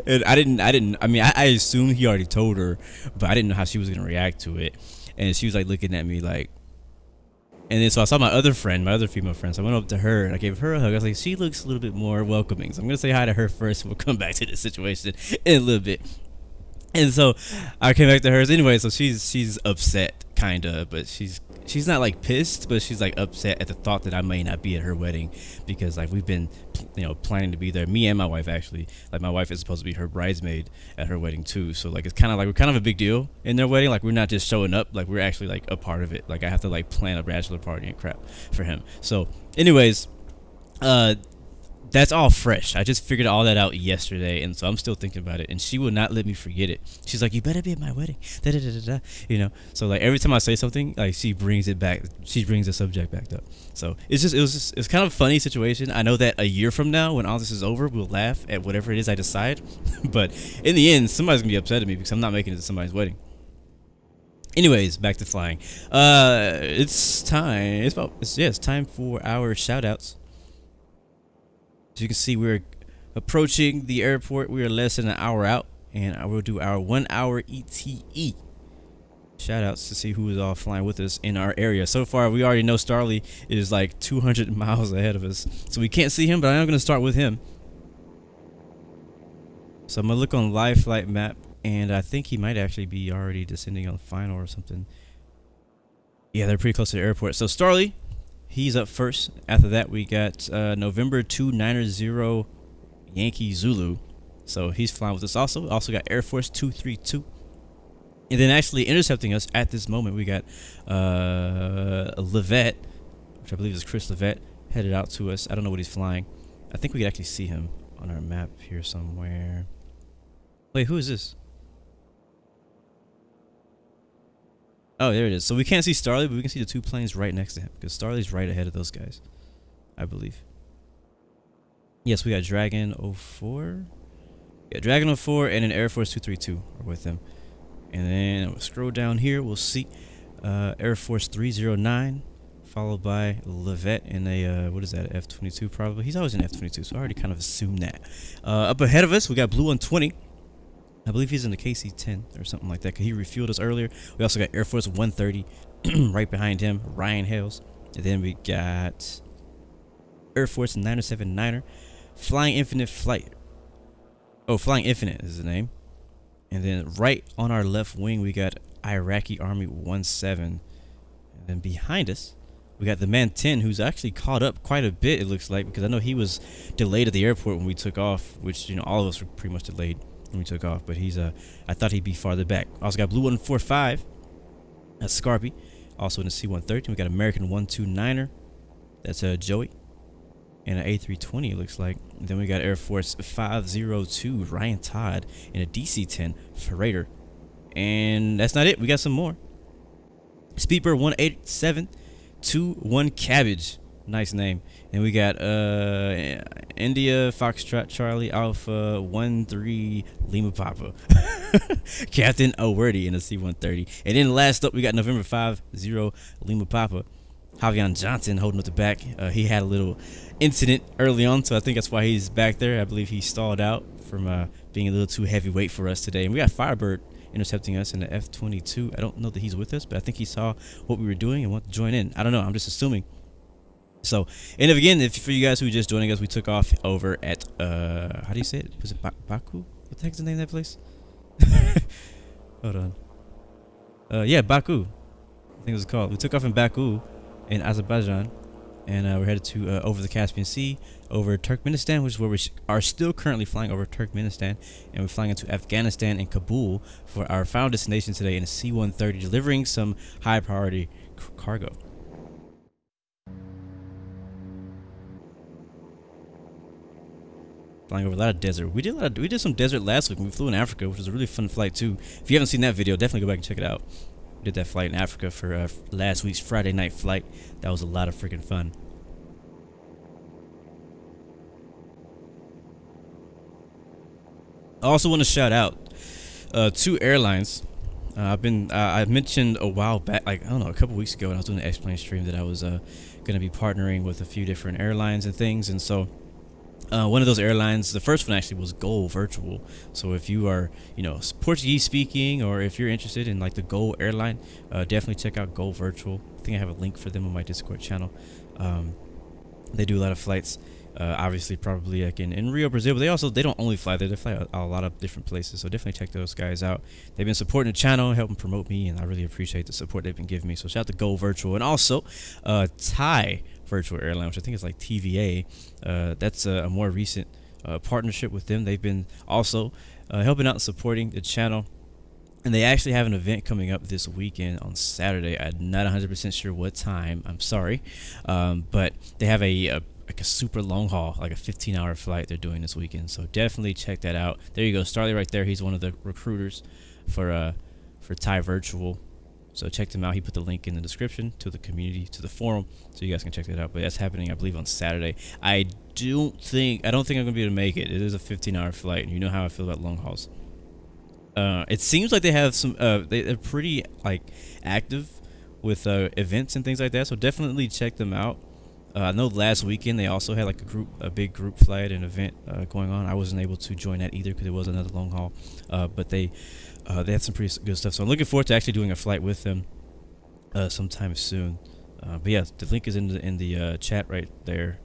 And I assumed he already told her, but I didn't know how she was gonna react to it. And she was looking at me and then so I saw my other female friend, so I went up to her and I gave her a hug. I was like, she looks a little bit more welcoming, so I'm gonna say hi to her first, and we'll come back to this situation in a little bit. And so I came back to hers anyway. So she's upset, kinda, but she's not pissed, but she's upset at the thought that I may not be at her wedding, because we've been planning to be there, me and my wife actually. My wife is supposed to be her bridesmaid at her wedding too, so it's kind of we're kind of a big deal in their wedding. We're not just showing up, we're actually a part of it. I have to plan a bachelor party and crap for him. So anyways, that's all fresh. I just figured all that out yesterday, and so I'm still thinking about it, and she will not let me forget it. She's like, you better be at my wedding, da da da da da. So every time I say something, she brings it back, she brings the subject back up. So it's kind of a funny situation. I know that a year from now, when all this is over, we'll laugh at whatever it is I decide. But in the end, somebody's gonna be upset at me because I'm not making it to somebody's wedding. Anyways, back to flying. It's time. It's time for our shout outs. As you can see, we're approaching the airport. We are less than an hour out, and I will do our 1 hour ETE shout outs to see who is all flying with us in our area. So far, we already know Starly is 200 miles ahead of us, so we can't see him, but I am going to start with him. So I'm going to look on live flight map, and I think he might actually be already descending on final or something. Yeah, they're pretty close to the airport. So Starly, he's up first. After that, we got November 290 Yankee Zulu. So he's flying with us also. Also got Air Force 232. And then actually intercepting us at this moment, we got Levette, which I believe is Chris Levette, headed out to us. I don't know what he's flying. I think we could actually see him on our map here somewhere. Wait, who is this? Oh, there it is. So we can't see Starly, but we can see the two planes right next to him, because Starly's right ahead of those guys, I believe. Yes, we got Dragon 04. Yeah, Dragon 04 and an Air Force 232 are with him. And then we'll scroll down here, we'll see Air Force 309, followed by Levette in a, what is that, F-22 probably? He's always in F-22, so I already kind of assumed that. Up ahead of us, we got Blue 120. I believe he's in the KC-10 or something like that, because he refueled us earlier. We also got Air Force 130 right behind him, Ryan Hales. And then we got Air Force 979er, Flying Infinite Flight. Oh, Flying Infinite is the name. And then right on our left wing, we got Iraqi Army 17. And then behind us, we got the Man 10, who's actually caught up quite a bit, it looks like, because I know he was delayed at the airport when we took off, which, all of us were pretty much delayed when we took off, but he's I thought he'd be farther back. Also got Blue 145, that's Scarpy, also in the C-130. We got American 129er, that's Joey, and an A320 it looks like. And then we got Air Force 502 Ryan Todd in a DC-10 Freighter. And that's not it, we got some more. Speedbird 187 21 Cabbage, nice name. And we got India Foxtrot Charlie Alpha 13 Lima Papa Captain O'Wordy in a C-130. And then last up, we got November 50 Lima Papa Javion Johnson holding up the back. He had a little incident early on, so I think that's why he's back there. I believe he stalled out from being a little too heavyweight for us today. And we got Firebird intercepting us in the F-22. I don't know that he's with us, but I think he saw what we were doing and wanted to join in. I don't know. I'm just assuming. So, and again, if for you guys who are just joining us, we took off over at how do you say it? Was it Baku? What the heck's the name of that place? Hold on. Yeah, Baku. I think it was called. We took off in Baku, in Azerbaijan, and we're headed to over the Caspian Sea, over Turkmenistan, which is where we are still currently flying over Turkmenistan, and we're flying into Afghanistan and Kabul for our final destination today in a C-130, delivering some high priority cargo. Flying over a lot of desert. We did some desert last week when we flew in Africa, which was a really fun flight too. If you haven't seen that video, definitely go back and check it out. We did that flight in Africa for last week's Friday night flight. That was a lot of freaking fun. I also want to shout out 2 airlines. I mentioned a while back, like I don't know, a couple weeks ago when I was doing the X-Plane stream, that I was going to be partnering with a few different airlines and things, and so. One of those airlines, the first one actually was Go Virtual. So if you are, you know, Portuguese speaking, or if you're interested in like the Go airline, definitely check out Go Virtual. I think I have a link for them on my Discord channel. They do a lot of flights, obviously probably like in Rio, Brazil, but they don't only fly there, they fly a lot of different places. So definitely check those guys out. They've been supporting the channel, helping promote me, and I really appreciate the support they've been giving me. So shout out to Go Virtual, and also Thai Virtual Airline, which I think is like TVA. That's a more recent partnership with them. They've been also helping out and supporting the channel, and they actually have an event coming up this weekend on Saturday. I'm not 100% sure what time, I'm sorry, but they have like a super long haul, like a 15-hour flight they're doing this weekend. So definitely check that out. There you go, Starley right there. He's one of the recruiters for Thai Virtual. So check them out. He put the link in the description to the community, to the forum, so you guys can check that out. But that's happening, I believe, on Saturday. I don't think I'm gonna be able to make it. It is a 15-hour flight, and you know how I feel about long hauls. It seems like they have some. They're pretty like active with events and things like that. So definitely check them out. I know last weekend they also had like a big group flight and event going on. I wasn't able to join that either because it was another long haul. But they had some pretty good stuff. So I'm looking forward to actually doing a flight with them sometime soon. But yeah, the link is in the chat right there.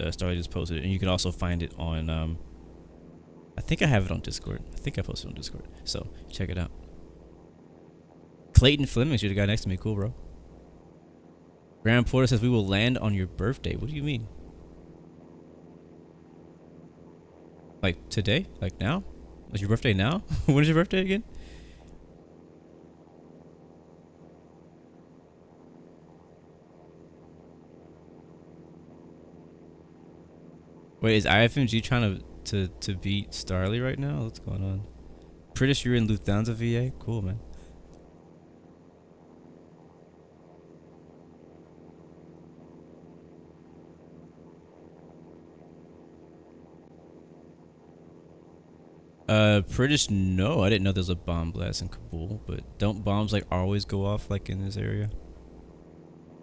Starley just posted it, and you can also find it on. I think I have it on Discord. I think I posted it on Discord. So check it out. Clayton Fleming, you're the guy next to me. Cool, bro. Graham Porter says we will land on your birthday. What do you mean? Like today? Like now? Is your birthday now? When is your birthday again? Wait, is IFMG trying to beat Starley right now? What's going on? Pretty sure you're in Lufthansa VA? Cool, man. British, no, I didn't know there's a bomb blast in Kabul, but don't bombs like always go off like in this area?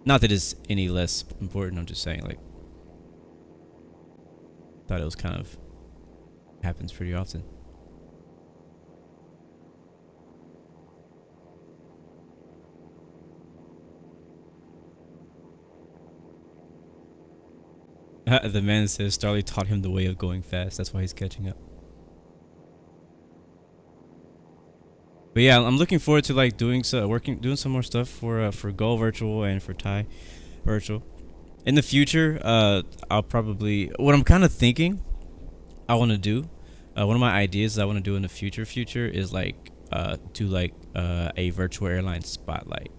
Not that it's any less important, I'm just saying, like, thought it was kind of happens pretty often. The man says Starley taught him the way of going fast, that's why he's catching up. But yeah, I'm looking forward to like doing some more stuff for Go Virtual and for Thai Virtual. In the future, I'll probably, what I'm kind of thinking I want to do, one of my ideas I want to do in the future is like do like a virtual airline spotlight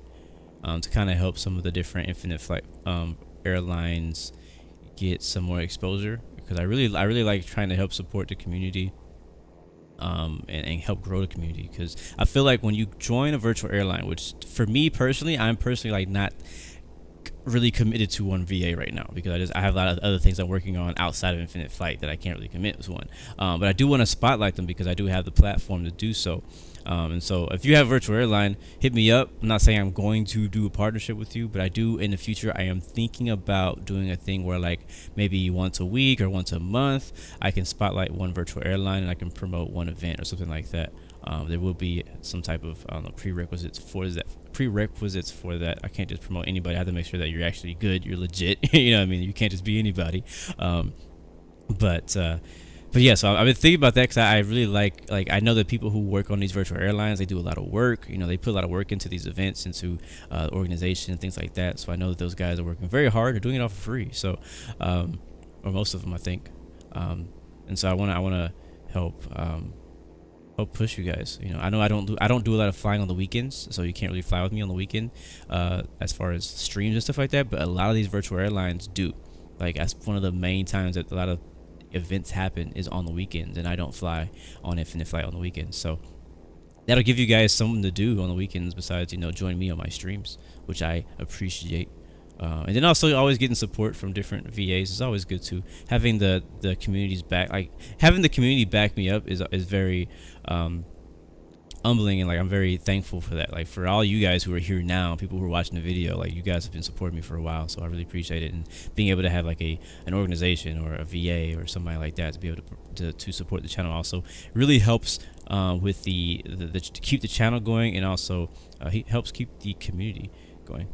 to kind of help some of the different infinite flight airlines get some more exposure, because I really like trying to help support the community. And help grow the community, because I feel like when you join a virtual airline, which for me personally, I'm personally like not really committed to one VA right now because I have a lot of other things I'm working on outside of Infinite Flight that I can't really commit to one. But I do want to spotlight them because I do have the platform to do so. And so if you have a virtual airline, hit me up. I'm not saying I'm going to do a partnership with you, but I do in the future. I am thinking about doing a thing where like maybe once a week or once a month, I can spotlight one virtual airline and I can promote one event or something like that. There will be some type of prerequisites for that. I can't just promote anybody. I have to make sure that you're actually good, you're legit. You know what I mean? You can't just be anybody. But yeah, so I've been thinking about that because I really like I know that people who work on these virtual airlines, they do a lot of work. You know, they put a lot of work into these events, into organization and things like that. So I know that those guys are working very hard. They're doing it all for free. So, or most of them, I think. And so I wanna help push you guys. You know, I know I don't do a lot of flying on the weekends, so you can't really fly with me on the weekend as far as streams and stuff like that. But a lot of these virtual airlines do. Like that's one of the main times that a lot of events happen is on the weekends, and I don't fly on Infinite Flight on the weekends, so that'll give you guys something to do on the weekends besides, you know, join me on my streams, which I appreciate. And then also always getting support from different VAs is always good too. Having the communities back, like having the community back me up is very humbling, and like I'm very thankful for that. Like for all you guys who are here now, people who are watching the video, like you guys have been supporting me for a while, so I really appreciate it. And being able to have like an organization or a VA or somebody like that to be able to support the channel also really helps with the to keep the channel going, and also helps keep the community going.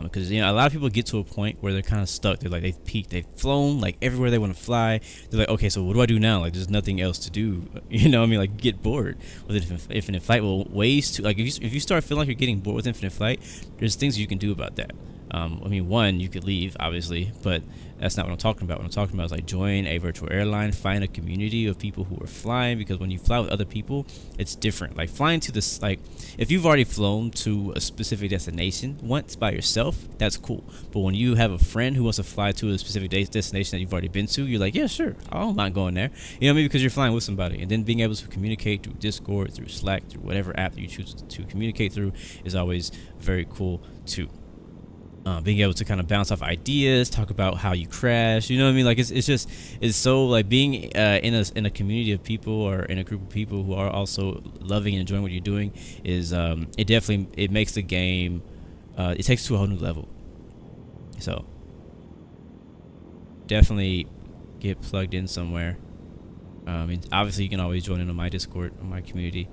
Because, you know, a lot of people get to a point where they're kind of stuck. They're like, they've peaked, they've flown like everywhere they want to fly. They're like, okay, so what do I do now? Like, there's nothing else to do. You know what I mean? Like, get bored with Infinite Flight. Well, ways to, like, if you start feeling like you're getting bored with Infinite Flight, there's things you can do about that. I mean, one, you could leave, obviously, but that's not what I'm talking about. What I'm talking about is like join a virtual airline, find a community of people who are flying, because when you fly with other people, it's different. Like flying to this, like if you've already flown to a specific destination once by yourself, that's cool. But when you have a friend who wants to fly to a specific destination that you've already been to, you're like, yeah, sure, I don't mind going there. You know what I mean? Because you're flying with somebody, and then being able to communicate through Discord, through Slack, through whatever app that you choose to communicate through is always very cool too. Being able to kind of bounce off ideas, talk about how you crash, you know what I mean? Like it's so like being in a community of people, or in a group of people who are also loving and enjoying what you're doing is it makes the game it takes it to a whole new level. So definitely get plugged in somewhere. And obviously you can always join in on my Discord, on my community.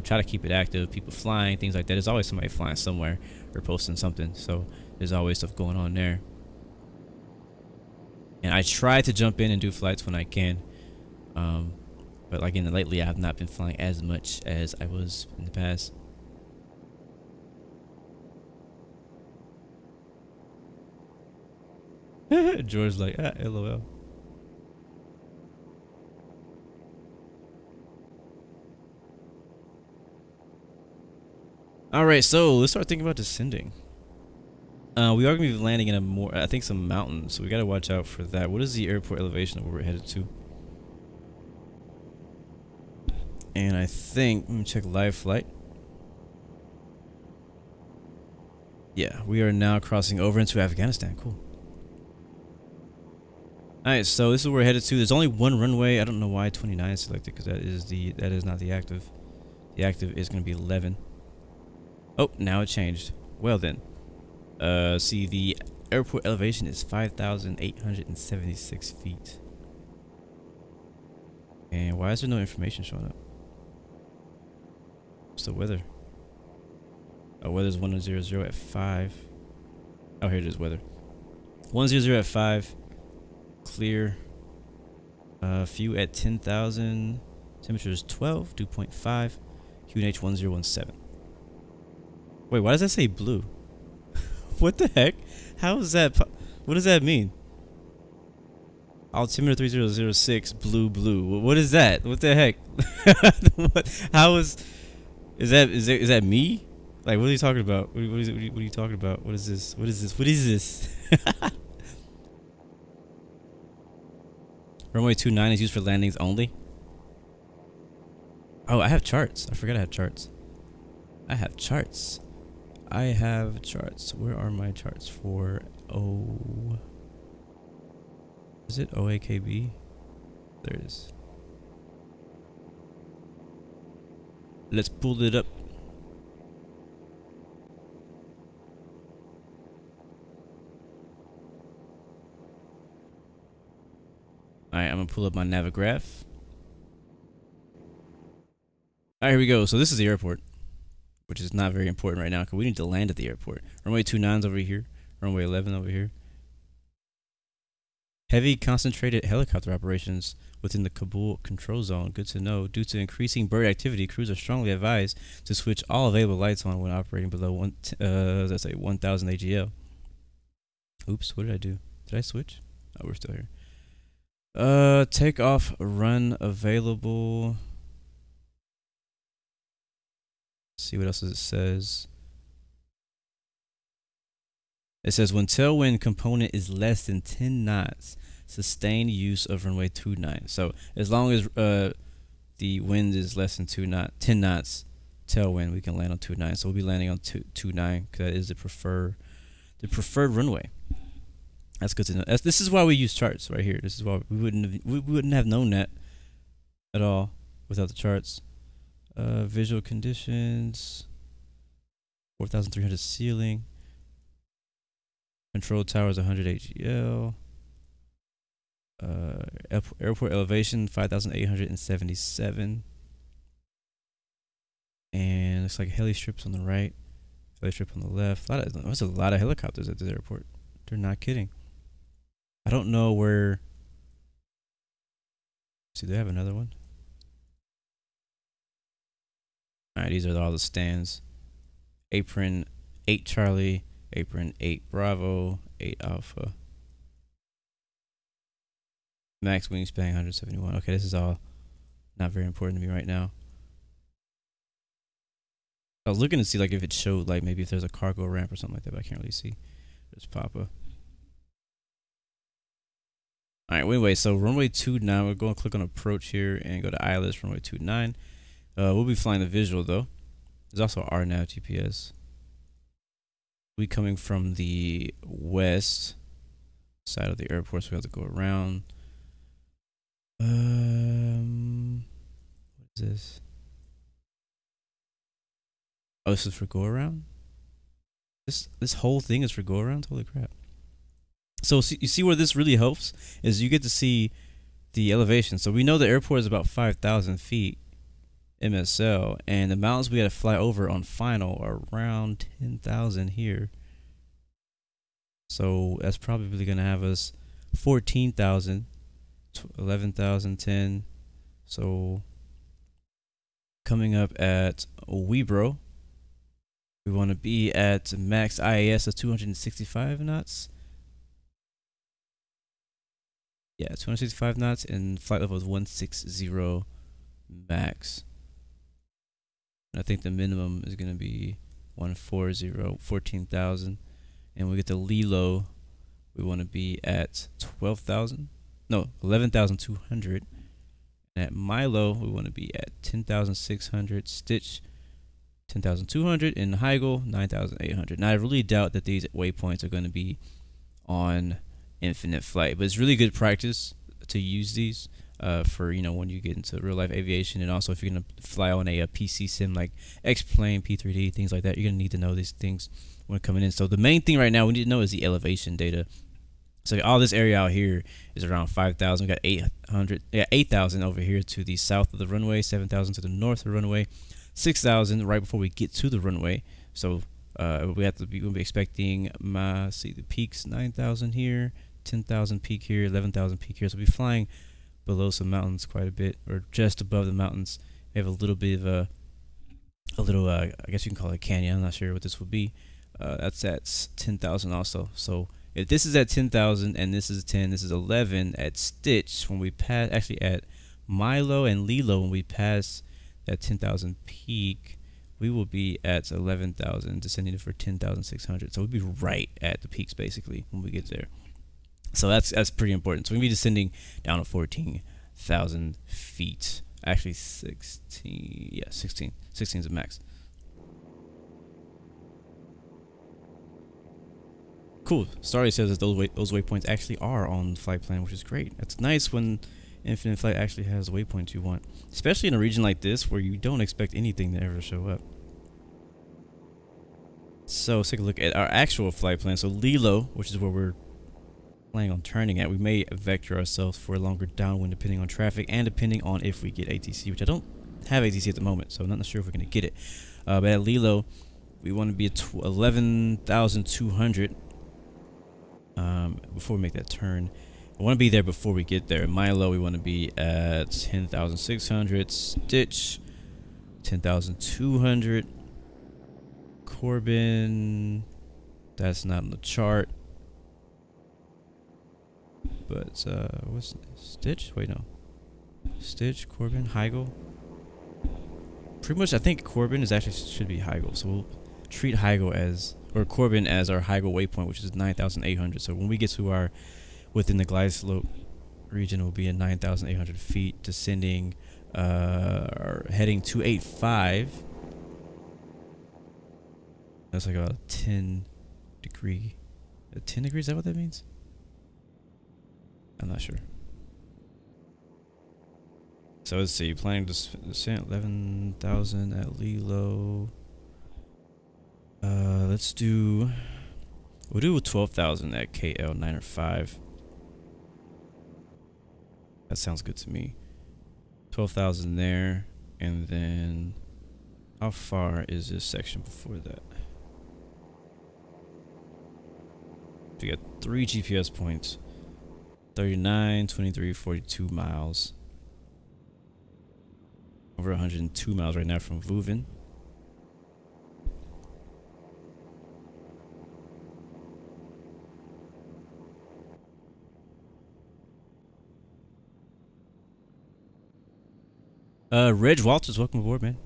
Try to keep it active, people flying, things like that. There's always somebody flying somewhere or posting something, so there's always stuff going on there. And I try to jump in and do flights when I can, but like lately I have not been flying as much as I was in the past. George's like, LOL. Alright, so let's start thinking about descending. We are going to be landing in I think some mountains, so we got to watch out for that. What is the airport elevation that we're headed to? And I think, let me check live flight. Yeah, we are now crossing over into Afghanistan. Cool. Alright, so this is where we're headed to. There's only one runway. I don't know why 29 is selected, because that is not the active. The active is going to be 11. Oh, now it changed. Well then. See, the airport elevation is 5,876 feet. And why is there no information showing up? What's the weather? Oh, weather's 100 at 5. Oh, here it is, weather. 100 at 5. Clear. Few at 10,000. Temperature is 12, 2.5. QNH 1017. Wait, why does that say blue? What the heck? How is that? What does that mean? Altimeter 3006, blue. What is that? What the heck? How is that me? Like, what are you talking about? What are you talking about? What is this? What is this? What is this? Runway 29 is used for landings only. Oh, I have charts. I forgot I have charts. I have charts. I have charts. Where are my charts for is it OAKB? There it is. Let's pull it up. Alright, I'm gonna pull up my Navigraph. Alright, here we go. So this is the airport, which is not very important right now because we need to land at the airport. Runway 29's over here. Runway 11 over here. Heavy concentrated helicopter operations within the Kabul control zone. Good to know. Due to increasing bird activity, crews are strongly advised to switch all available lights on when operating below 1000 AGL. Oops, what did I do? Did I switch? Oh, we're still here. Takeoff run available. Let's see what else it says. It says when tailwind component is less than 10 knots, sustain use of runway 29. So as long as the wind is less than 10 knots, tailwind, we can land on 29. So we'll be landing on 29 because that is the preferred runway. That's good to know. This is why we use charts right here. This is why we wouldn't have known that at all without the charts. Visual conditions, 4,300 ceiling. Control towers 100 AGL. Airport elevation 5,877. And looks like heli strips on the right, heli strip on the left. There's a lot of helicopters at this airport. They're not kidding. I don't know where. See, they have another one. Alright, these are all the stands. Apron 8 Charlie, apron 8 Bravo, 8 Alpha. Max wingspan 171. Okay, this is all not very important to me right now. I was looking to see like if it showed like maybe if there's a cargo ramp or something like that, but I can't really see. There's Papa. Alright, well, anyway, so runway 29, we're going to click on approach here and go to ILS runway 29. We'll be flying the visual though. There's also RNAV GPS. We'll be coming from the west side of the airport, so we have to go around. What is this? Oh, this is for go around? This whole thing is for go around? Holy crap. So you see where this really helps is you get to see the elevation. So we know the airport is about 5,000 feet MSL, and the mountains we got to fly over on final are around 10,000 here. So that's probably going to have us 14,000, 11,000, 10. So coming up at Webro, we want to be at max IAS of 265 knots. Yeah, 265 knots, and flight level is 160 max. And I think the minimum is going to be 140, 14,000. And we get the Lilo, we want to be at 12,000. No, 11,200. And at Milo, we want to be at 10,600. Stitch, 10,200. And Heigl, 9,800. Now, I really doubt that these waypoints are going to be on infinite flight, but it's really good practice to use these for, you know, when you get into real life aviation, and also if you're going to fly on a PC sim like X-Plane, P3D, things like that, you're going to need to know these things when coming in. So the main thing right now we need to know is the elevation data. So all this area out here is around 5,000. We got 8,000 over here to the south of the runway, 7,000 to the north of the runway, 6,000 right before we get to the runway. So we'll be expecting the peaks 9,000 here, 10,000 peak here, 11,000 peak here. So we'll be flying below some mountains quite a bit, or just above the mountains. We have a little bit of I guess you can call it a canyon. I'm not sure what this would be. That's at 10,000 also. So if this is at 10,000 and this is 10, this is 11 at Stitch. When we pass, actually at Milo and Lilo, when we pass that 10,000 peak, we will be at 11,000, descending for 10,600. So we'll be right at the peaks basically when we get there. So that's pretty important. So we'll be descending down to 14,000 feet. Actually 16, yeah, 16 is the max. Cool. Starley says that those waypoints actually are on the flight plan, which is great. That's nice when Infinite Flight actually has the waypoints you want, especially in a region like this where you don't expect anything to ever show up. So let's take a look at our actual flight plan. So Lilo, which is where we're planning on turning at, we may vector ourselves for a longer downwind depending on traffic and depending on if we get ATC, which I don't have ATC at the moment, so I'm not sure if we're going to get it. But at Lilo, we want to be at 11,200 before we make that turn. I want to be there before we get there. Milo, we want to be at 10,600. Stitch, 10,200. Corbin, that's not on the chart. But what's Stitch? Wait, no. Stitch, Corbin, Heigl. Pretty much, I think Corbin is actually should be Heigl. So we'll treat Heigl as, or Corbin as our Heigl waypoint, which is 9,800. So when we get to our within the glide slope region, will be at 9,800 feet, descending, heading 285. That's like about a 10 degree. 10 degrees, is that what that means? I'm not sure. So let's see, planning to descent 11,000 at Lilo. Let's do, we'll do 12,000 at KL 905. That sounds good to me. 12,000 there, and then how far is this section before that? We got 3 GPS points. 39, 23, 42 miles. Over 102 miles right now from Vuven. Reg Walters, welcome aboard, man.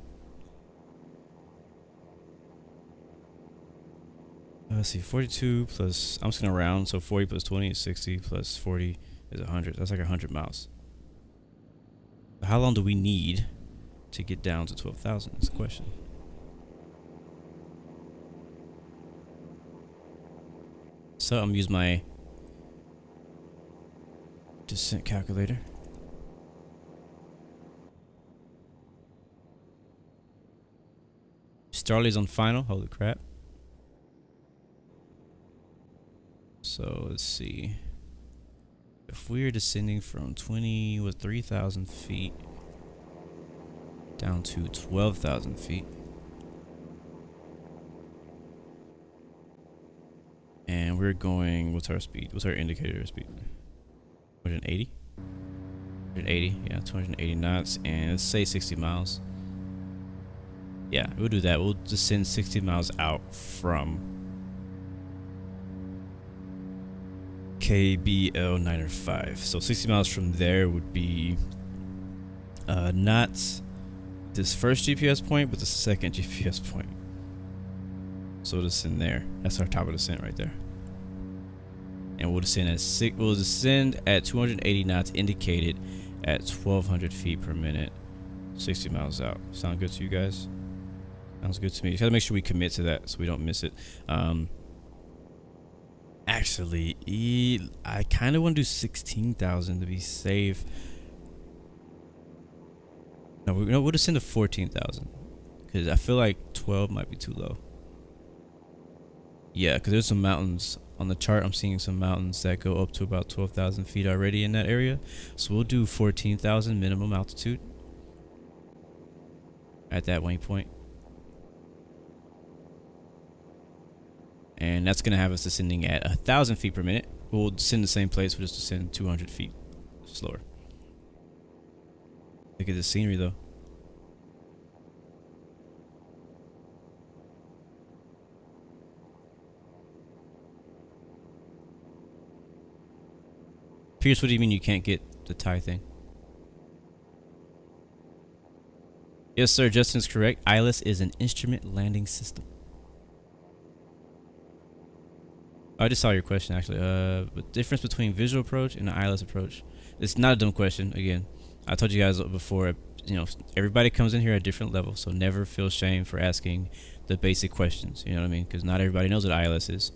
Let's see, 42 plus, I'm just gonna round, so 40 plus 20 is 60, plus 40 is 100. That's like 100 miles. How long do we need to get down to 12,000? That's the question. So I'm gonna use my descent calculator. Starley's on final, holy crap. So let's see. If we're descending from 3,000 feet down to 12,000 feet, and we're going, what's our speed? What's our indicator speed? 280? 280, yeah, 280 knots, and let's say 60 miles. Yeah, we'll do that. We'll descend 60 miles out from KBL 905. So 60 miles from there would be not this first GPS point, but the second GPS point. So we'll descend there. That's our top of descent right there. And we'll descend at we'll descend at 280 knots, indicated at 1,200 feet per minute, 60 miles out. Sound good to you guys? Sounds good to me. Just gotta make sure we commit to that so we don't miss it. Actually, I kind of want to do 16,000 to be safe. No, we'll descend to 14,000 because I feel like 12 might be too low. Yeah, because there's some mountains on the chart. I'm seeing some mountains that go up to about 12,000 feet already in that area. So we'll do 14,000 minimum altitude at that waypoint. And that's going to have us descending at 1,000 feet per minute. We'll descend the same place, we'll just descend 200 feet slower. Look at the scenery, though. Pierce, what do you mean you can't get the tie thing? Yes, sir, Justin's correct. ILS is an instrument landing system. I just saw your question, actually. The difference between visual approach and an ILS approach. It's not a dumb question. Again, I told you guys before, you know, everybody comes in here at different levels, so never feel shame for asking the basic questions. You know what I mean? Because not everybody knows what ILS is.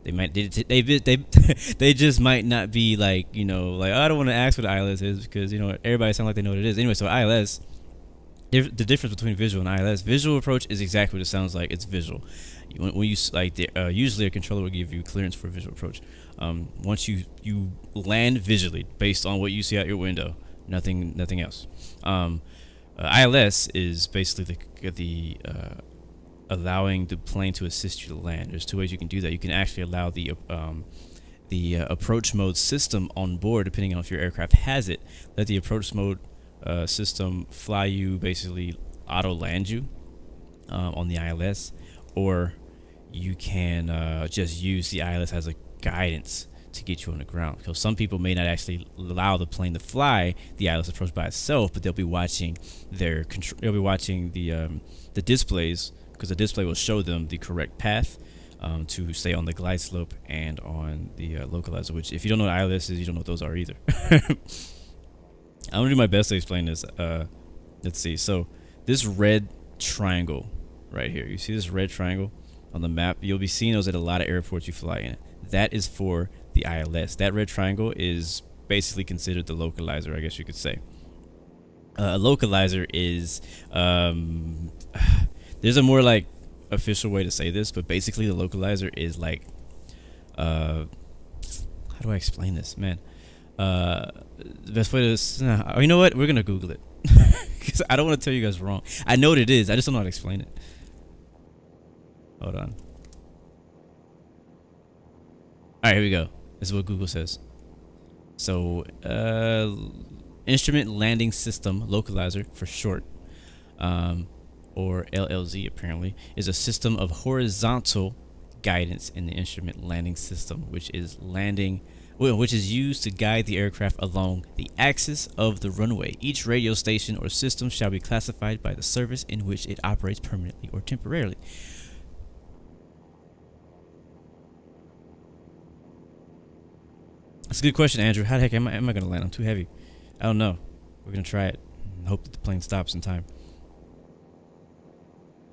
they just might not be like, you know, like, oh, I don't want to ask what the ILS is because, you know, everybody sounds like they know what it is. Anyway, so ILS, the difference between visual and ILS, visual approach is exactly what it sounds like. It's visual. When you like, usually a controller will give you clearance for visual approach. Once you land visually based on what you see out your window, nothing else. ILS is basically the allowing the plane to assist you to land. There's two ways you can do that. You can actually allow the approach mode system on board, depending on if your aircraft has it. Let the approach mode system fly you, basically auto land you on the ILS, or you can just use the ILS as a guidance to get you on the ground. So some people may not actually allow the plane to fly the ILS approach by itself, but they'll be watching they'll be watching the displays, because the display will show them the correct path to stay on the glide slope and on the localizer, which, if you don't know what ILS is, you don't know what those are either. I'm gonna do my best to explain this. Let's see. So this red triangle right here, you see this red triangle on the map? You'll be seeing those at a lot of airports you fly in. That is for the ILS. That red triangle is basically considered the localizer, I guess you could say. A localizer is there's a more like official way to say this, but basically the localizer is like how do I explain this, man? The best way to you know what, we're gonna Google it because I don't want to tell you guys wrong. I know what it is, I just don't know how to explain it. Hold on. Alright, here we go. This is what Google says. So instrument landing system localizer for short, or LLZ apparently, is a system of horizontal guidance in the instrument landing system, which is used to guide the aircraft along the axis of the runway. Each radio station or system shall be classified by the service in which it operates permanently or temporarily. That's a good question, Andrew. How the heck am I going to land? I'm too heavy. I don't know. We're going to try it and hope that the plane stops in time.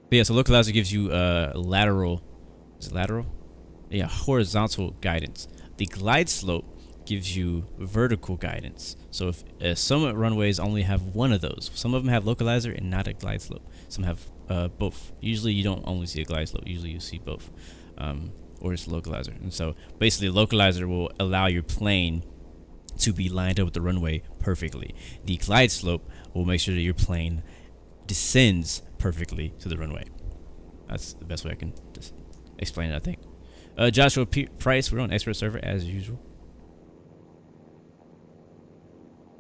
But yeah, so localizer gives you lateral. Is it lateral? Yeah, horizontal guidance. The glide slope gives you vertical guidance. So if some runways only have one of those. Some of them have localizer and not a glide slope. Some have both. Usually you don't only see a glide slope. Usually you see both. Or it's localizer. And so basically the localizer will allow your plane to be lined up with the runway perfectly. The glide slope will make sure that your plane descends perfectly to the runway. That's the best way I can just explain it, I think. Joshua Price, we're on Escort server as usual.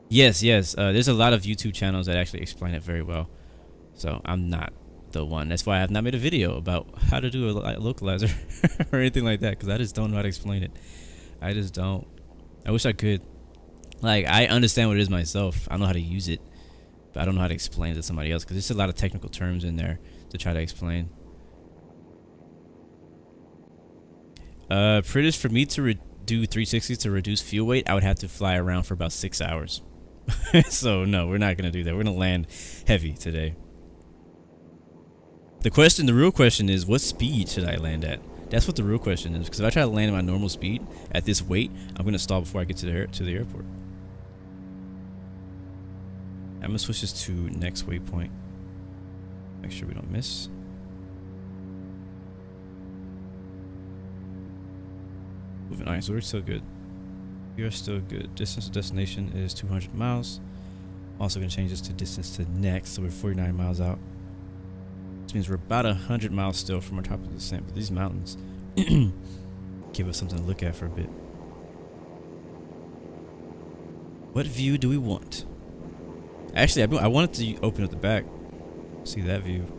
Yes. There's a lot of YouTube channels that actually explain it very well. So I'm not the one. That's why I have not made a video about how to do a localizer or anything like that, because I just don't know how to explain it. I just don't. I wish I could. Like, I understand what it is myself. I know how to use it, but I don't know how to explain it to somebody else, because there's a lot of technical terms in there to try to explain. Pretty for me to do 360s to reduce fuel weight, I would have to fly around for about 6 hours. So no, we're not gonna do that. We're gonna land heavy today. The real question is, what speed should I land at? That's what the real question is, because if I try to land at my normal speed at this weight, I'm gonna stall before I get to the airport. I'm gonna switch this to next waypoint. Make sure we don't miss. Moving. Alright, so we're still good. We are still good. Distance to destination is 200 miles. Also gonna change this to distance to next, so we're 49 miles out. Which means we're about 100 miles still from our top of the descent, but these mountains give us something to look at for a bit. What view do we want? Actually, I wanted to open up the back, see that view,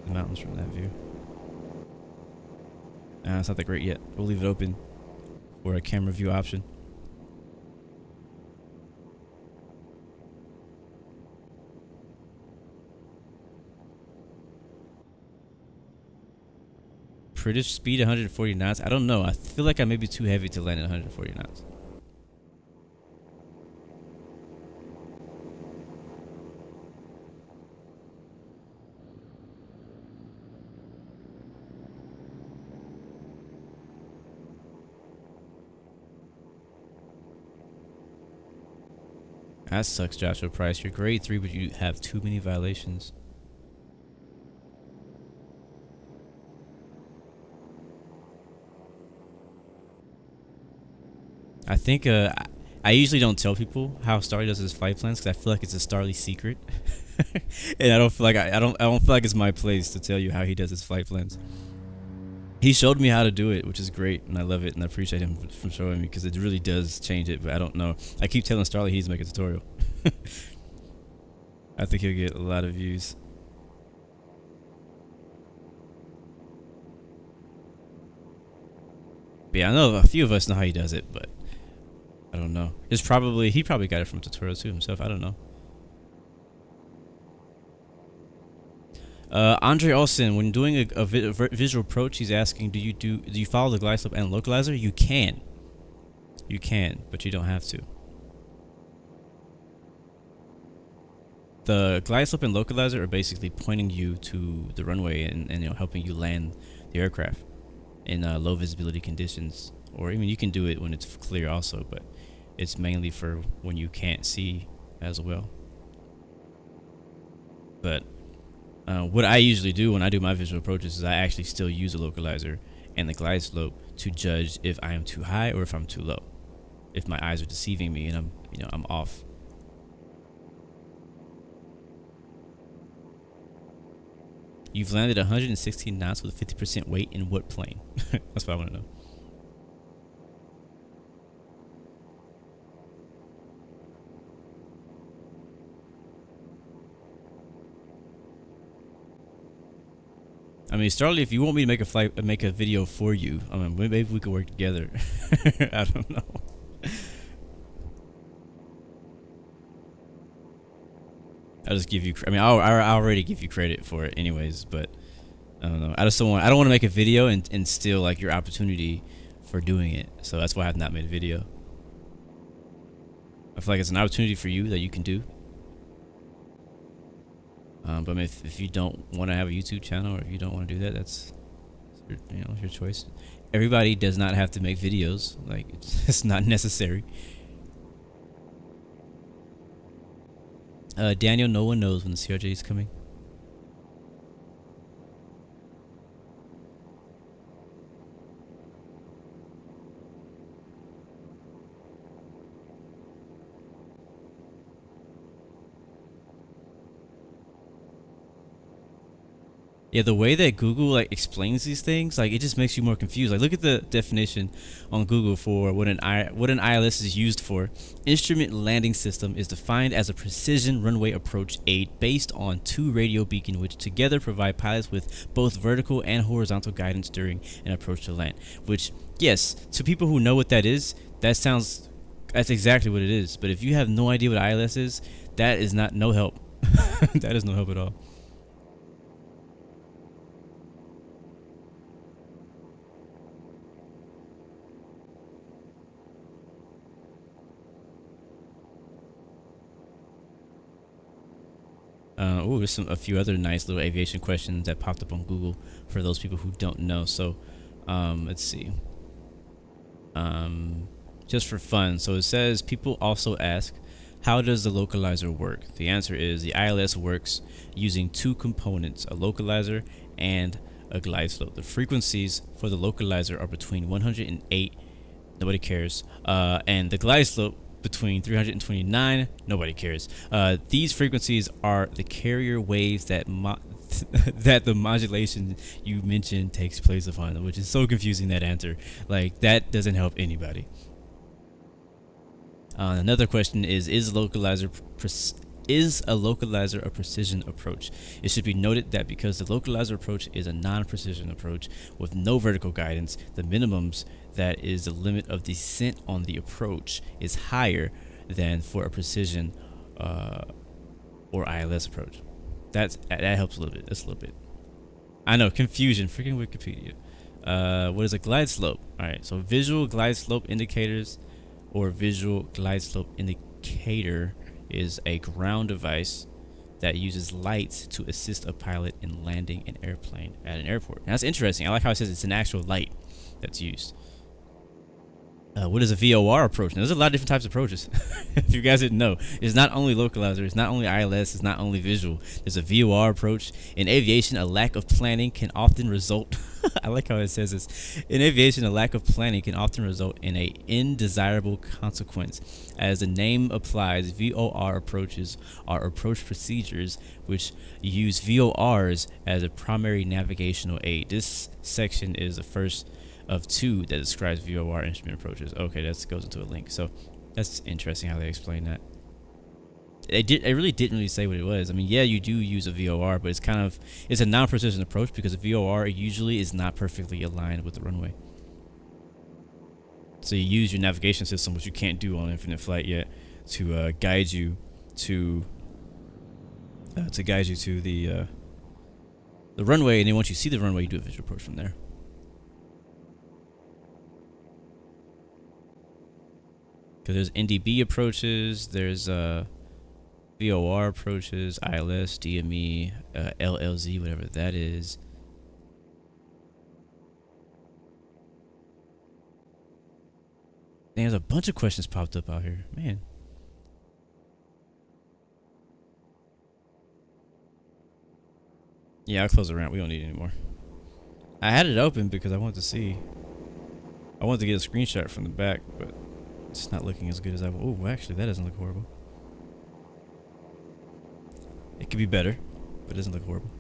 the mountains from that view. It's not that great yet. We'll leave it open for a camera view option. British speed 140 knots. I don't know. I feel like I may be too heavy to land at 140 knots. That sucks, Joshua Price. You're grade 3, but you have too many violations. I think I usually don't tell people how Starly does his flight plans because I feel like it's a Starly secret, and I don't feel like I don't feel like it's my place to tell you how he does his flight plans. He showed me how to do it, which is great, and I love it, and I appreciate him for showing me because it really does change it. But I don't know. I keep telling Starly he needs to make a tutorial. I think he'll get a lot of views. But yeah, I know a few of us know how he does it, but I don't know. He probably got it from tutorials too himself. I don't know. Andre Olsen, when doing a visual approach, he's asking, do you follow the glide slope and localizer? You can, but you don't have to. The glide slope and localizer are basically pointing you to the runway and you know, helping you land the aircraft in low visibility conditions, or even you can do it when it's clear also, but it's mainly for when you can't see as well. But what I usually do when I do my visual approaches is I actually still use a localizer and the glide slope to judge if I am too high or if I'm too low. If my eyes are deceiving me and I'm off. You've landed 116 knots with 50% weight in what plane? That's what I want to know. I mean, Starly, if you want me to make a video for you, I mean, maybe we could work together. I don't know. I'll just give you. I mean, I'll already give you credit for it, anyways. But I don't know. I don't want to make a video and steal like your opportunity for doing it. So that's why I have not made a video. I feel like it's an opportunity for you that you can do. But I mean, if you don't want to have a YouTube channel or if you don't want to do that, that's your choice. Everybody does not have to make videos. Like it's not necessary. Daniel, no one knows when the CRJ is coming. Yeah, the way that Google like explains these things, like it just makes you more confused. Like look at the definition on Google for what an ILS is used for. Instrument landing system is defined as a precision runway approach aid based on two radio beacon which together provide pilots with both vertical and horizontal guidance during an approach to land. Which, yes, to people who know what that is, that's exactly what it is. But if you have no idea what ILS is, that is no help. That is no help at all. Oh, there's a few other nice little aviation questions that popped up on Google for those people who don't know. So, let's see. Just for fun. So it says, people also ask, how does the localizer work? The answer is the ILS works using two components, a localizer and a glide slope. The frequencies for the localizer are between 108, nobody cares, and the glide slope between 329, nobody cares. These frequencies are the carrier waves that that the modulation you mentioned takes place upon, which is so confusing, that answer. Like, that doesn't help anybody. Another question is a localizer a precision approach? It should be noted that because the localizer approach is a non-precision approach with no vertical guidance, the minimums, that is the limit of descent on the approach, is higher than for a precision or ILS approach. That helps a little bit. That's a little bit. I know, confusion. Freaking Wikipedia. What is a glide slope? All right, so visual glide slope indicators or visual glide slope indicator is a ground device that uses lights to assist a pilot in landing an airplane at an airport. Now, that's interesting. I like how it says it's an actual light that's used. What is a VOR approach? Now, there's a lot of different types of approaches. If you guys didn't know, it's not only localizer, it's not only ILS, it's not only visual. There's a VOR approach. In aviation, a lack of planning can often result. I like how it says this. In aviation, a lack of planning can often result in a undesirable consequence. As the name applies, VOR approaches are approach procedures which use VORs as a primary navigational aid. This section is the first of two that describes VOR instrument approaches. Okay, that goes into a link. So that's interesting how they explain that. It really didn't say what it was. I mean, yeah, you do use a VOR, but it's a non-precision approach because a VOR usually is not perfectly aligned with the runway. So you use your navigation system, which you can't do on infinite flight yet, to guide you to the runway, and then once you see the runway, you do a visual approach from there. Because there's NDB approaches, there's VOR approaches, ILS, DME, LLZ, whatever that is. There's a bunch of questions popped up out here, man. Yeah, I'll close the ramp. We don't need it anymore. I had it open because I wanted to see. I wanted to get a screenshot from the back, but it's not looking as good as I want. Oh, actually, that doesn't look horrible. It could be better, but it doesn't look horrible.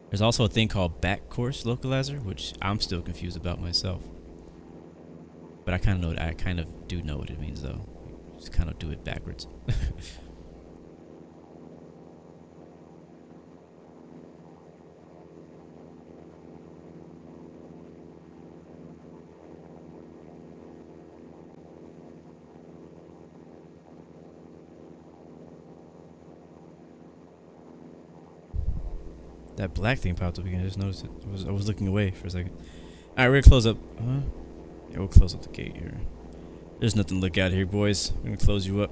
There's also a thing called back course localizer, which I'm still confused about myself. But I kind of do know what it means, though. Just kind of do it backwards. That black thing popped up again. I just noticed it. I was looking away for a second. All right, we're gonna close up. Yeah, we'll close up the gate here. There's nothing to look at here, boys. We're gonna close you up.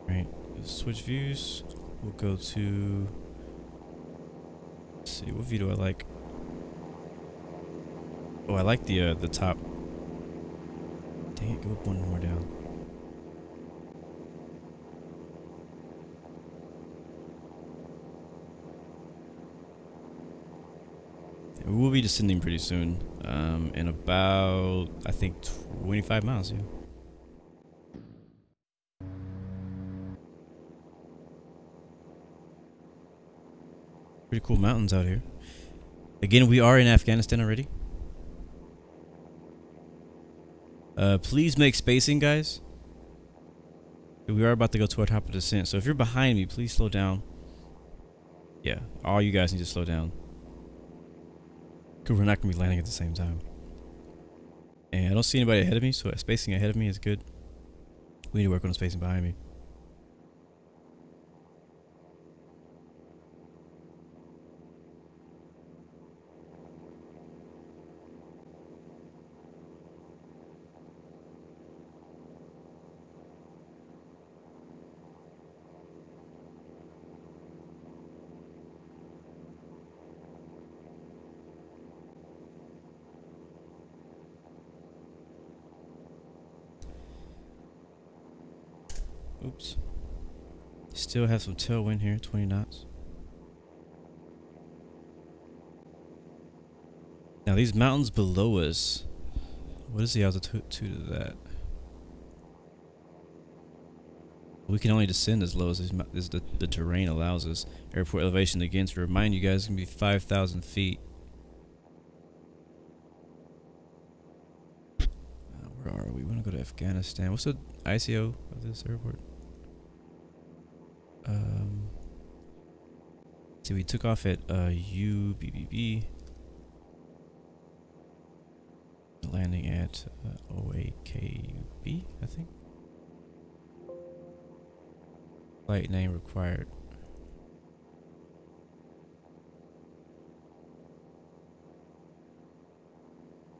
All right, let's switch views. We'll go to. Let's see, what view do I like? Oh, I like the top. Dang it, go up one more down. We will be descending pretty soon, in about, I think, 25 miles, yeah. Pretty cool mountains out here. Again, we are in Afghanistan already. Please make spacing, guys. We are about to go to our top of descent, so if you're behind me, please slow down. Yeah, all you guys need to slow down. Because we're not going to be landing at the same time. And I don't see anybody ahead of me, so spacing ahead of me is good. We need to work on the spacing behind me. Oops. Still have some tailwind here, 20 knots. Now these mountains below us, what is the altitude of that? We can only descend as low as the terrain allows us. Airport elevation, again, to remind you guys, is going to be 5,000 feet. Where are we? We want to go to Afghanistan. What's the ICO of this airport? See, we took off at UBBB. Landing at OAKB, I think. Flight name required.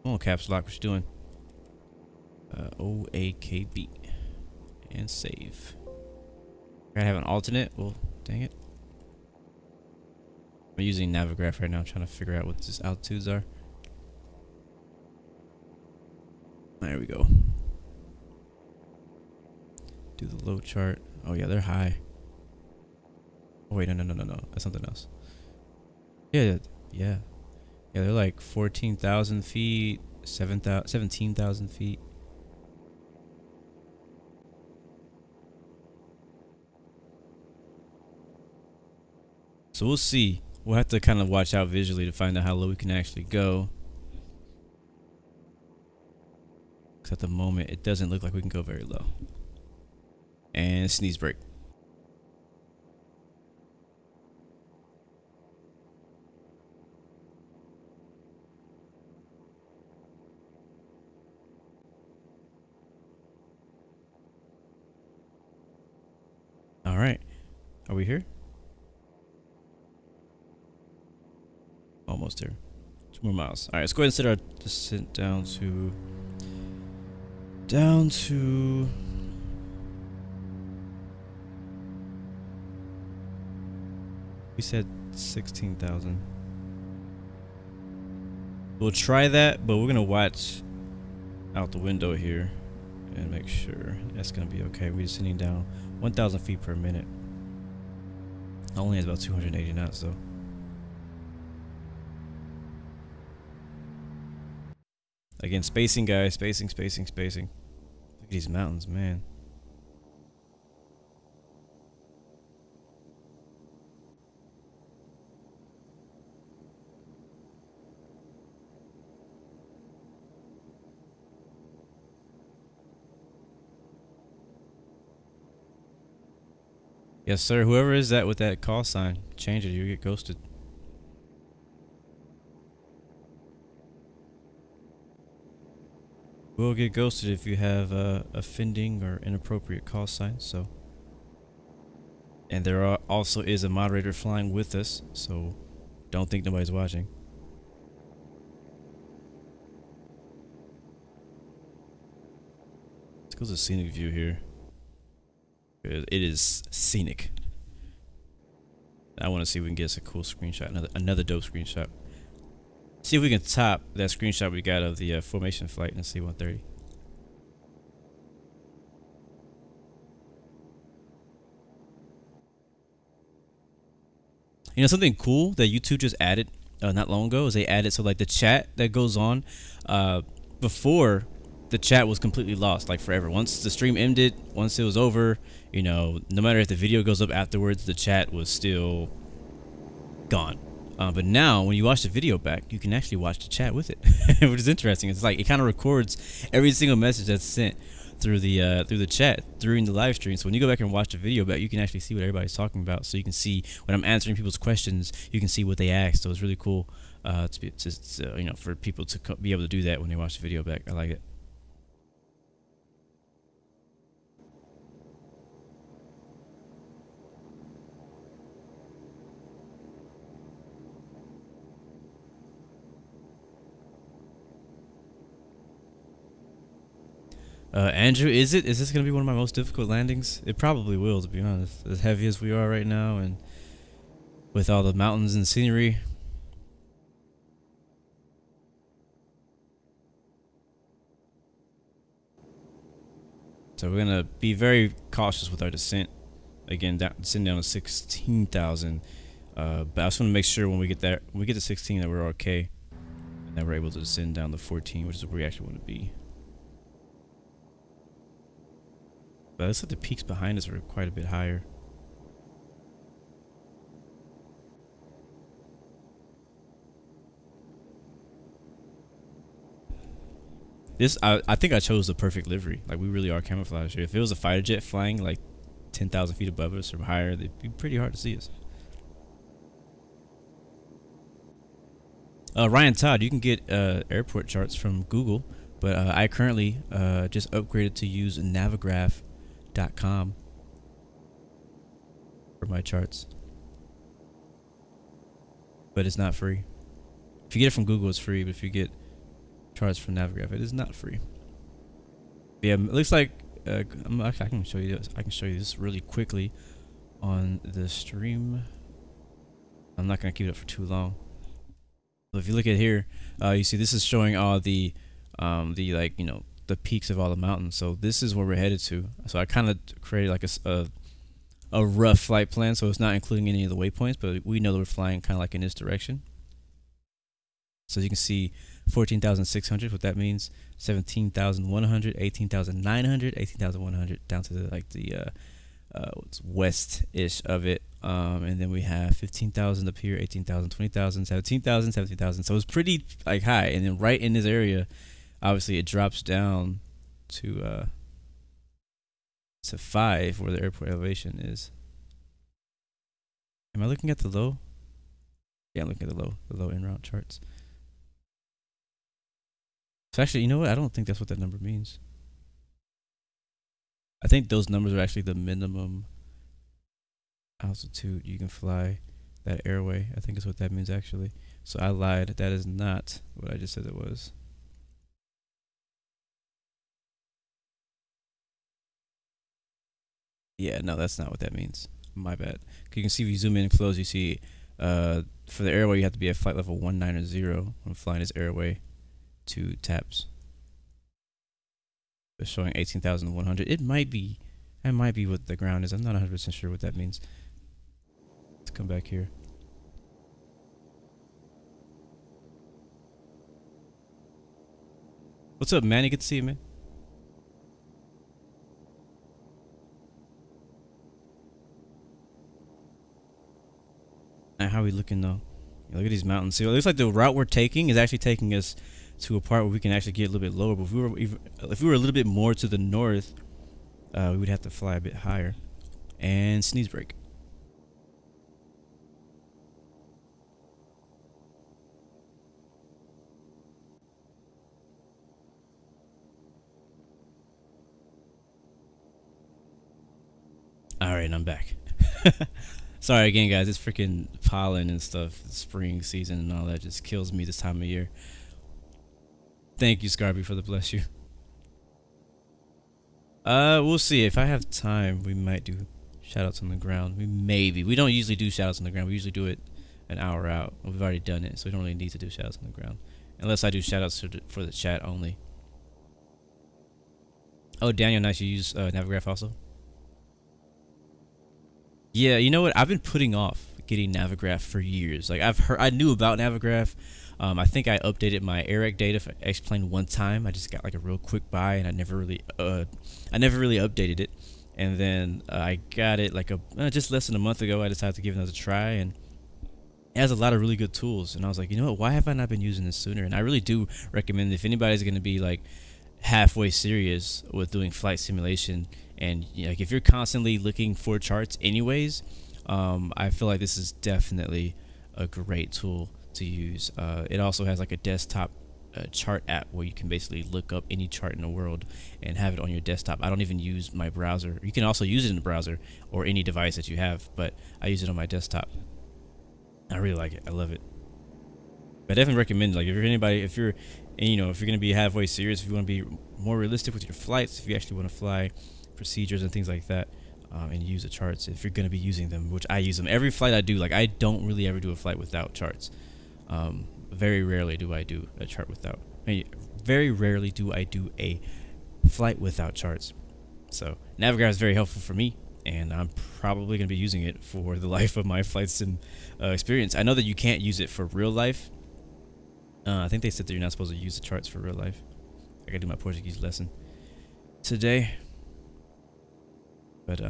Come on, caps lock. What you doing? OAKB. And save. I have an alternate. Well, dang it. I'm using Navigraph right now, trying to figure out what these altitudes are. There we go. Do the low chart. Oh yeah, they're high. Oh wait, no. That's something else. Yeah. Yeah, they're like 14,000 feet, 17,000 feet. So we'll see. We'll have to kind of watch out visually to find out how low we can actually go. Because at the moment, it doesn't look like we can go very low. And sneeze break. All right. Are we here? Almost there. 2 more miles. All right, let's go ahead and set our descent down to we said 16,000. We'll try that, but we're gonna watch out the window here and make sure that's gonna be okay. We're descending down 1,000 feet per minute. Only has about 280 knots though. Again, spacing, guys. Spacing. Look at these mountains, man. Yes, sir. Whoever is that with that call sign, change it. You get ghosted. We'll get ghosted if you have offending or inappropriate call signs. So, and there also is a moderator flying with us, so don't think nobody's watching. Let's go to the scenic view here. It is scenic. I want to see if we can get us a cool screenshot, another dope screenshot. See if we can top that screenshot we got of the formation flight in C-130. You know, something cool that YouTube just added not long ago is they added so like the chat that goes on before the chat was completely lost, like forever. Once the stream ended, once it was over, you know, no matter if the video goes up afterwards, the chat was still gone. But now, when you watch the video back, you can actually watch the chat with it, which is interesting. It's like it kind of records every single message that's sent through the chat during the live stream. So when you go back and watch the video back, you can actually see what everybody's talking about. So you can see when I'm answering people's questions, you can see what they asked. So it's really cool you know, for people to be able to do that when they watch the video back. I like it. Andrew, is this going to be one of my most difficult landings? It probably will, to be honest. As heavy as we are right now and with all the mountains and scenery. So we're going to be very cautious with our descent. Again, descend down to 16,000. But I just want to make sure when we get there, when we get to 16 that we're okay. And that we're able to descend down to 14, which is where we actually want to be. But it looks like the peaks behind us are quite a bit higher. This, I think I chose the perfect livery. Like, we really are camouflaged here. If it was a fighter jet flying like 10,000 feet above us or higher, it'd be pretty hard to see us. Ryan Todd, you can get airport charts from Google, but I currently just upgraded to use Navigraph.com for my charts, but it's not free. If you get it from Google, it's free, but if you get charts for Navigraph. It is not free. Yeah, it looks like I can show you this. I can show you this really quickly on the stream. I'm not gonna keep it up for too long. But if you look at here, you see this is showing all the like, you know, the peaks of all the mountains. So this is where we're headed to. So I kind of created like a rough flight plan, so it's not including any of the waypoints, but we know that we're flying kind of like in this direction. So you can see 14,600, what that means, 17,100, 18,900, 18,100, down to the, like the west-ish of it. And then we have 15,000 up here, 18,000, 20,000, 17,000, 17,000. So it's pretty like high. And then right in this area, obviously it drops down to 5 where the airport elevation is. Am I looking at the low? Yeah, I'm looking at the low en route charts. So actually, you know what? I don't think that's what that number means. I think those numbers are actually the minimum altitude you can fly that airway. I think is what that means actually. So I lied. That is not what I just said it was. Yeah, no, that's not what that means. My bad. You can see if you zoom in close, you see for the airway you have to be at flight level 190 when flying this airway to TAPS. It's showing 18,100. It might be, that might be what the ground is. I'm not 100% sure what that means. Let's come back here. What's up, Manny? Good to see you, man. Now, how are we looking though? Look at these mountains. See, it looks like the route we're taking is actually taking us to a part where we can actually get a little bit lower. But if we were a little bit more to the north, we would have to fly a bit higher. And sneeze break. All right, I'm back. Sorry again, guys. It's freaking pollen and stuff. Spring season and all that just kills me this time of year. Thank you, Scarby, for the bless you. We'll see. If I have time, we might do shoutouts on the ground. We don't usually do shoutouts on the ground. We usually do it an hour out. We've already done it, so we don't really need to do shoutouts on the ground. Unless I do shoutouts for the chat only. Oh, Daniel, nice. You use Navigraph also? Yeah, you know what? I've been putting off getting Navigraph for years. Like I knew about Navigraph. I think I updated my AREC data for X-Plane one time. I just got like a real quick buy, and I never really updated it. And then I got it like just less than a month ago. I decided to give it another try, and it has a lot of really good tools. And I was like, you know what? Why have I not been using this sooner? And I really do recommend if anybody's going to be like halfway serious with doing flight simulation, and like if you're constantly looking for charts anyways, I feel like this is definitely a great tool to use. It also has like a desktop chart app where you can basically look up any chart in the world and have it on your desktop. I don't even use my browser. You can also use it in the browser or any device that you have, but I use it on my desktop. I really like it. I love it. I definitely recommend, like, if you're gonna be halfway serious, if you want to be more realistic with your flights, if you actually want to fly procedures and things like that, and use the charts, if you're gonna be using them, which I use them every flight I do. Like, I don't really ever do a flight without charts. Very rarely do I do a chart without. Very rarely do I do a flight without charts. So Navigraph is very helpful for me, and I'm probably gonna be using it for the life of my flight sim experience. I know that you can't use it for real life. I think they said that you're not supposed to use the charts for real life. I gotta do my Portuguese lesson today. But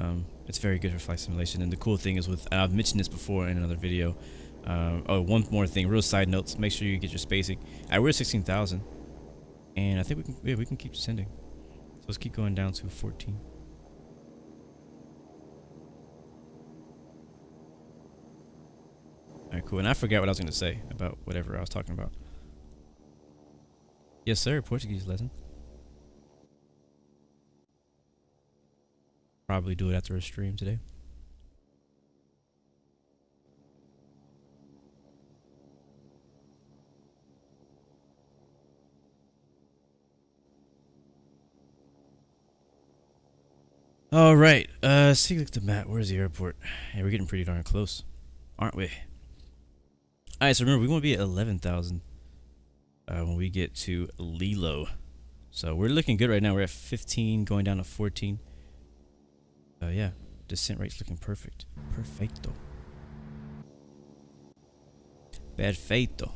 it's very good for flight simulation. And the cool thing is I've mentioned this before in another video. Oh, one more thing, real side notes. Make sure you get your spacing. We're at 16,000, and I think we can keep descending. So let's keep going down to 14. All right, cool. And I forgot what I was going to say about whatever I was talking about. Yes, sir. Portuguese lesson. Probably do it after a stream today. All right. Let's take a look at the map. Where's the airport? Yeah, we're getting pretty darn close, aren't we? All right. So remember, we want to be at 11,000 when we get to Lilo. So we're looking good right now. We're at 15, going down to 14. Yeah, descent rate's looking perfect. Perfecto. Perfecto.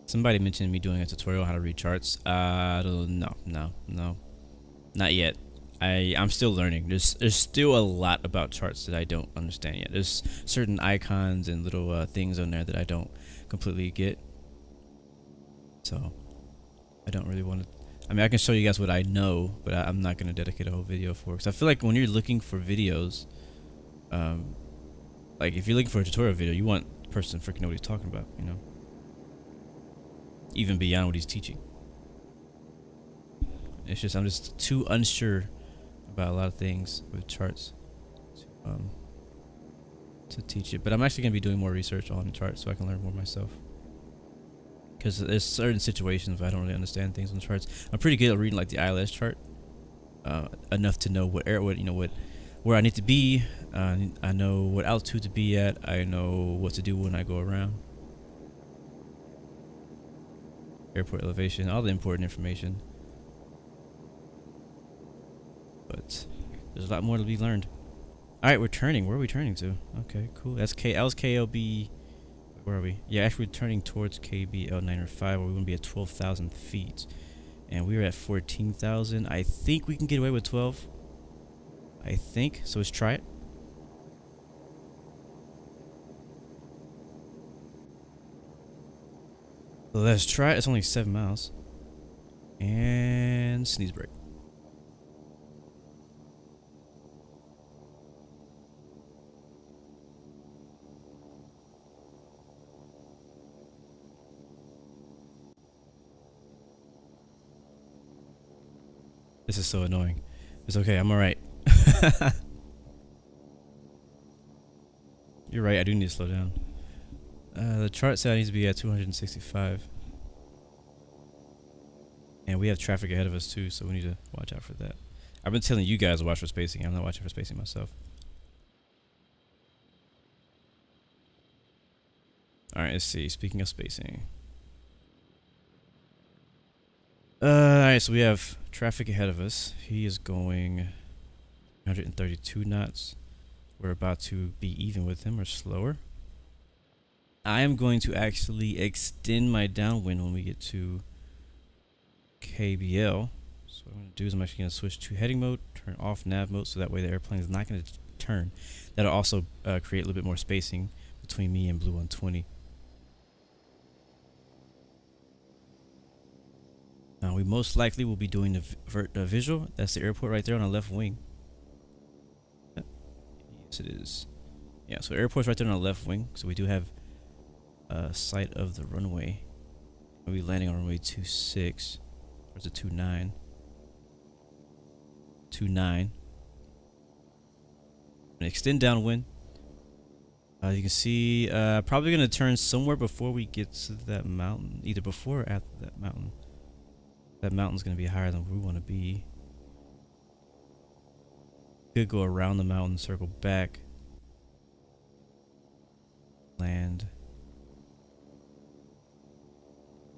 Somebody mentioned me doing a tutorial on how to read charts. No, not yet. I'm still learning. There's still a lot about charts that I don't understand yet. There's certain icons and little things on there that I don't completely get. So I don't really want to. I mean, I can show you guys what I know, but I'm not going to dedicate a whole video for it. Because I feel like when you're looking for videos, like if you're looking for a tutorial video, you want the person to freaking know what he's talking about, you know? Even beyond what he's teaching. It's just I'm just too unsure about a lot of things with charts to teach it. But I'm actually going to be doing more research on charts so I can learn more myself. Because there's certain situations where I don't really understand things on charts. I'm pretty good at reading like the ILS chart, enough to know where I need to be. I know what altitude to be at. I know what to do when I go around. Airport elevation, all the important information. But there's a lot more to be learned. All right, we're turning. Where are we turning to? Okay, cool. That's that was KLB. Where are we? Yeah, actually we're turning towards KBL-905, where we're gonna be at 12,000 feet, and we were at 14,000. I think we can get away with 12. I think so. Let's try it. Let's try it. It's only 7 miles. And sneeze break. This is so annoying. It's okay. I'm alright. You're right. I do need to slow down. The chart said I need to be at 265. And we have traffic ahead of us too, so we need to watch out for that. I've been telling you guys to watch for spacing. I'm not watching for spacing myself. Alright, let's see. Speaking of spacing. Alright, so we have traffic ahead of us. He is going 132 knots. We're about to be even with him or slower. I am going to actually extend my downwind when we get to KBL. So what I'm going to do is I'm actually going to switch to heading mode, turn off nav mode, so that way the airplane is not going to turn. That'll also create a little bit more spacing between me and Blue 120. We most likely will be doing the visual. That's the airport right there on the left wing. Yes, it is. Yeah, so the airport's right there on the left wing. So we do have sight of the runway. We'll be landing on runway 26. Or is it 29? 29. Extend downwind. You can see probably going to turn somewhere before we get to that mountain. Either before or after that mountain. That mountain's going to be higher than we want to be. Could go around the mountain, circle back. Land.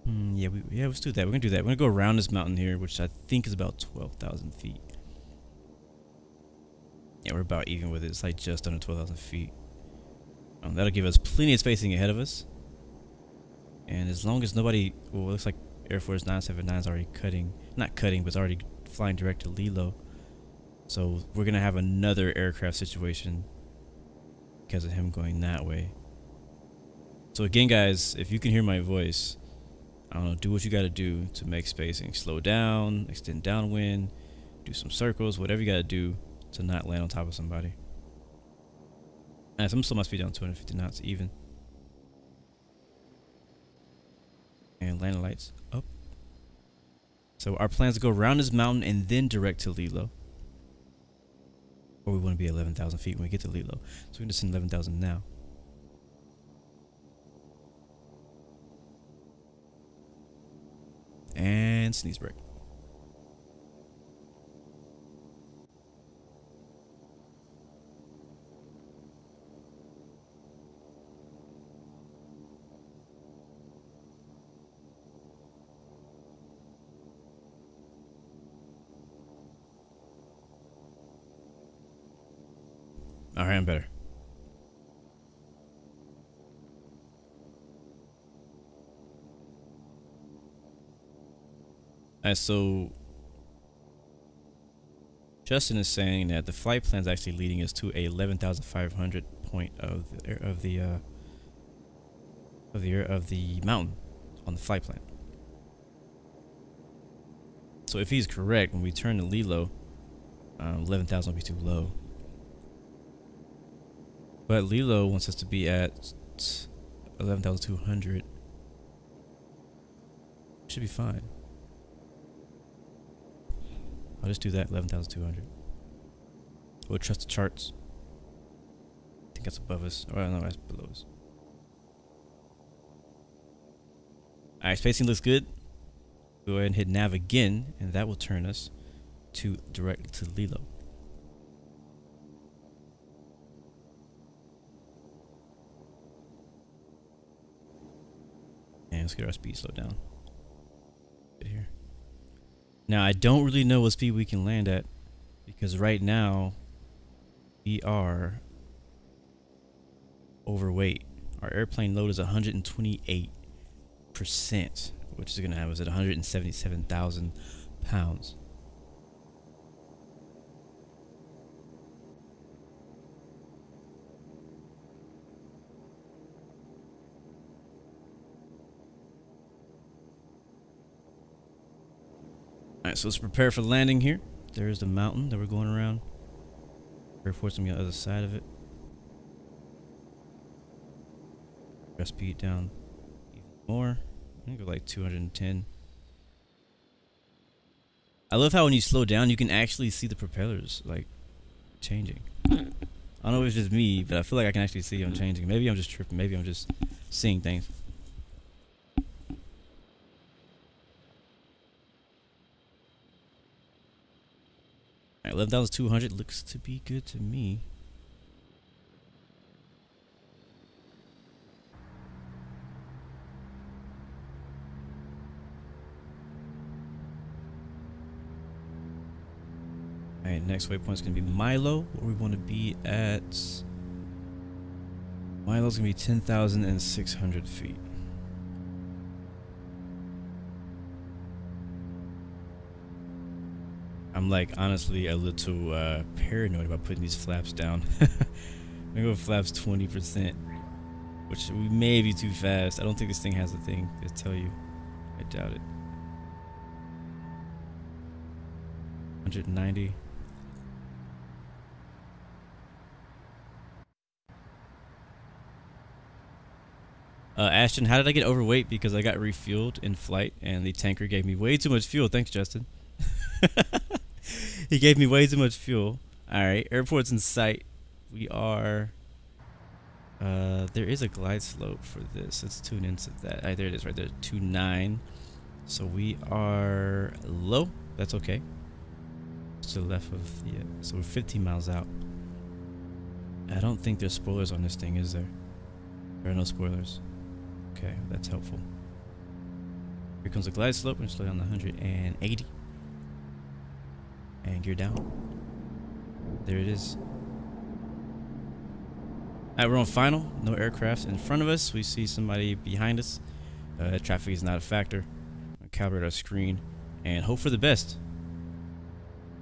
Yeah, let's do that. We're gonna do that. We're gonna go around this mountain here, which I think is about 12,000 feet. Yeah, we're about even with it. It's like just under 12,000 feet. That'll give us plenty of spacing ahead of us. And as long as nobody, well, it looks like Air Force 979 is already not cutting, but it's already flying direct to Lilo. So we're gonna have another aircraft situation because of him going that way. So again, guys, if you can hear my voice, I don't know, do what you got to do to make spacing. Slow down, extend downwind, do some circles, whatever you got to do to not land on top of somebody. And I'm still my speed down 250 knots even. And landing lights up. So our plan is to go around this mountain and then direct to Lilo. Or we want to be at 11,000 feet when we get to Lilo. So we're going to send 11,000 now. And sneeze break. All right, I'm better. All right, so Justin is saying that the flight plan is actually leading us to a 11,500 point of the mountain on the flight plan. So if he's correct, when we turn to Lilo, 11,000 will be too low. But Lilo wants us to be at 11,200. Should be fine. I'll just do that, 11,200. We'll trust the charts. I think that's above us. Oh, no, that's below us. Alright, spacing looks good. Go ahead and hit nav again, and that will turn us directly to Lilo. And let's get our speed slowed down. Good here. Now, I don't really know what speed we can land at, because right now we are overweight. Our airplane load is 128%, which is going to have us at 177,000 pounds. Alright, so let's prepare for landing here. There's the mountain that we're going around. Airport's on the other side of it. Our speed down even more. I'm gonna go like 210. I love how when you slow down, you can actually see the propellers like changing. I don't know if it's just me, but I feel like I can actually see them changing. Maybe I'm just tripping. Maybe I'm just seeing things. Alright, 11,200 looks to be good to me. Alright, next waypoint is going to be Milo, where we want to be at. Milo's going to be 10,600 feet. I'm like honestly a little paranoid about putting these flaps down. I'm gonna go flaps 20%, which we may be too fast. I don't think this thing has a thing to tell you. I doubt it. 190. Ashton, how did I get overweight? Because I got refueled in flight and the tanker gave me way too much fuel. Thanks, Justin. He gave me way too much fuel. Alright, airport's in sight. We are... there is a glide slope for this. Let's tune into that. There it is right there. 2.9. So we are low. That's okay. It's to the left of the... so we're 15 miles out. I don't think there's spoilers on this thing, is there? There are no spoilers. Okay, that's helpful. Here comes the glide slope. We're going to slow down to 180. And gear down. There it is. Alright, we're on final. No aircraft in front of us. We see somebody behind us. Traffic is not a factor. We'll calibrate our screen and hope for the best.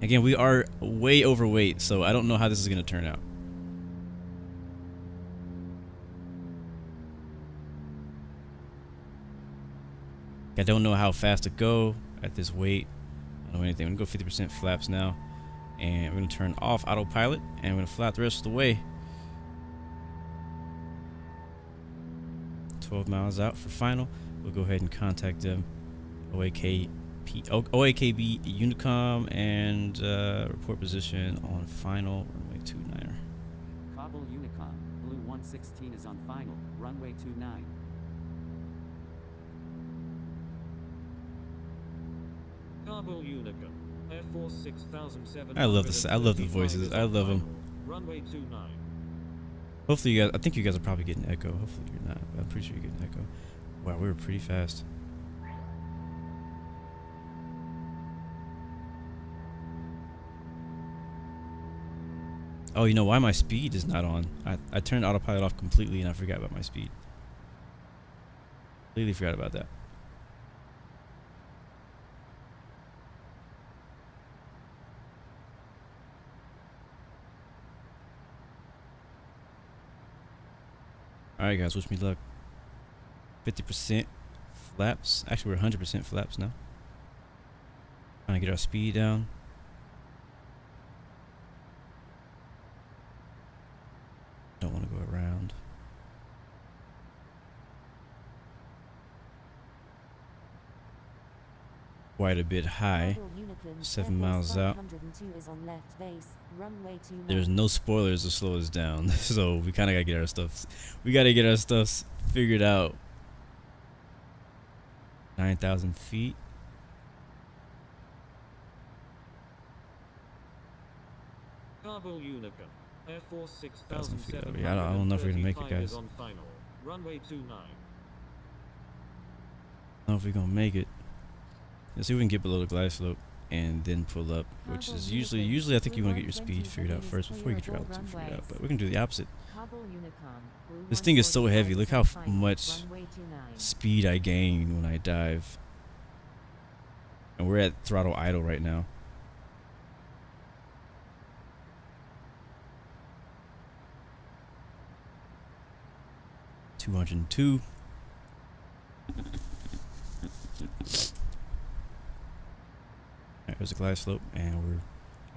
Again, we are way overweight, so I don't know how this is going to turn out. I don't know how fast to go at this weight. I don't know anything. I'm going to go 50% flaps now. And we're going to turn off autopilot. And we're going to fly out the rest of the way. 12 miles out for final. We'll go ahead and contact them. OAKB Unicom and report position on final runway 29er. Kabul Unicom, Blue 116 is on final, runway 29. Kabul Unicum, Air Force 6700. I love this. I love the voices. I love them. Runway 29. Hopefully you guys. I think you guys are probably getting echo. Hopefully you're not. I'm pretty sure you're getting echo. Wow, we were pretty fast. Oh, you know why my speed is not on? I turned autopilot off completely and I forgot about my speed. Completely forgot about that. Alright guys, wish me luck. 50% flaps. Actually, we're 100% flaps now. Trying to get our speed down. Don't want to go around. Quite a bit high. 7 miles out. There's no spoilers to slow us down, so we kind of gotta get our stuff. We gotta get our stuff figured out. 9,000 feet. Kabul Unicum, Air Force 6700. 6700. I don't know if we're gonna make it, guys. On final. Runway 29. I don't know if we're gonna make it. Let's see if we can get below the glide slope and then pull up, which is usually I think you want to get your speed figured out first before you get your altitude figured out. But we can do the opposite. This thing is so heavy. Look how much speed I gain when I dive. And we're at throttle idle right now. $202. Alright, there's a glide slope, and we're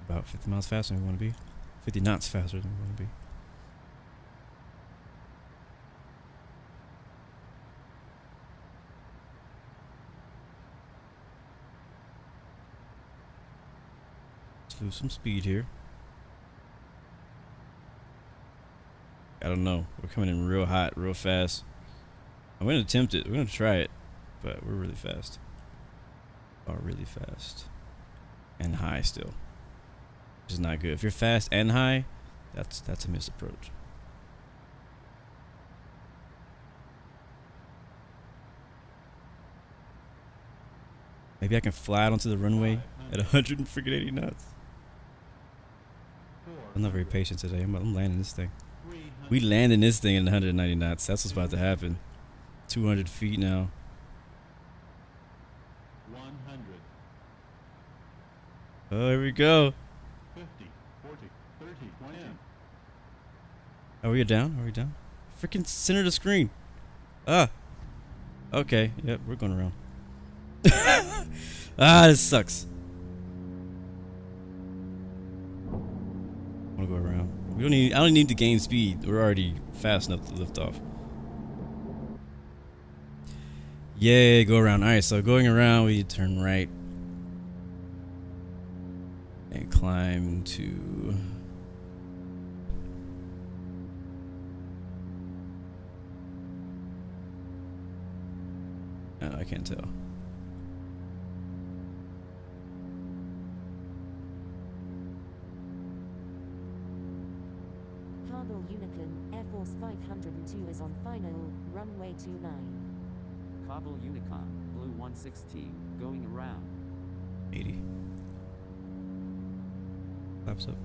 about 50 miles faster than we want to be. 50 knots faster than we want to be. Let's lose some speed here. I don't know. We're coming in real hot, real fast. I'm going to attempt it. We're going to try it, but we're really fast. Oh, really fast. And high still. Which is not good. If you're fast and high, that's a missed approach. Maybe I can fly out onto the runway at 180 knots. I'm not very patient today. I'm landing this thing. We landing this thing at 190 knots. That's what's about to happen. 200 feet now. 100. Oh, here we go. 50, 40, 30, 20. Are we down? Are we down? Freaking center the screen. Ah. Okay. Yep, we're going around. Ah, this sucks. I want to go around. We don't need. I don't need to gain speed. We're already fast enough to lift off. Yay, go around. All right, so going around, we turn right and climb to. Oh, I can't tell. Kabul Unicum, Air Force 502 is on final, runway 29. Kabul Unicom, Blue 116, going around. 80. Flaps up.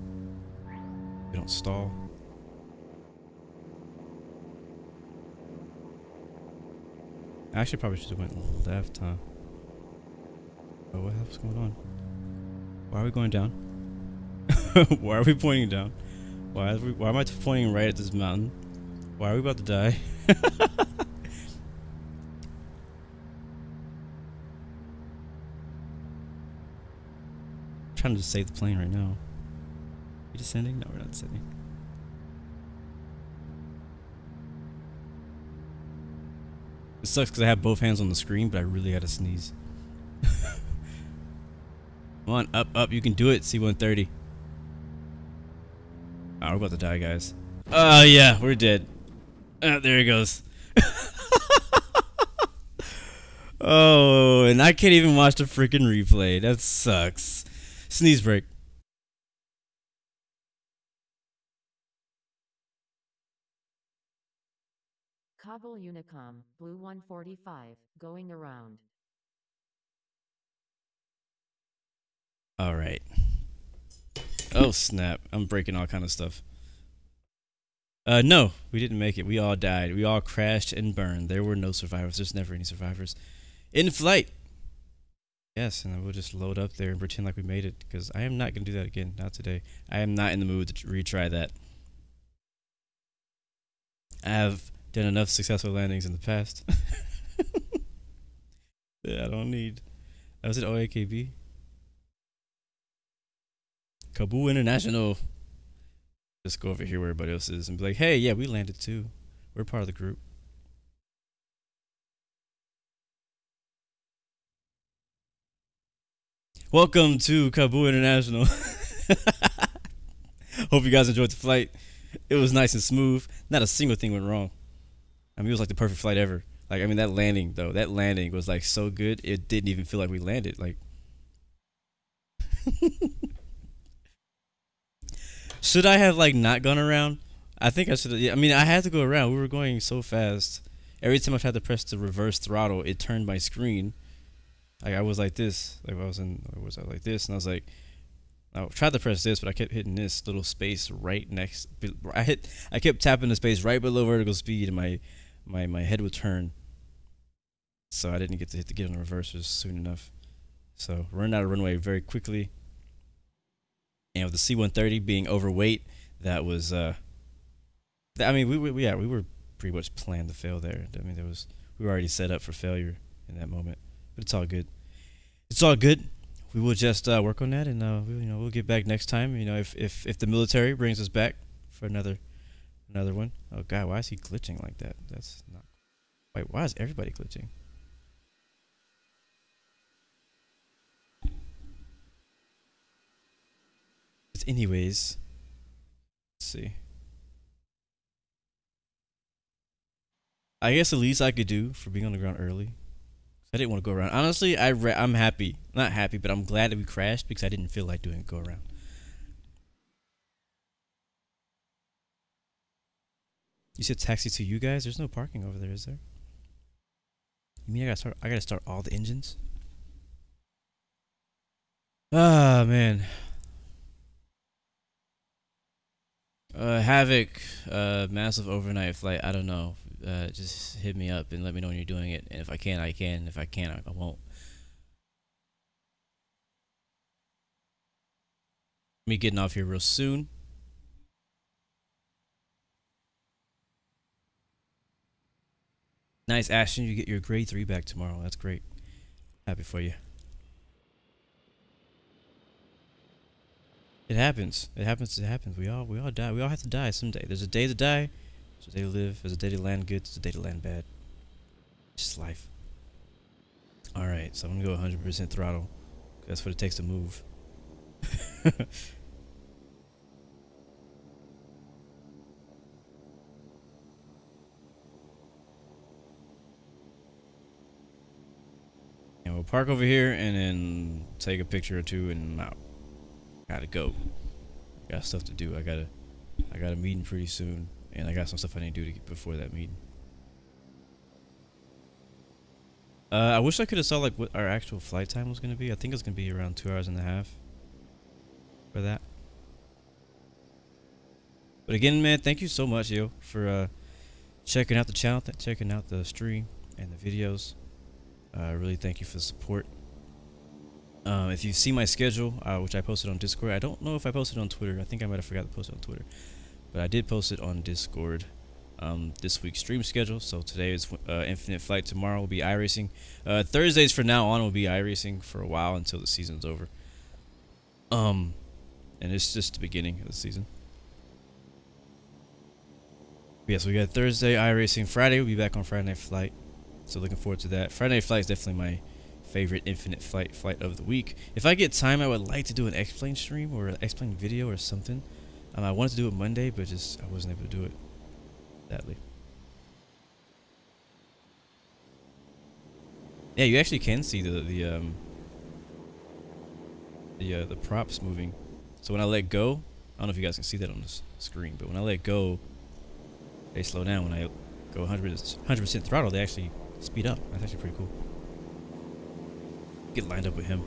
We don't stall. I actually probably should have went left, huh? Oh, what the hell's going on? Why are we going down? Why are we pointing down? Why am I pointing right at this mountain? Why are we about to die? Trying to just save the plane right now. We descending? No, we're not descending. It sucks because I have both hands on the screen, but I really gotta sneeze. Come on, up, up, you can do it, C-130. Oh, we're about to die, guys. Oh, yeah, we're dead. There he goes. Oh, and I can't even watch the freaking replay. That sucks. Sneeze break. Kabul Unicom, Blue 145, going around. All right. Oh, snap. I'm breaking all kind of stuff. No, we didn't make it. We all died. We all crashed and burned. There were no survivors. There's never any survivors. In flight. Yes, and we'll just load up there and pretend like we made it, because I am not going to do that again. Not today. I am not in the mood to retry that. I have done enough successful landings in the past. Yeah, I don't need. Was it OAKB? Kabul International. Just go over here where everybody else is and be like, hey, yeah, we landed too. We're part of the group. Welcome to Kabul International. Hope you guys enjoyed the flight. It was nice and smooth. Not a single thing went wrong. I mean, it was like the perfect flight ever. Like, I mean, that landing, though, that landing was like so good, it didn't even feel like we landed. Like, should I have like not gone around? I think I should have. Yeah, I mean, I had to go around. We were going so fast. Every time I tried to press the reverse throttle, it turned my screen. Like, I was like this. Like, I was like this, and I was like, I tried to press this, but I kept hitting this little space right next. I kept tapping the space right below vertical speed, and my head would turn. So I didn't get to get on the reversers soon enough. So running out of runway very quickly. And with the C-130 being overweight, that was I mean, we were pretty much planned to fail there. I mean, we were already set up for failure in that moment. But it's all good. It's all good. We will just work on that, and we'll get back next time. You know, if the military brings us back for another one. Oh God, why is he glitching like that? That's not. Wait, why is everybody glitching? But anyways, let's see. I guess the least I could do for being on the ground early. I didn't want to go around. Honestly, I'm happy. Not happy, but I'm glad that we crashed because I didn't feel like doing a go around. You said taxi to you guys? There's no parking over there, is there? You mean I gotta start all the engines? Ah, man. Havoc, massive overnight flight. I don't know. Just hit me up and let me know when you're doing it. And if I can, I can. If I can't, I won't. Me getting off here real soon. Nice, Ashton. You get your grade 3 back tomorrow. That's great. Happy for you. It happens. It happens. It happens. We all die. We all have to die someday. There's a day to die. There's a day to live. There's a day to land good. There's a day to land bad. It's just life. All right. So I'm gonna go 100% throttle. That's what it takes to move. And we'll park over here and then take a picture or two and I'm out. Gotta go. Got stuff to do. I got a meeting pretty soon, and I got some stuff I need to do to get before that meeting. I wish I could have saw like what our actual flight time was gonna be. I think it's gonna be around 2.5 hours for that. But again, man, thank you so much, yo, for checking out the channel, checking out the stream and the videos. Really thank you for the support. If you see my schedule, which I posted on Discord, I don't know if I posted on Twitter. I think I might have forgot to post it on Twitter, but I did post it on Discord. This week's stream schedule. So today is Infinite Flight. Tomorrow will be iRacing. Thursdays for now on will be iRacing for a while until the season's over. And it's just the beginning of the season. Yes, we got Thursday iRacing. Friday we'll be back on Friday Night Flight. So looking forward to that. Friday Night Flight is definitely my favorite Infinite Flight of the week. If I get time, I would like to do an X-Plane stream or an X-Plane video or something. I wanted to do it Monday, but just I wasn't able to do it, sadly. Yeah, you actually can see the props moving. So when I let go, I don't know if you guys can see that on the screen, but when I let go, they slow down. When I go 100% throttle, they actually speed up. That's actually pretty cool. Get lined up with him.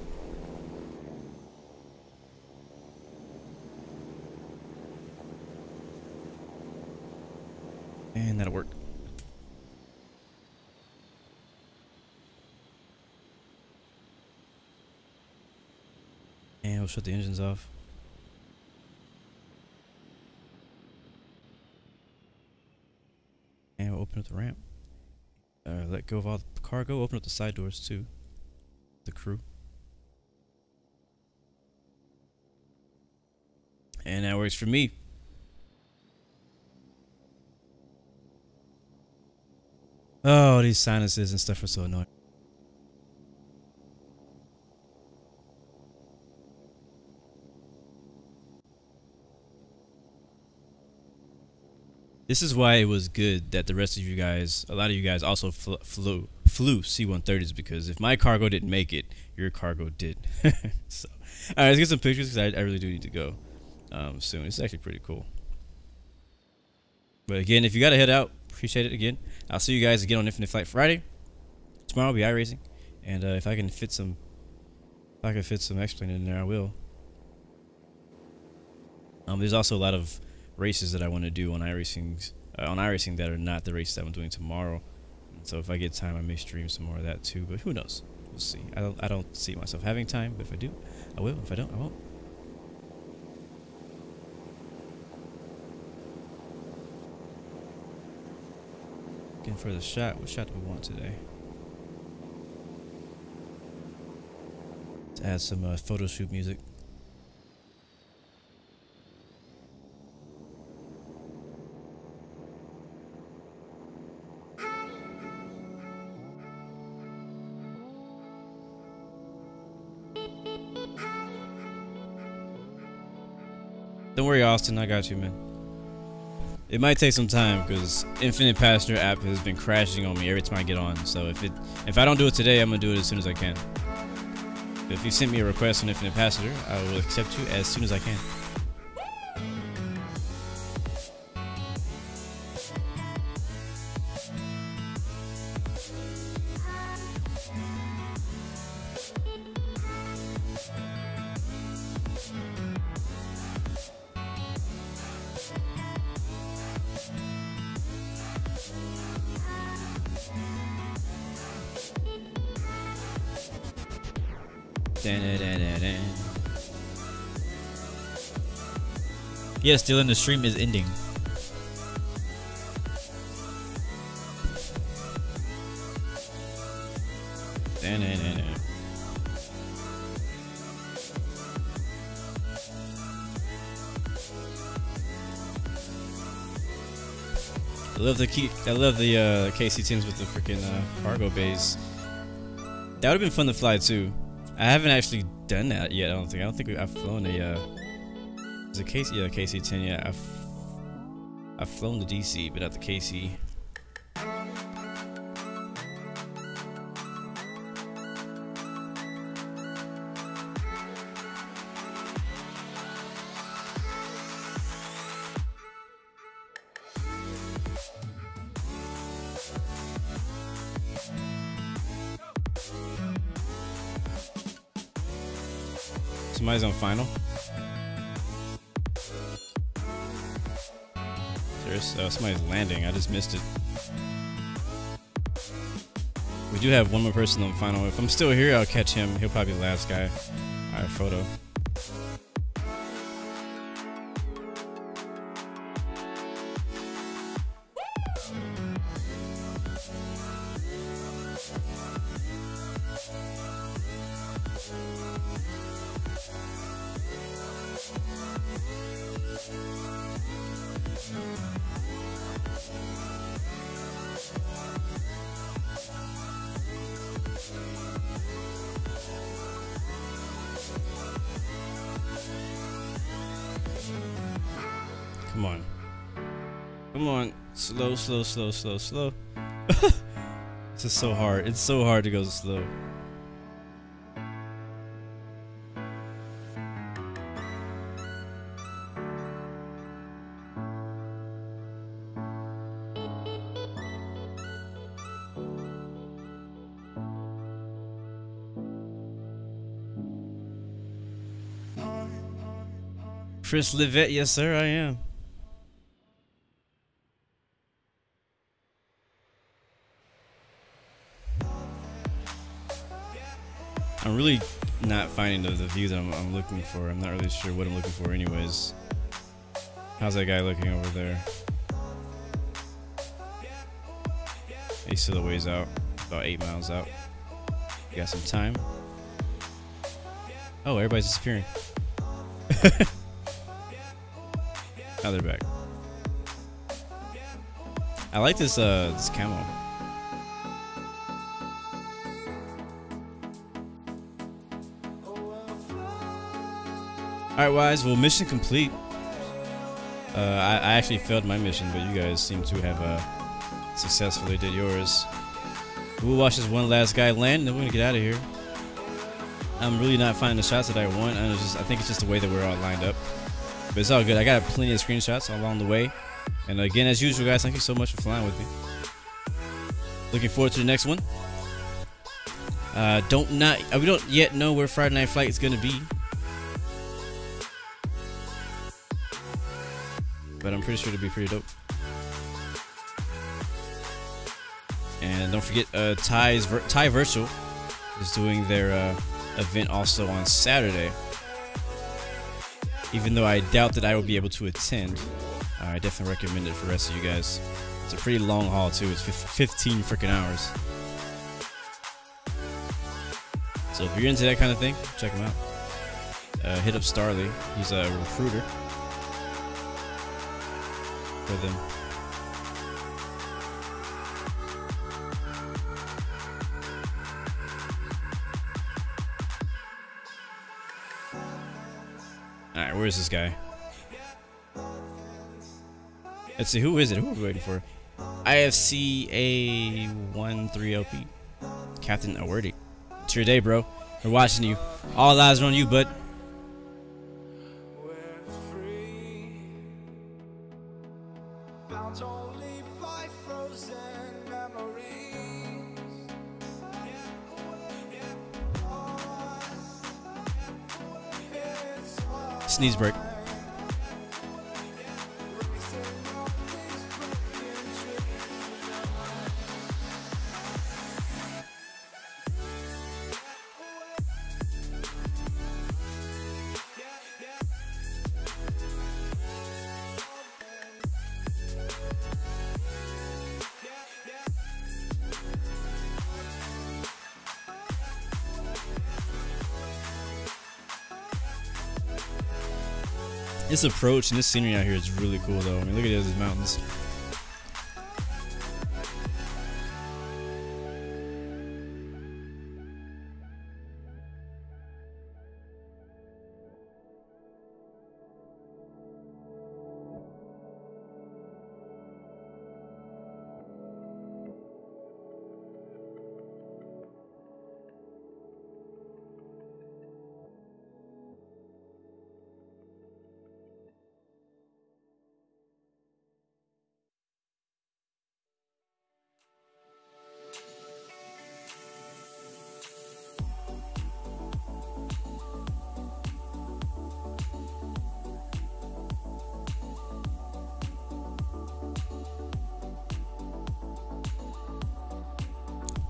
And that'll work. And we'll shut the engines off. And we'll open up the ramp. Let go of all the cargo. Open up the side doors too. The crew. And that works for me. Oh, these sinuses and stuff are so annoying. This is why it was good that the rest of you guys, a lot of you guys also flew C-130s, because if my cargo didn't make it, your cargo did. So, all right, let's get some pictures, because I really do need to go soon. It's actually pretty cool. But again, if you got to head out, appreciate it again. I'll see you guys again on Infinite Flight Friday. Tomorrow will be iRacing, and if I can fit some X-Plane in there, I will. There's also a lot of races that I want to do on iRacing that are not the races that I'm doing tomorrow. And so if I get time, I may stream some more of that too. But who knows? We'll see. I don't see myself having time, but if I do, I will. If I don't, I won't. Looking for the shot. What shot do we want today? Let's add some photo shoot music. Don't worry, Austin, I got you, man. It might take some time because Infinite Passenger app has been crashing on me every time I get on. So if I don't do it today, I'm gonna do it as soon as I can. But if you send me a request on Infinite Passenger, I will accept you as soon as I can. Yes, Dylan, the stream is ending. I love the KC-10s with the freaking cargo bays. That would have been fun to fly too. I haven't actually done that yet. I don't think I've flown a is a KC, yeah, KC-10. Yeah, I've flown the DC, but not the KC. Somebody's on final. Somebody's landing. I just missed it. We do have one more person on final. If I'm still here, I'll catch him. He'll probably be the last guy. All right, photo. Come on. Come on. Slow, slow, slow, slow, slow. This is so hard. It's so hard to go slow. Chris Livette, yes sir, I am. I'm really not finding the view that I'm looking for. I'm not really sure what I'm looking for anyways. How's that guy looking over there? He's still a ways out, about 8 miles out. We got some time. Oh, everybody's disappearing. Now they're back. I like this this camo. Alright, guys, well, mission complete. I actually failed my mission, but you guys seem to have successfully did yours. We'll watch this one last guy land, and then we're gonna get out of here. I'm really not finding the shots that I want. I think it's just the way that we're all lined up. But it's all good. I got plenty of screenshots along the way. And again, as usual, guys, thank you so much for flying with me. Looking forward to the next one. We don't yet know where Friday Night Flight is gonna be. But I'm pretty sure it'll be pretty dope. And don't forget, Thai Virtual is doing their event also on Saturday. Even though I doubt that I will be able to attend, I definitely recommend it for the rest of you guys. It's a pretty long haul too. It's 15 freaking hours. So if you're into that kind of thing, check him out. Hit up Starley. He's a recruiter for them. Alright, where is this guy? Let's see, who is it? Who are we waiting for? IFCA13LP. Captain Awerdy. It's your day, bro. We're watching you. All eyes are on you, bud. Sneeze break. This approach and this scenery out here is really cool, though. I mean, look at those mountains.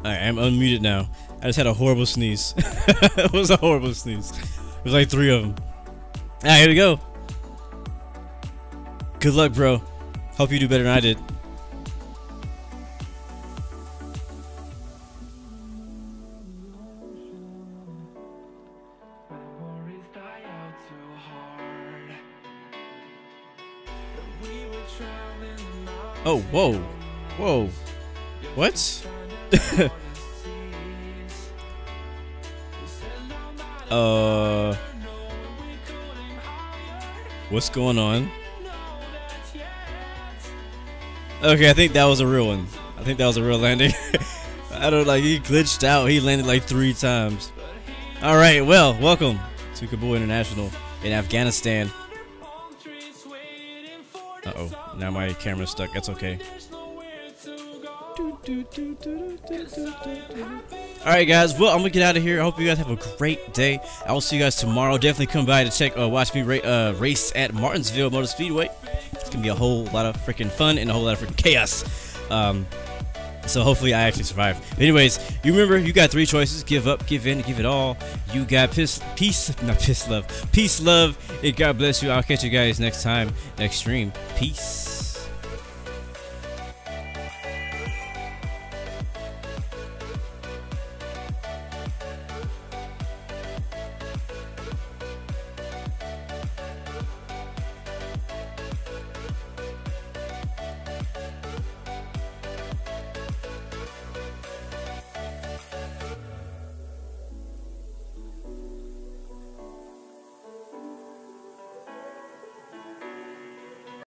Alright, I'm unmuted now. I just had a horrible sneeze. It was a horrible sneeze. It was like 3 of them. Alright, here we go. Good luck, bro. Hope you do better than I did. Oh, whoa. Whoa. What? What's going on? Okay, I think that was a real one. I think that was a real landing. I don't like, he glitched out. He landed like 3 times. All right, well, welcome to Kabul International in Afghanistan. Uh-oh, now my camera's stuck. That's okay. Alright guys, well, I'm gonna get out of here. I hope you guys have a great day. I will see you guys tomorrow. Definitely come by to check watch me race at Martinsville Motor Speedway. It's gonna be a whole lot of freaking fun and a whole lot of freaking chaos. So hopefully I actually survive. But anyways, you remember, you got 3 choices: give up, give in, give it all. You got peace, love, and God bless you. I'll catch you guys next time, next stream. Peace.